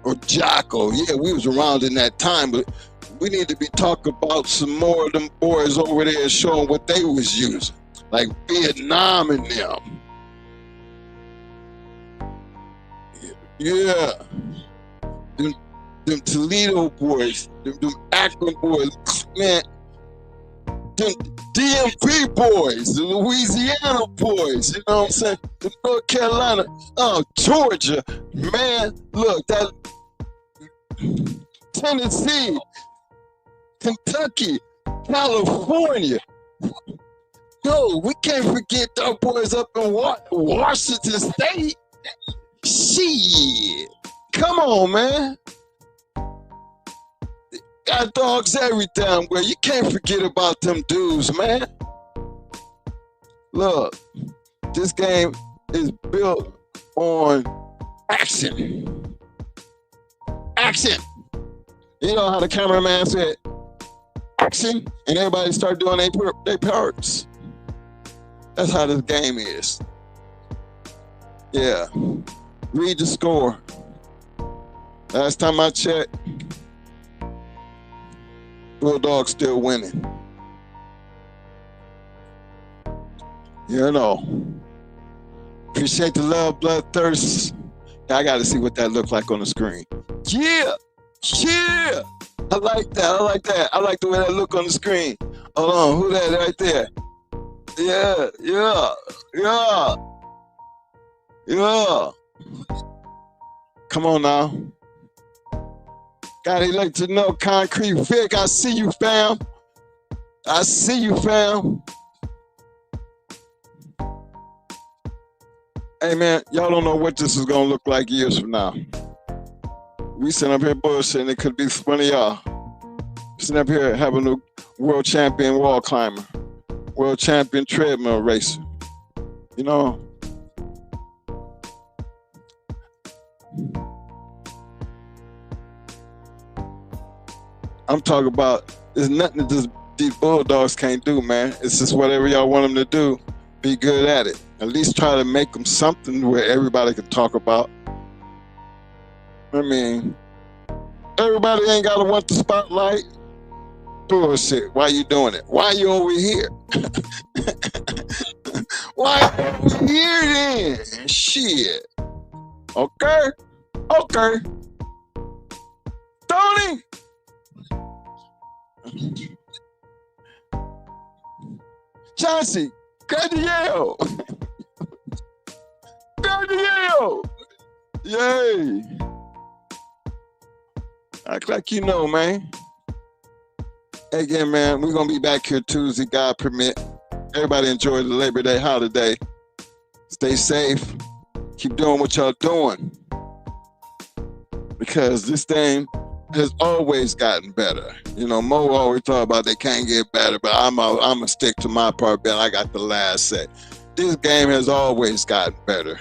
or Jocko. Yeah, we was around in that time, but we need to be talking about some more of them boys over there showing what they was using, like Vietnam and them. Yeah. Them Toledo boys, them Akron boys, man, them DMV boys, the Louisiana boys, you know what I'm saying? The North Carolina, Georgia, man, look, that Tennessee, Kentucky, California. No, we can't forget our boys up in Washington State. Shit. Come on, man. Got dogs every damn where. You can't forget about them dudes, man. Look, this game is built on action. Action. You know how the cameraman said, action, and everybody start doing their parts. That's how this game is. Yeah. Read the score. Last time I checked, Bulldogs still winning. Appreciate the love, Bloodthirst. I got to see what that looked like on the screen. Yeah. I like that. I like the way that look on the screen. Hold on, who that right there? Yeah. Come on now. Gotta let you know, Concrete Vic, I see you, fam. I see you, fam. Hey, man, y'all don't know what this is gonna look like years from now. We sitting up here bullshitting, it could be one of y'all. Sitting up here having a world champion wall climber, world champion treadmill racer. You know, I'm talking about, there's nothing that these bulldogs can't do, man. It's just whatever y'all want them to do, be good at it. At least try to make them something where everybody can talk about. I mean, everybody ain't got to want the spotlight. Bullshit. Why you doing it? Why you over here? Why over here then? Shit. Okay. Okay. Tony. Chauncey, go to Yale. Go to Yale. Yay. Act like you know, man. Again, man, we're going to be back here Tuesday, God permit. Everybody enjoy the Labor Day holiday. Stay safe. Keep doing what y'all doing. Because this thing has always gotten better. You know, Mo always talk about they can't get better, but I'm going to stick to my part, Ben. I got the last say. This game has always gotten better.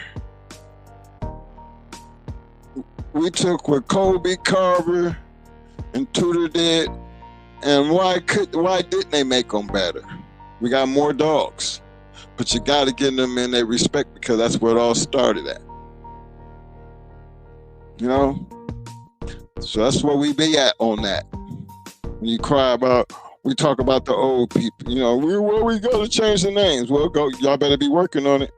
We took what Kobe, Carver, and Tudor did, and why didn't they make them better? We got more dogs, but you got to give them in their respect because that's where it all started at. You know? So that's where we be at on that. When you cry about, we talk about the old people, you know, where we go to change the names? Well, go, y'all better be working on it.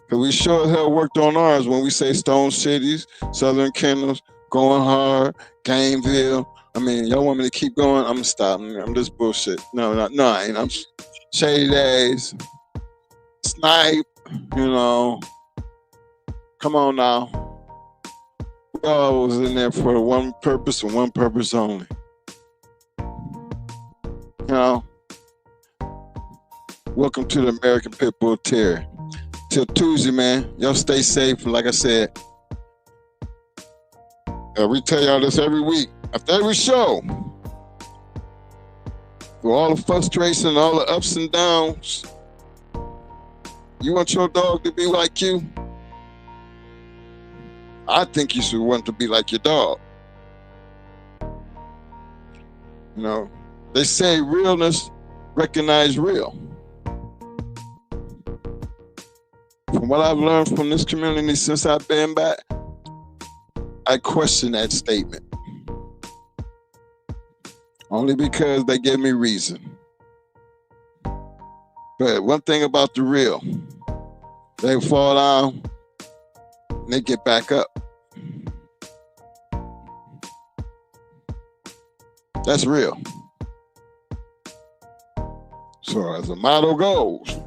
Because we sure as hell worked on ours when we say Stone Cities, Southern Kennels, Going Hard, Gameville. I mean, y'all want me to keep going? I'm going to stop. I'm just bullshit. No, I ain't. I'm Shady Days, Snipe, you know. Come on now. We all was in there for one purpose and one purpose only. You know. Welcome to the American Pit Bull Terrier. Till Tuesday, man. Y'all stay safe. Like I said, we tell y'all this every week, after every show. Through all the frustration, all the ups and downs, you want your dog to be like you? I think you should want to be like your dog. You know, they say realness recognize real. From what I've learned from this community since I've been back, I question that statement. Only because they give me reason. But one thing about the real, they fall down and they get back up. That's real. So as the motto goes,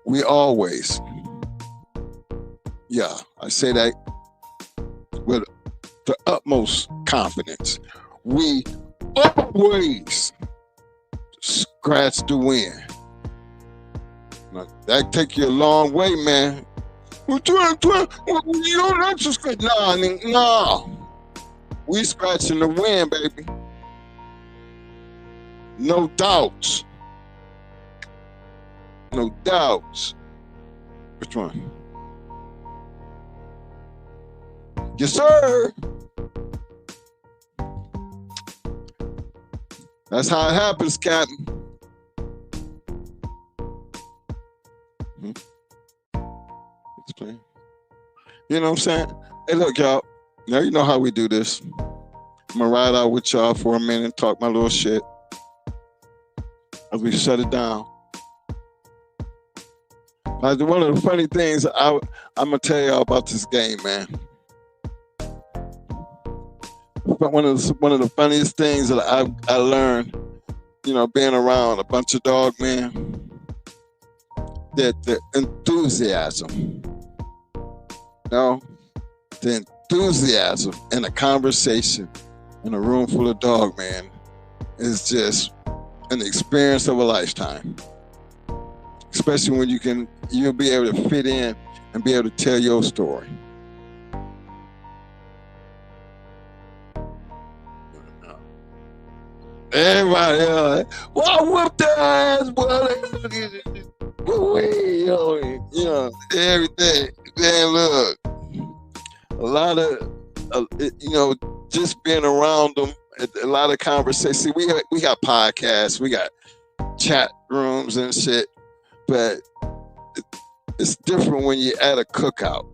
we always, yeah, I say that with the utmost confidence, we always scratch the win. Now, that take you a long way, man. You don't have to scratch. No. We scratching the win, baby. No doubts. No doubts. Which one? Yes, sir. That's how it happens, Captain. Explain. You know what I'm saying? Hey, look, y'all. Now you know how we do this. I'm gonna ride out with y'all for a minute and talk my little shit as we shut it down. One of the funny things I'm gonna tell y'all about this game, man. But one of the funniest things that I learned, you know, being around a bunch of dog men, that the enthusiasm, you know, the enthusiasm in a conversation in a room full of dog, man, is just an experience of a lifetime. Especially when you'll be able to fit in and be able to tell your story. Everybody, well, I whooped their ass, boy. You know, everything. Man, look, a lot of, you know, just being around them, a lot of conversations. See, we got podcasts, we got chat rooms and shit, but it's different when you're at a cookout.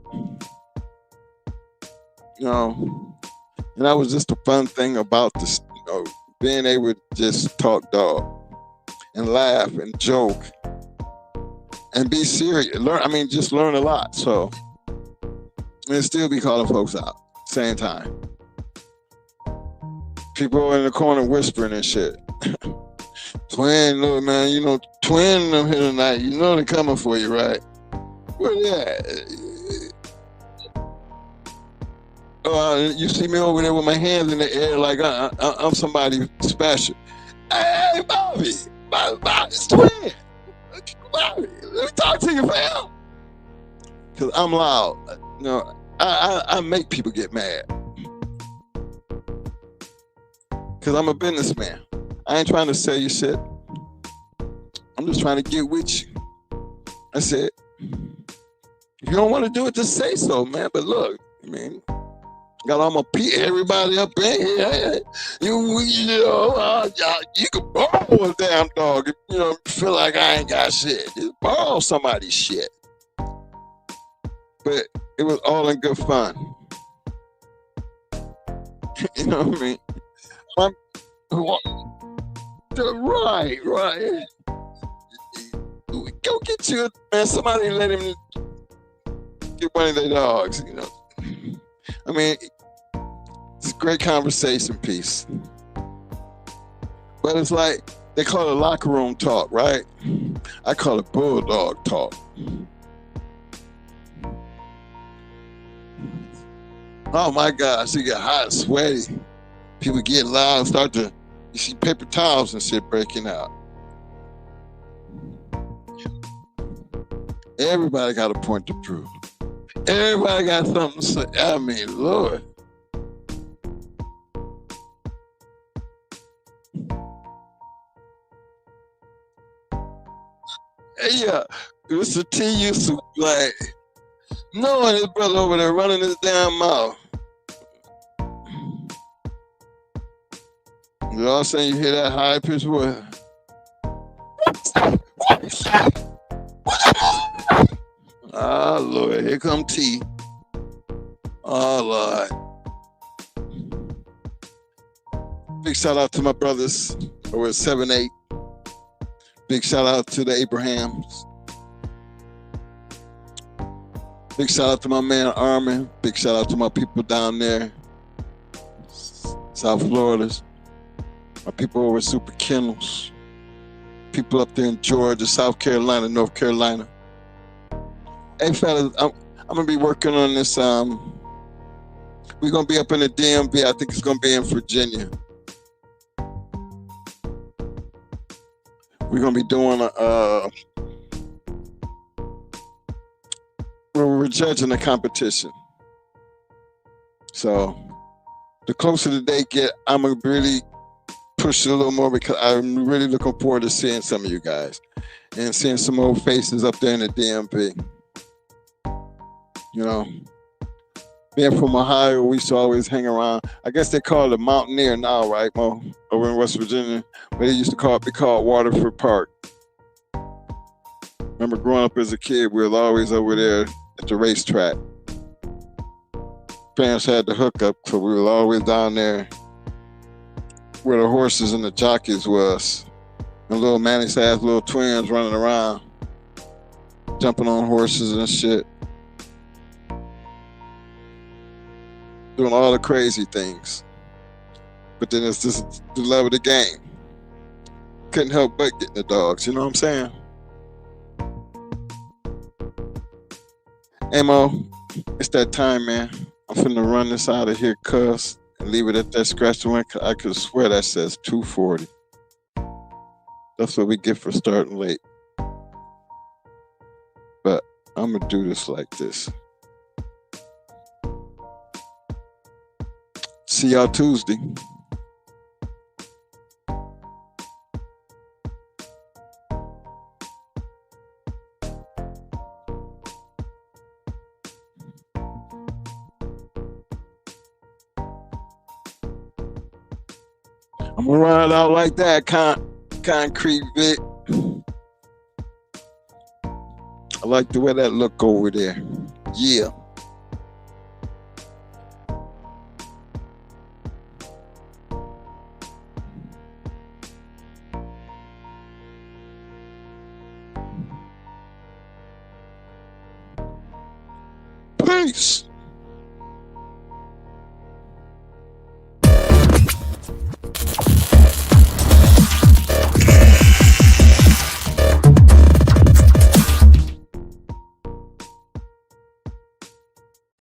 You know, and that was just the fun thing about this, you know, being able to just talk dog and laugh and joke and be serious. Just learn a lot. So, and still be calling folks out same time. People in the corner whispering and shit. Twin, look, man, you know, Twin them here tonight. You know they're coming for you, right? Where they at? You see me over there with my hands in the air like I'm somebody special. Hey, Bobby, it's Twin. Bobby, let me talk to you, fam. Because I'm loud. You know, I make people get mad. Because I'm a businessman. I ain't trying to sell you shit. I'm just trying to get with you. That's it. If you don't want to do it, just say so, man. But look, I mean, got all my everybody up in here. You can borrow a damn dog if you know feel like I ain't got shit. Just borrow somebody's shit. But it was all in good fun. You know what I mean? Right. Go get you, man. Somebody let him get one of their dogs. You know. I mean, it's a great conversation piece. But it's like, they call it locker room talk, right? I call it bulldog talk. Oh my gosh, you get hot and sweaty. People get loud and you see paper towels and shit breaking out. Everybody got a point to prove. Everybody got something to say. I mean, Lord. Hey, yeah, Mr. T used to like, knowing his brother over there running his damn mouth. You all of a sudden you hear that high pitched voice. Ah, Lord, here come T. Oh, Lord. Big shout out to my brothers over at 7-8. Big shout out to the Abrahams. Big shout out to my man Armin. Big shout out to my people down there, South Florida's. My people over at Super Kennels. People up there in Georgia, South Carolina, North Carolina. Hey, fellas, I'm going to be working on this. We're going to be up in the DMV. I think it's going to be in Virginia. We're going to be doing we're judging a competition. So the closer the day get, I'm going to really push it a little more because I'm really looking forward to seeing some of you guys and seeing some old faces up there in the DMV. You know, being from Ohio, we used to always hang around. I guess they call it Mountaineer now, right, Mo? Over in West Virginia, but they used to be called Waterford Park. Remember growing up as a kid, we were always over there at the racetrack. Parents had the hookup, so we were always down there where the horses and the jockeys was. And little Manny-sized little twins running around, jumping on horses and shit. Doing all the crazy things. But then it's just the love of the game. Couldn't help but getting the dogs, you know what I'm saying? Hey Mo, it's that time, man. I'm finna run this out of here, cuz, and leave it at that scratch one. I could swear that says 240. That's what we get for starting late. But I'm gonna do this like this. See y'all Tuesday. I'm gonna run it out like that, concrete Vic. I like the way that look over there. Yeah. Peace.